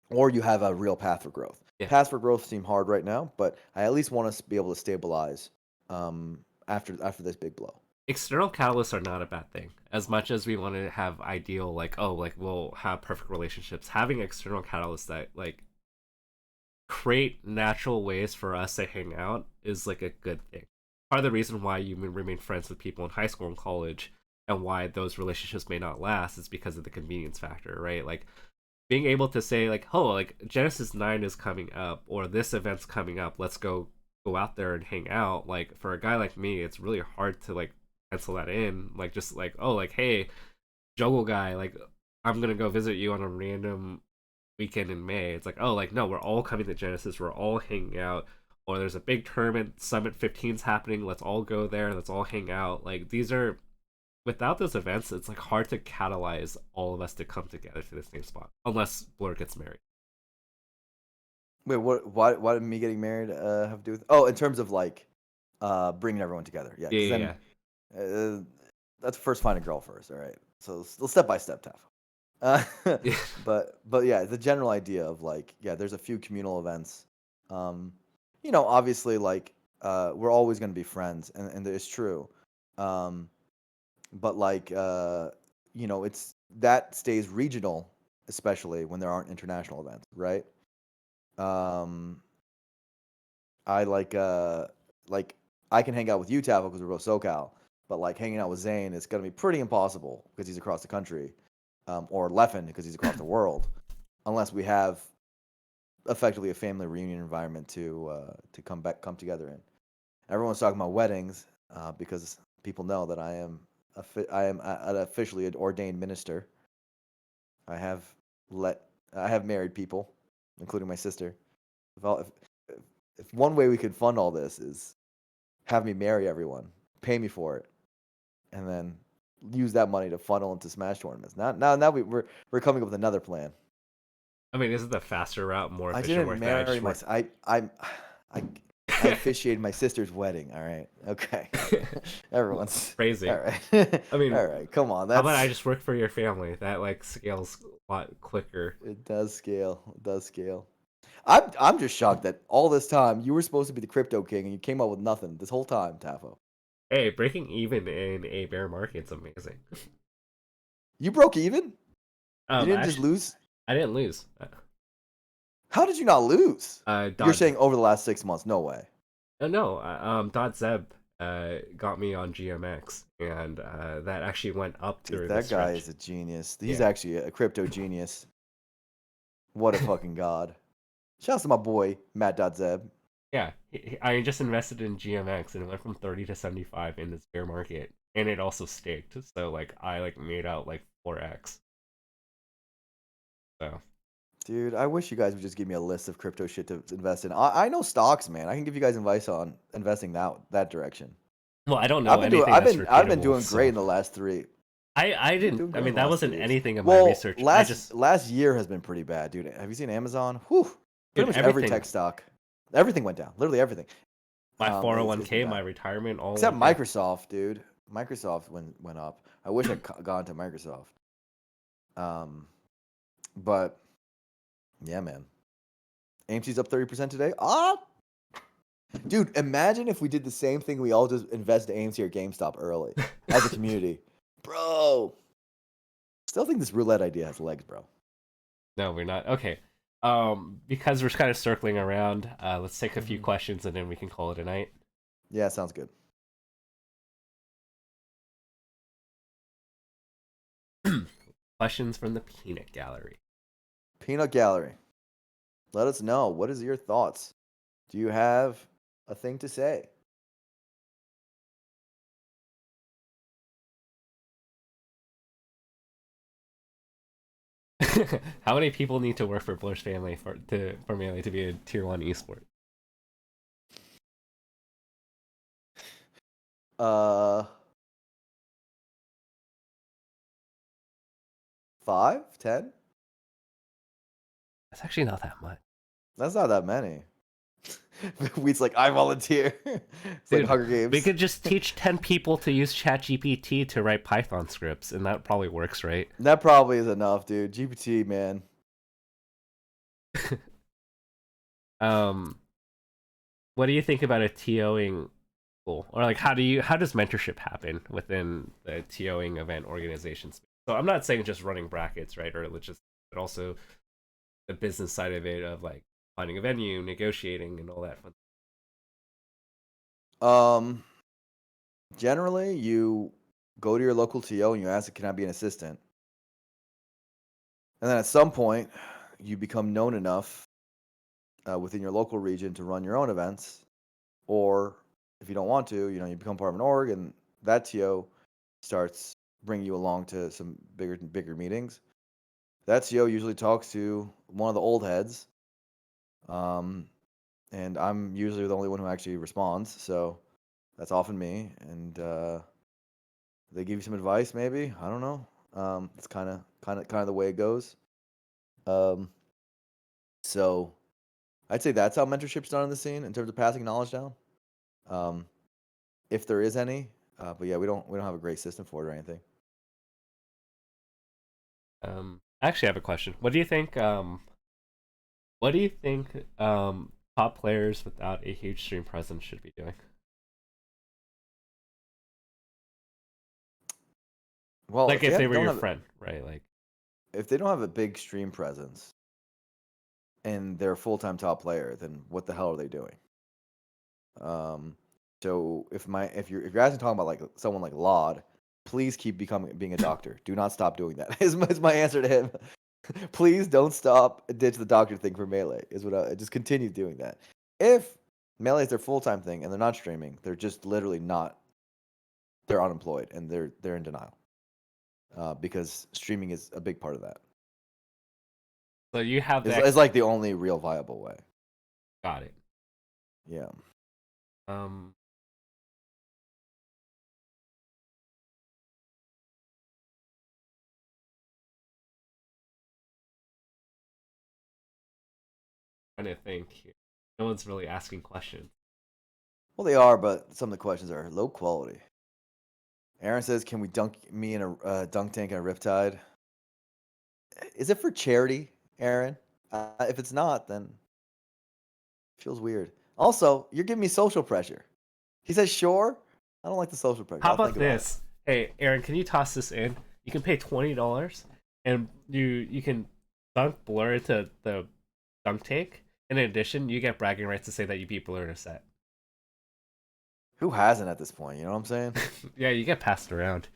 or you have a real path for growth. yeah. Paths for growth seem hard right now, but I at least want us to be able to stabilize after this big blow. External catalysts are not a bad thing. As much as we want to have ideal, like, oh, like we'll have perfect relationships, having external catalysts that like create natural ways for us to hang out is like a good thing. Part of the reason why you remain friends with people in high school and college and why those relationships may not last is because of the convenience factor, right? Like being able to say like, oh, like Genesis 9 is coming up or this event's coming up, let's go out there and hang out. Like for a guy like me, it's really hard to like pencil that in. Like just like, oh, like hey, juggle guy, like I'm gonna go visit you on a random weekend in May. It's like, oh, like no, we're all coming to Genesis, we're all hanging out. Or there's a big tournament, Summit 15's happening. Let's all go there. Let's all hang out. Like these are without those events, it's like hard to catalyze all of us to come together to the same spot, unless Blur gets married. Wait, what? Why did me getting married have to do with? Oh, in terms of like bringing everyone together, yeah. Yeah, Because yeah, then yeah. uh, that's first find a girl first, all right. So step by step, Taf. Yeah. But yeah, the general idea of like yeah, there's a few communal events. Um, obviously like we're always going to be friends, and it's true. Um, but like it's that stays regional, especially when there aren't international events, right? Um, I like I can hang out with you, Tavo, because we're both SoCal, but like hanging out with Zane is gonna be pretty impossible because he's across the country, or Leffen because he's across the world, unless we have effectively a family reunion environment to come together in. Everyone's talking about weddings because people know that I am an officially ordained minister. I have let I have married people, including my sister. If, all, if one way we could fund all this is have me marry everyone, pay me for it, and then use that money to funnel into Smash tournaments. Now we're coming up with another plan. I mean, isn't the faster route more I efficient didn't work that I marry just my work? I I officiated my sister's wedding. All right, okay, everyone's Crazy. all right, I mean, all right. Come on, how about I that's just work for your family? That like scales a lot quicker. it. Does scale. It does scale. I'm just shocked that all this time you were supposed to be the crypto king and you came up with nothing this whole time, Tafo. Hey, breaking even in a bear market's amazing. You broke even? You didn't just Actually, lose? I didn't lose. How did you not lose? You're Dot saying over the last 6 months? No way. no, Dot Zeb got me on GMX, and that actually went up Dude, through the that guy stretch. is a genius. He's Yeah, actually a crypto genius. What a fucking god. Shouts to my boy, Matt.Zeb. yeah. I just invested in GMX, and it went from 30 to 75 in this bear market, and it also staked. So like I like made out like 4x. So Dude, I wish you guys would just give me a list of crypto shit to invest in. I know stocks, man. I can give you guys advice on investing that direction. well, I don't know anything I've that's been repeatable. doing great So in the last 3. I I've been didn't. doing I great in mean, the that last wasn't 3 weeks. anything in my Well, research. I just last year has been pretty bad, dude. Have you seen Amazon? Whew. Pretty dude much every everything. tech stock. Everything went down. Literally everything. My It's been 401k, my bad. retirement, all Except went down. Microsoft, dude. Microsoft went up. I wish I'd gone to Microsoft. Um, but yeah, man. AMC's up 30% today. Ah, dude, imagine if we did the same thing. We all just invested AMC or GameStop early as a community, bro. Still think this roulette idea has legs, bro. No, we're not. Okay. Because we're kind of circling around, let's take a few Hmm. questions and then we can call it a night. Yeah, sounds good. Questions from the Peanut Gallery. Peanut Gallery. Let us know. What is your thoughts? Do you have a thing to say? How many people need to work for Blur's family for Melee to be a tier 1 esport? Uh, 5, 10? That's actually not that much. That's not that many. Weed's like, I volunteer. It's like Dude, Hunger we Games. could just teach 10 people to use ChatGPT to write Python scripts, and that probably works, right? That probably is enough, dude. GPT, man. um, what do you think about a TOing school? Or like how does mentorship happen within the TOing event organization space? So I'm not saying just running brackets, right? Or just but also the business side of it of like finding a venue, negotiating and all that fun. Um, Generally, you go to your local TO and you ask, "Can I be an assistant?" And then at some point, you become known enough within your local region to run your own events, or if you don't want to, you become part of an org, and that TO starts bringing you along to some bigger meetings. That TO usually talks to one of the old heads, um, and I'm usually the only one who actually responds. So that's often me, and they give you some advice, maybe. I don't know. It's kind of the way it goes. Um, so I'd say that's how mentorship's done in the scene in terms of passing knowledge down. Um, if there is any, but yeah, we don't have a great system for it or anything. I actually have a question. What do you think top players without a huge stream presence should be doing? Well, Like if they were your friend, right? Like if they don't have a big stream presence and they're a full time top player, then what the hell are they doing? Um, so if you're asking talking about like someone like Laud, please keep being a doctor. Do not stop doing that. Is my answer to him. Please don't stop ditch the doctor thing for Melee. Is what I just continue doing that. If Melee is their full time thing and they're not streaming, they're just literally not. They're unemployed and they're in denial because streaming is a big part of that. so you have It's like the only real viable way. got it. Yeah. Um trying to think here. No one's really asking questions. Well, they are, but some of the questions are low quality. Aaron says, "Can we dunk me in a dunk tank and a riptide?" Is it for charity, Aaron? If it's not, then it feels weird. Also, you're giving me social pressure. He says, "Sure." I don't like the social pressure. How I'll think about about it. this? Hey, Aaron, can you toss this in? You can pay $20, and you can dunk Blur into the dunk take. And in addition, you get bragging rights to say that you beat Blur in a set. Who hasn't at this point? You know what I'm saying? Yeah, you get passed around.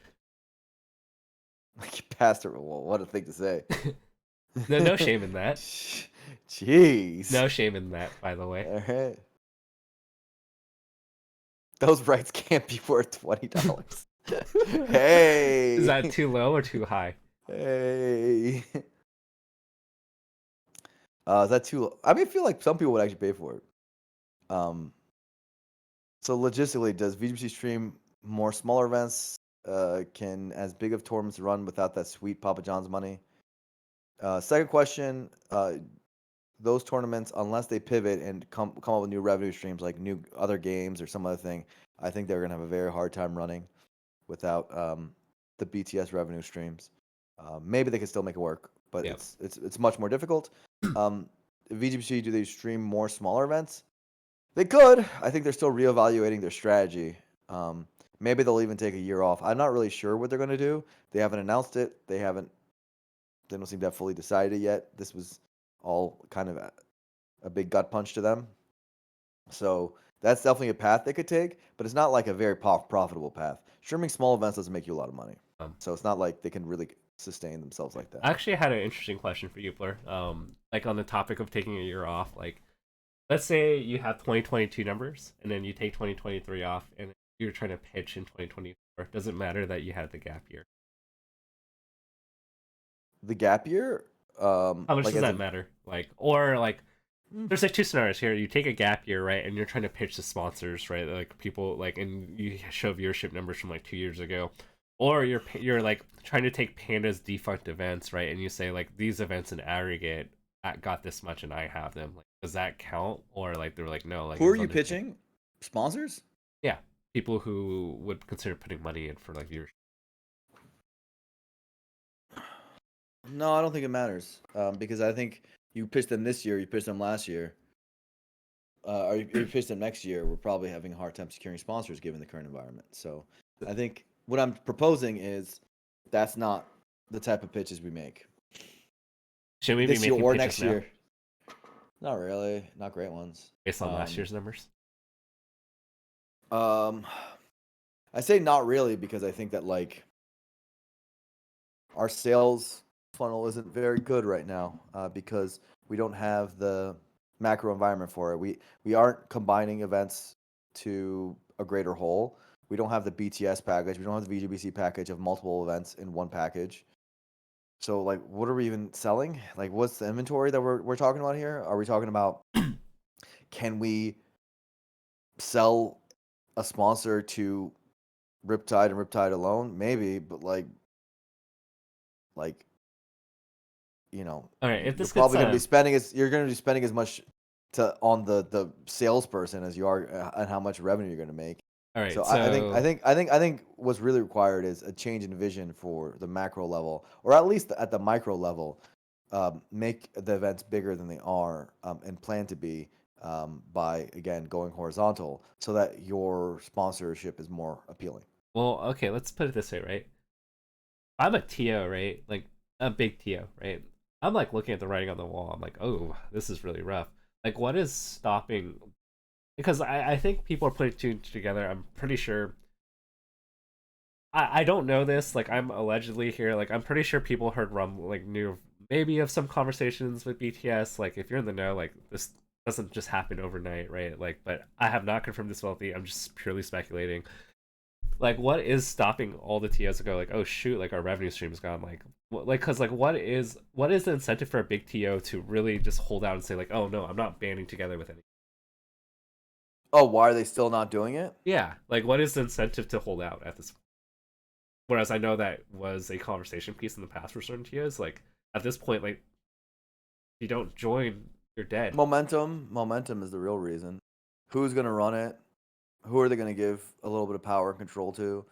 Like Pastor, well, what a thing to say. No shame in that. Jeez. No shame in that, by the way. All right. Those rights can't be worth $20. Hey. Is that too low or too high? Hey. Is that too low? I mean, I feel like some people would actually pay for it. So logistically, does VGC stream more smaller events? Can as big of tournaments run without that sweet Papa John's money? Second question, those tournaments, unless they pivot and come up with new revenue streams like new other games or some other thing, I think they're gonna have a very hard time running without the BTS revenue streams. Maybe they can still make it work, but Yep. it's much more difficult. VGBC, do they stream more smaller events? They could. I think they're still reevaluating their strategy. Maybe they'll even take a year off. I'm not really sure what they're going to do. They haven't announced it. They don't seem to have fully decided yet. This was all kind of a big gut punch to them. So that's definitely a path they could take, but it's not like a very profitable path. Streaming small events doesn't make you a lot of money. So it's not like they can really sustain themselves like that. I actually had an interesting question for you, Blur. Like on the topic of taking a year off, like let's say you have 2022 numbers and then you take 2023 off and you're trying to pitch in 2024. Does it matter that you had the gap year? The gap year? How much like does that matter? Like, or like, Mm. there's like two scenarios here. You take a gap year, right, and you're trying to pitch to sponsors, right? Like people like, and you show viewership numbers from like 2 years ago, or you're like trying to take Panda's defunct events, right, and you say like these events in aggregate got this much and I have them. Like, does that count? Or like they're like no, like Who it are was you on the table. pitching? Sponsors? Yeah, people who would consider putting money in for like viewership. No, I don't think it matters. Because I think you pitched them this year, you pitched them last year, or you pitched them next year. We're probably having a hard time securing sponsors given the current environment. So I think what I'm proposing is that's not the type of pitches we make Should we be this year making or pitches next now year. Not really, not great ones. based on last year's numbers? I say not really because I think that like our sales funnel isn't very good right now because we don't have the macro environment for it. We aren't combining events to a greater whole. We don't have the BTS package. We don't have the VGBC package of multiple events in one package. So like, what are we even selling? Like, what's the inventory that we're talking about here? Are we talking about can we sell a sponsor to Riptide and Riptide alone? Maybe, but like you know, All right, if you're this gets probably going to be spending as much on the salesperson as you are and how much revenue you're going to make. all right, So so I think what's really required is a change in vision for the macro level, or at least at the micro level. Make the events bigger than they are and plan to be by again going horizontal, so that your sponsorship is more appealing. well, okay, let's put it this way, right? I'm a TO, right? Like a big TO, right? I'm like looking at the writing on the wall. I'm like, oh, this is really rough. Like, what is stopping? Because I think people are putting two together. I'm pretty sure. I don't know this. Like, I'm allegedly here. Like, I'm pretty sure people heard like knew maybe of some conversations with BTS. Like, if you're in the know, like this doesn't just happen overnight, right? Like, but I have not confirmed this wealthy. I'm just purely speculating. Like, what is stopping all the TOs to go like, oh shoot, like our revenue stream is gone? Like, because like what is the incentive for a big TO to really just hold out and say like, oh no, I'm not banding together with any. Oh, why are they still not doing it? Yeah, like what is the incentive to hold out at this? Whereas I know that was a conversation piece in the past for certain TOs. Like at this point, like if you don't join, you're dead. Momentum is the real reason. Who's going to run it? Who are they going to give a little bit of power and control to?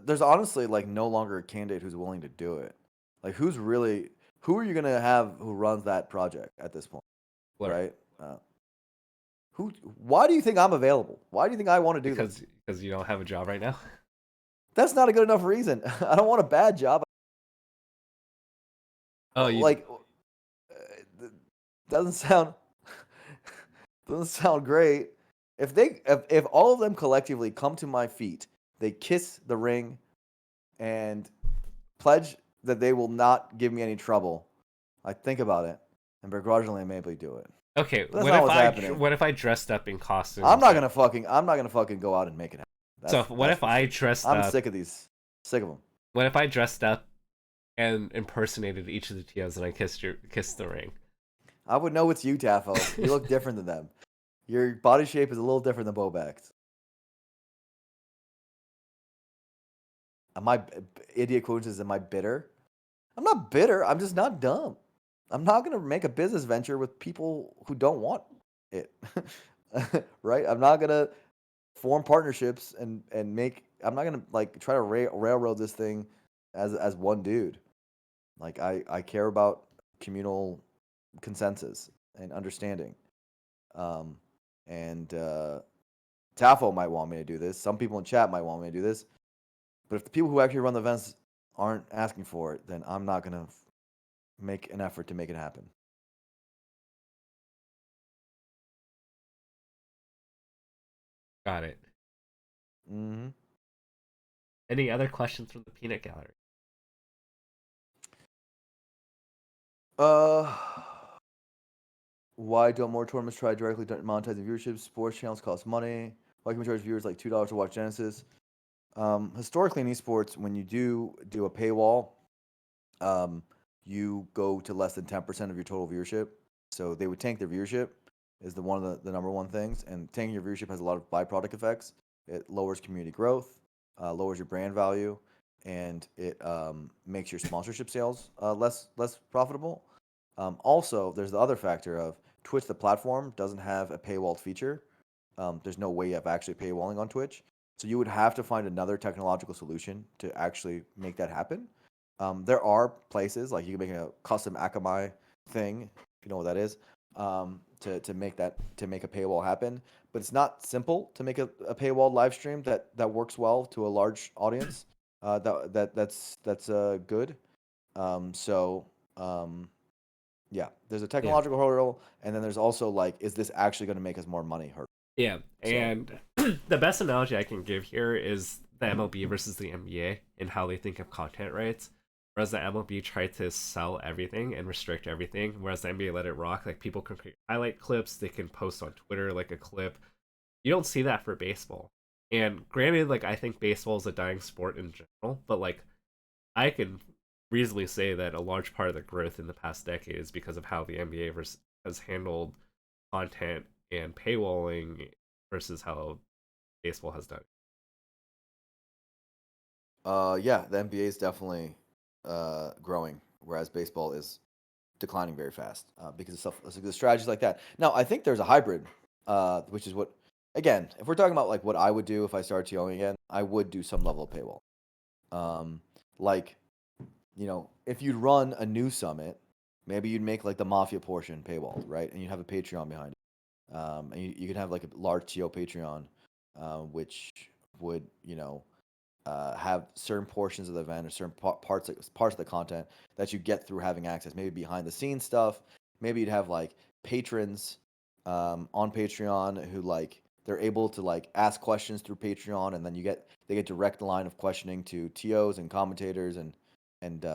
There's honestly like no longer a candidate who's willing to do it. Like who are you going to have who runs that project at this point, Blur. right? Who? Why do you think I'm available? Why do you think I want to do this? Because you don't have a job right now. That's not a good enough reason. I don't want a bad job. Oh, you Like, doesn't sound doesn't sound great. If all of them collectively come to my feet, they kiss the ring and pledge that they will not give me any trouble, I think about it and begrudgingly maybe do it. okay? But that's not what's happening. What if I dressed up in costumes? And, I'm not gonna fucking go out and make it happen. so what That's if for I sure. dressed I'm up? sick of these. Sick of them. What if I dressed up and impersonated each of the TOs and I kissed the ring? I would know it's you, Tafo. You look different than them. Your body shape is a little different than Bobak's. Am I idiot coaches? Am I bitter? I'm not bitter. I'm just not dumb. I'm not gonna make a business venture with people who don't want it. Right? I'm not gonna form partnerships and make. I'm not gonna like try to railroad this thing as one dude. Like I care about communal consensus and understanding. Um, and Tafo might want me to do this. Some people in chat might want me to do this. But if the people who actually run the events aren't asking for it, then I'm not gonna make an effort to make it happen. Got it. Hmm. Any other questions from the peanut gallery? Uh, why don't more tournaments try directly monetizing viewership? Sports channels cost money. Why can we charge viewers like $2 to watch Genesis? Historically in esports, when you do a paywall, um, you go to less than 10% of your total viewership. So they would tank their viewership is the one of the number one things. And tanking your viewership has a lot of byproduct effects. It lowers community growth, lowers your brand value, and it makes your sponsorship sales less profitable. Also, there's the other factor of Twitch, the platform, doesn't have a paywalled feature. There's no way of actually paywalling on Twitch. So you would have to find another technological solution to actually make that happen. There are places like you can make a custom Akamai thing, if you know what that is, to make a paywall happen. But it's not simple to make a paywall live stream that works well to a large audience. That's good. So yeah, there's a Yeah. technological hurdle, and then there's also like, is this actually going to make us more money? Hurdle. Yeah, So and the best analogy I can give here is the MLB versus the NBA and how they think of content rights. Whereas the MLB tried to sell everything and restrict everything, whereas the NBA let it rock. Like people can create highlight clips, they can post on Twitter like a clip. You don't see that for baseball. And granted, like I think baseball is a dying sport in general, but like I can reasonably say that a large part of the growth in the past decade is because of how the NBA has handled content and paywalling versus how baseball has done. yeah, the NBA is definitely growing, whereas baseball is declining very fast because of stuff, the strategies like that. Now, I think there's a hybrid, which is what, again, if we're talking about like what I would do if I started TOing again, I would do some level of paywall. Um, like, if you'd run a new summit, maybe you'd make like the mafia portion paywall, right? And you'd have a Patreon behind it. And you could have like a large TO Patreon, which would, have certain portions of the event or certain parts of the content that you get through having access. Maybe behind the scenes stuff. Maybe you'd have like patrons on Patreon who like they're able to like ask questions through Patreon, and then they get direct line of questioning to TOs and commentators and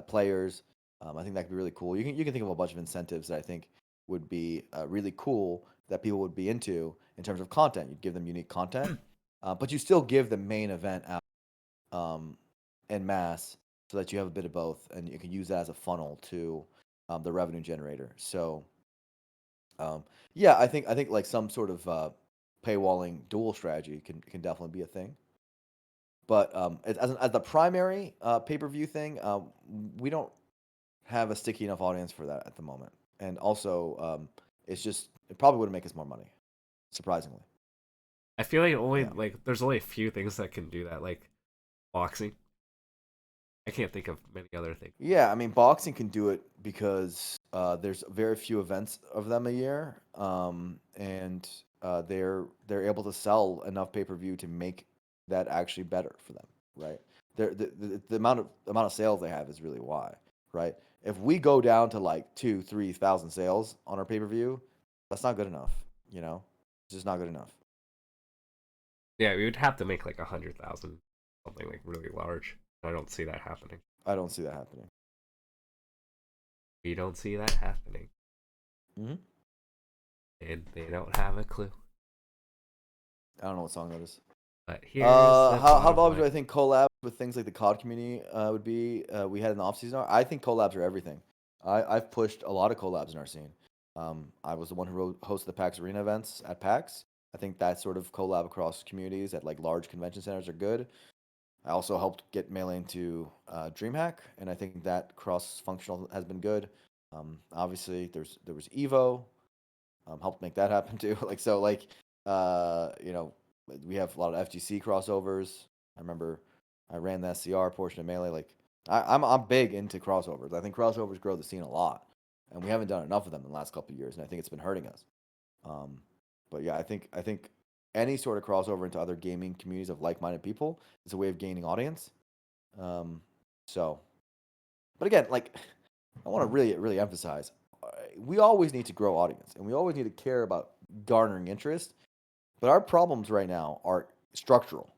players. I think that could be really cool. You can think of a bunch of incentives that I think would be really cool that people would be into in terms of content. You'd give them unique content, but you still give the main event out um, en masse so that you have a bit of both and you can use that as a funnel to the revenue generator. So um, yeah, I think like some sort of paywalling dual strategy can definitely be a thing. But as the primary pay per view thing, we don't have a sticky enough audience for that at the moment. And also, it probably wouldn't make us more money, surprisingly. I feel like only Yeah. like there's only a few things that can do that, like boxing. I can't think of many other things. Yeah, I mean, boxing can do it because there's very few events of them a year, and they're able to sell enough pay per view to make that actually better for them, right? The amount of sales they have is really why, right? If we go down to like 2,000-3,000 sales on our pay-per-view, that's not good enough. You know, it's just not good enough. Yeah, we would have to make like 100,000, something like really large. I don't see that happening. I don't see that happening. We don't see that happening. Mm-hmm. And they don't have a clue. I don't know what song that is. But here's the How bottom valuable do line. I think collabs with things like the COD community would be? We had in the off season. I think collabs are everything. I've pushed a lot of collabs in our scene. I was the one who hosted the PAX Arena events at PAX. I think that sort of collab across communities at like large convention centers are good. I also helped get Melee into DreamHack, and I think that cross functional has been good. Obviously, there was Evo, helped make that happen too. Like so, like you know, we have a lot of FGC crossovers. I remember I ran the SCR portion of Melee. Like I'm big into crossovers. I think crossovers grow the scene a lot, and we haven't done enough of them in the last couple of years, and I think it's been hurting us. Um, but yeah, I think any sort of crossover into other gaming communities of like-minded people is a way of gaining audience. Um, so, but again, like I want to really emphasize, we always need to grow audience, and we always need to care about garnering interest. But our problems right now are structural.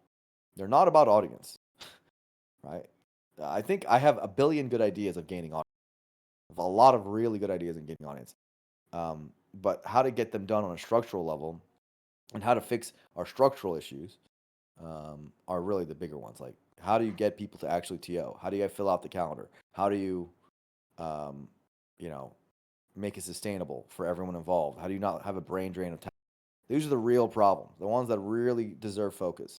They're not about audience, right? I think I have a billion good ideas of gaining audience. I have a lot of really good ideas in gaining audience. But how to get them done on a structural level and how to fix our structural issues are really the bigger ones. Like, how do you get people to actually TO? How do you fill out the calendar? How do you, um, you know, make it sustainable for everyone involved? How do you not have a brain drain of time? These are the real problems, the ones that really deserve focus.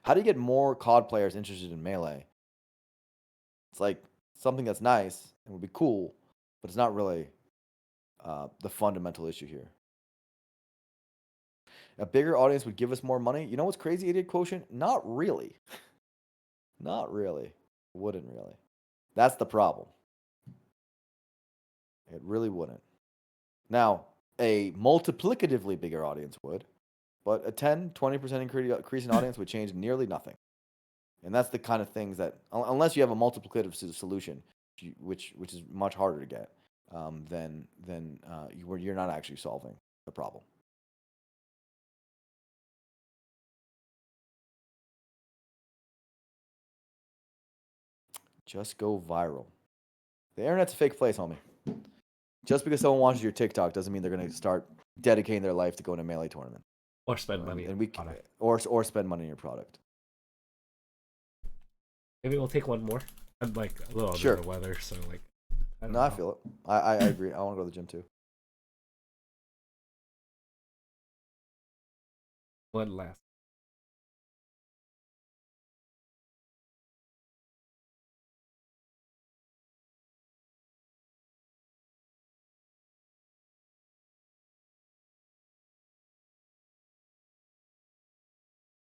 How do you get more COD players interested in Melee? It's like something that's nice and would be cool, but it's not really the fundamental issue here. A bigger audience would give us more money. You know what's crazy, idiot quotient? Not really. Not really. Wouldn't really. That's the problem. It really wouldn't. Now, a multiplicatively bigger audience would, but a 10-20% increase in audience would change nearly nothing. And that's the kind of things that, unless you have a multiplicative solution, which is much harder to get, then you're not actually solving the problem. Just go viral. The internet's a fake place, homie. Just because someone watches your TikTok doesn't mean they're going to start dedicating their life to going to Melee tournament. Or spend money And on we product. or spend money on your product. Maybe we'll take one more. I'm like a little under the weather, so like I don't know. I feel it. I agree. I want to go to the gym too. One last.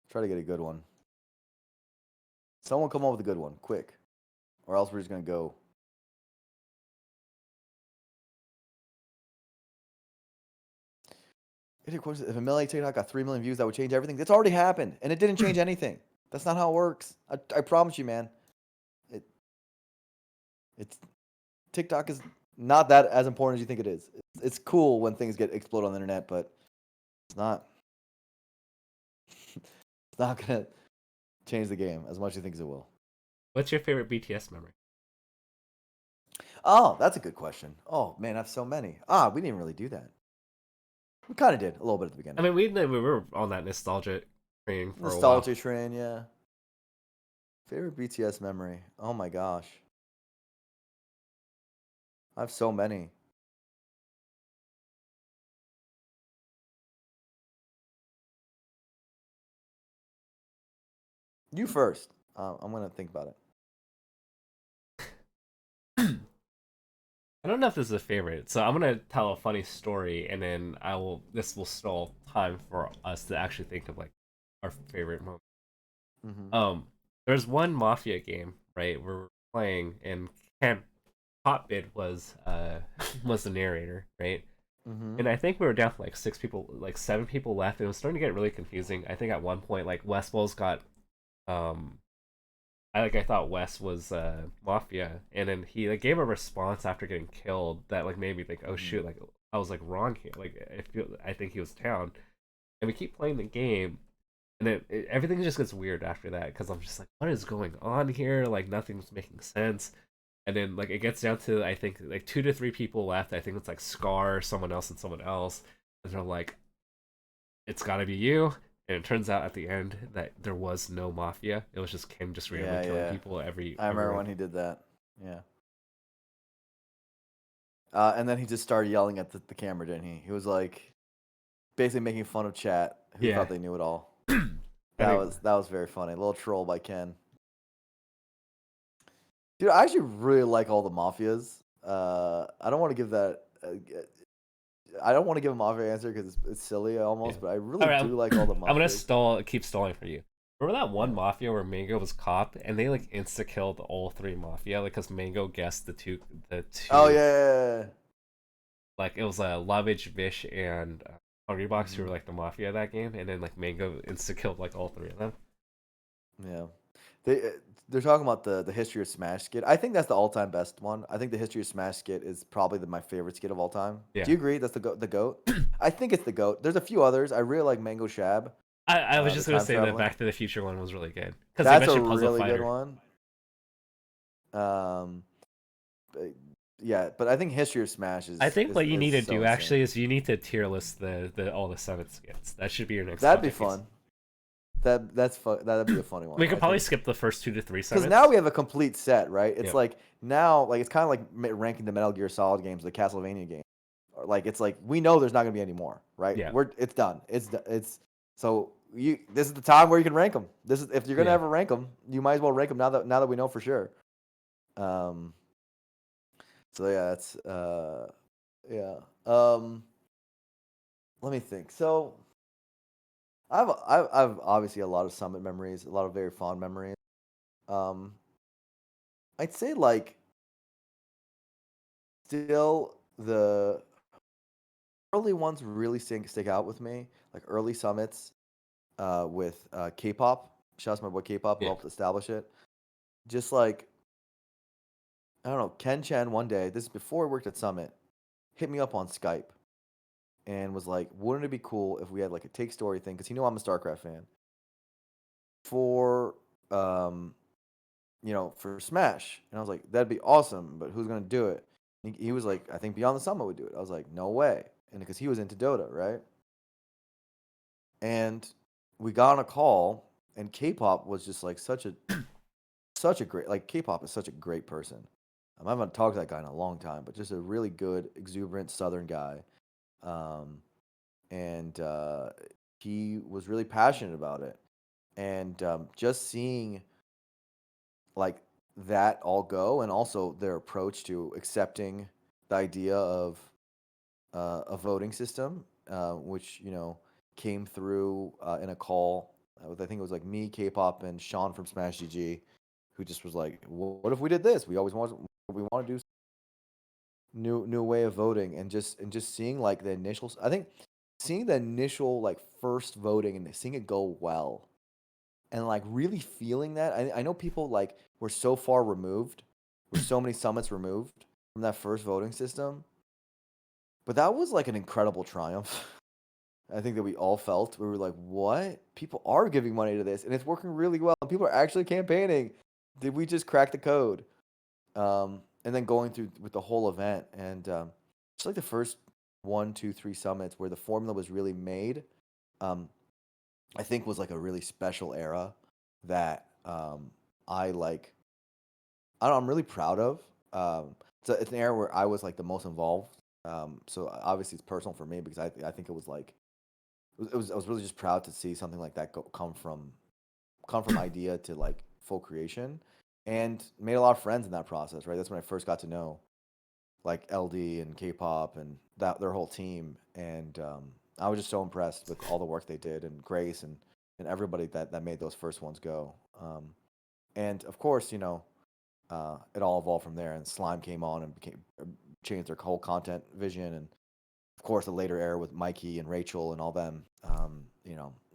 Try to get a good one. Someone come up with a good one, quick, or else we're just gonna go. If a Melee TikTok got 3 million views, that would change everything. That's already happened, and it didn't change anything. That's not how it works. I promise you, man. It's TikTok is not that as important as you think it is. It's cool when things get explode on the internet, but it's not. It's not gonna change the game as much as you think it will. What's your favorite BTS memory? Oh, that's a good question. Oh man, I have so many. We didn't really do that. We kind of did a little bit at the beginning. I mean, we were on that nostalgia train for Nostalgia a while. train, yeah. Favorite BTS memory. Oh my gosh, I have so many. You first. I'm gonna think about it. I don't know if this is a favorite, so I'm gonna tell a funny story, and then I will. This will stall time for us to actually think of like our favorite moment. Mm-hmm. There's one Mafia game, right, where we're playing, and Camp Hotbit was the narrator, right? Mm-hmm. And I think we were down to like 6 people, like 7 people left, and it was starting to get really confusing. I think at one point, like Westball's got, um, I thought Wes was Mafia, and then he like gave a response after getting killed that like made me think, oh Mhm. shoot, like I was like wrong here. Like I think he was Town, and we keep playing the game, and then everything just gets weird after that because I'm just like, what is going on here? Like nothing's making sense. And then like it gets down to I think like 2 to 3 people left. I think it's like Scar, someone else, and someone else. And they're like, it's got to be you. And it turns out at the end that there was no mafia. It was just Kim just randomly Yeah, killing yeah. people I remember everyone. when he did that. Yeah. And then he just started yelling at the camera, didn't he? He was like basically making fun of chat who Yeah. thought they knew it all. I think That was very funny. A little troll by Ken. Dude, I actually really like all the mafias. I don't want to give that. I don't want to give a mafia answer because it's silly yeah. almost, but I All really right, do like all the I'm gonna mafias. keep stalling for you. Remember that one Yeah. mafia where Mango was cop and they like insta killed all three mafia like because Mango guessed the Oh two yeah. like it was Lovage, Vish, and Hungrybox who Hmm. were like the mafia of that game, and then like Mango insta killed like all three of them. Yeah. They they're talking about the history of Smash skit. I think that's the all time best one. I think the history of Smash skit is probably my favorite skit of all time. Do Yeah. you agree? That's the goat. I think it's the goat. There's a few others. I really like Mango Shab, I was the just gonna time say the traveling. Back to the Future one was really good because they That's a mentioned Puzzle really good Fighter. one. Um, but- yeah, but I think history of Smash I think what you is need to so do insane. actually is you need to tier list the all the Summit skits. That should be your next That'd be topic. fun. That'd be a funny one. We could I probably think skip the first 2 to 3 because now summits. we have a complete set, right? It's Yep. like now, like it's kind of like ranking the Metal Gear Solid games, the Castlevania games. Or like it's like we know there's not gonna be any more, right? Yeah. It's done. It's so you. This is the time where you can rank them. This is if you're gonna Yeah. ever rank them, you might as well rank them now that we know for sure. Um. So yeah, that's yeah. Let me think. So I've obviously a lot of Summit memories, a lot of very fond memories. Um, I'd say like still the early ones really stick out with me, like early summits with K-pop. Shout out to my boy K-pop who Yeah. helped establish it. Just like I don't know, Ken Chen one day, this is before I worked at Summit, hit me up on Skype and was like, "Wouldn't it be cool if we had like a take story thing?" Because he knew I'm a StarCraft fan for um for Smash. And I was like, "That'd be awesome, but who's gonna do it?" He was like, "I think Beyond the Summit would do it." I was like, "No way," and because he was into Dota, right? And we got on a call, and K-pop was just like such a great like K-pop is such a great person. I haven't talked to that guy in a long time, but just a really good, exuberant Southern guy. Um, and he was really passionate about it. And just seeing like that all go, and also their approach to accepting the idea of a voting system, which came through in a call with I think it was like me, K-pop, and Sean from Smash GG, who just was like, "What if we did this? We want to do new way of voting," and just seeing like the initial. I think seeing the initial like first voting and seeing it go well, and like really feeling that. I know people like were so far removed, were so many summits removed from that first voting system, but that was like an incredible triumph. I think that we all felt we were like, "What? People are giving money to this, and it's working really well. And people are actually campaigning. Did we just crack the code?" And then going through with the whole event, and just like the first one, two, three summits where the formula was really made, um, I think was like a really special era that I like. I don't know, I'm really proud of. It's an era where I was like the most involved. So obviously it's personal for me because I think it was like I was really just proud to see something like that come from idea to like full creation, and made a lot of friends in that process. Right, that's when I first got to know like LD and K-pop and that their whole team, and I was just so impressed with all the work they did, and Grace and everybody that made those first ones go. And of course, it all evolved from there, and Slime came on and became changed their whole content vision, and of course the later era with Mikey and Rachel and all them,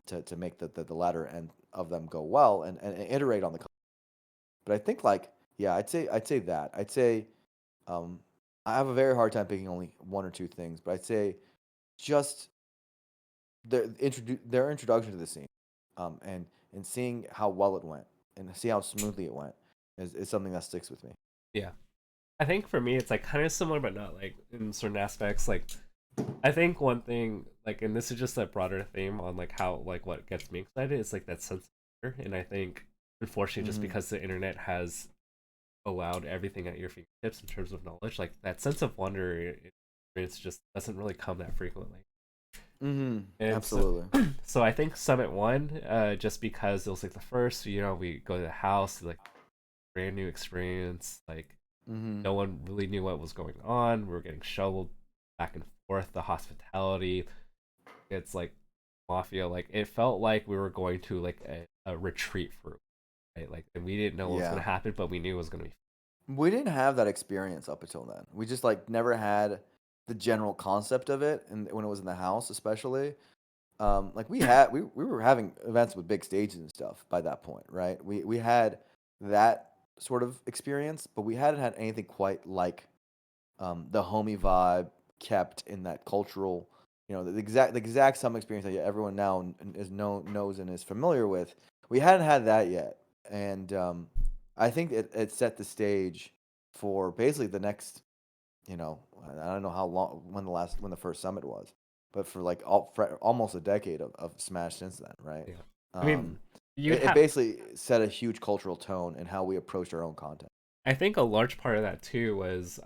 to make the latter end of them go well and iterate on the But I think like yeah, I'd say that. I'd say um I have a very hard time picking only one or two things, but I'd say just their introduction to the scene, and seeing how well it went and see how smoothly it went is something that sticks with me. Yeah. I think for me it's like kind of similar but not like in certain aspects. Like I think one thing like and this is just a broader theme on like how like what gets me excited is like that sense of wonder. And I think unfortunately just Hmm. because the internet has allowed everything at your fingertips in terms of knowledge, like that sense of wonder experience just doesn't really come that frequently. Hmm. And so Absolutely. so I think Summit One, just because it was like the first, we go to the house, like brand new experience, like Hmm. no one really knew what was going on. We were getting shoveled back and forth. The hospitality, it's like mafia. Like it felt like we were going to like a retreat for right. Like and we didn't know what was gonna Yeah. happen, but we knew it was gonna be. We didn't have that experience up until then. We just like never had the general concept of it, and when it was in the house, especially. Like we were having events with big stages and stuff by that point, right? We had that sort of experience, but we hadn't had anything quite like the homie vibe kept in that cultural, the exact same experience that everyone now knows and is familiar with. We hadn't had that yet, and I think it set the stage for basically the next, I don't know how long when the first summit was, but for like almost a decade of Smash since then, right? Yeah. I mean, Um, you'd it have. basically set a huge cultural tone in how we approached our own content. I think a large part of that too was,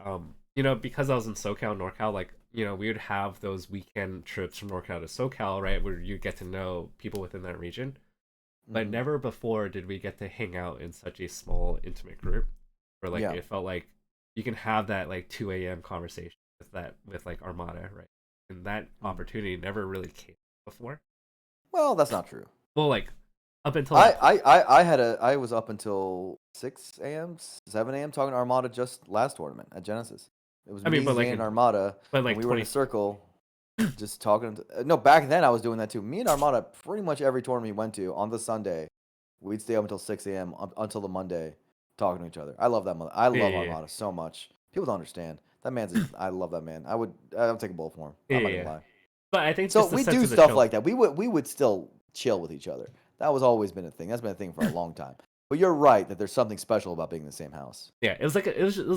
because I was in SoCal, NorCal, like, we would have those weekend trips from NorCal to SoCal, right, where you get to know people within that region. But Hmm. never before did we get to hang out in such a small, intimate group, where like Yeah. it felt like you can have that like 2 a.m. conversation with like Armada, right? And that Mm. opportunity never really came before. Well, that's not true. Well, like up until I, that point. I, I was up until 6 a.m., 7 a.m. talking to Armada just last tournament at Genesis. It was I mean, me, but like Zane, and in Armada, but and like we were in a 20. circle just talking. No, back then I was doing that too. Me and Armada, pretty much every tournament we went to on the Sunday, we'd stay up until 6 a.m. Until the Monday, talking to each other. I love that mother. I Yeah, love yeah, Armada so much. People don't understand. That man's. I love that man. I would take a bullet for him. yeah, I'm yeah, not gonna yeah. lie. But I think So just the we sense do of the stuff chill. like that. We would still chill with each other. That was always been a thing. That's been a thing for a long time. But you're right that there's something special about being in the same house. Yeah, it was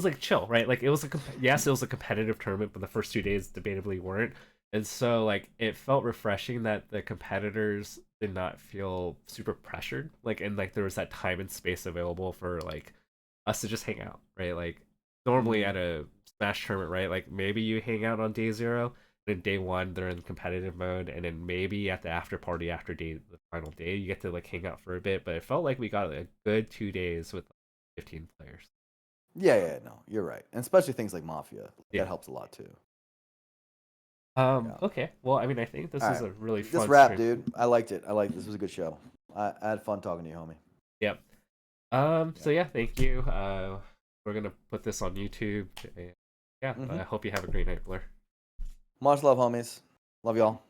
like chill, right? Like it was yes, it was a competitive tournament, but the first 2 days debatably weren't. And so like it felt refreshing that the competitors did not feel super pressured. Like and like there was that time and space available for like us to just hang out, right? Like normally Hmm. at a Smash tournament, right? Like maybe you hang out on day zero, and then day one they're in competitive mode, and then maybe at the after party after the final day you get to like hang out for a bit. But it felt like we got a good 2 days with 15 players. Yeah, yeah, no, you're right. And especially things like Mafia. That Yeah. helps a lot too. Yeah. Okay. Well, I mean, I think this All was right. a really This fun wrap, stream. dude. I liked it. I liked this. Was a good show. I had fun talking to you, homie. Yep. Yeah. So yeah, thank you. We're gonna put this on YouTube. And yeah. Mm-hmm. I hope you have a great night, Blair. Much love, homies. Love y'all.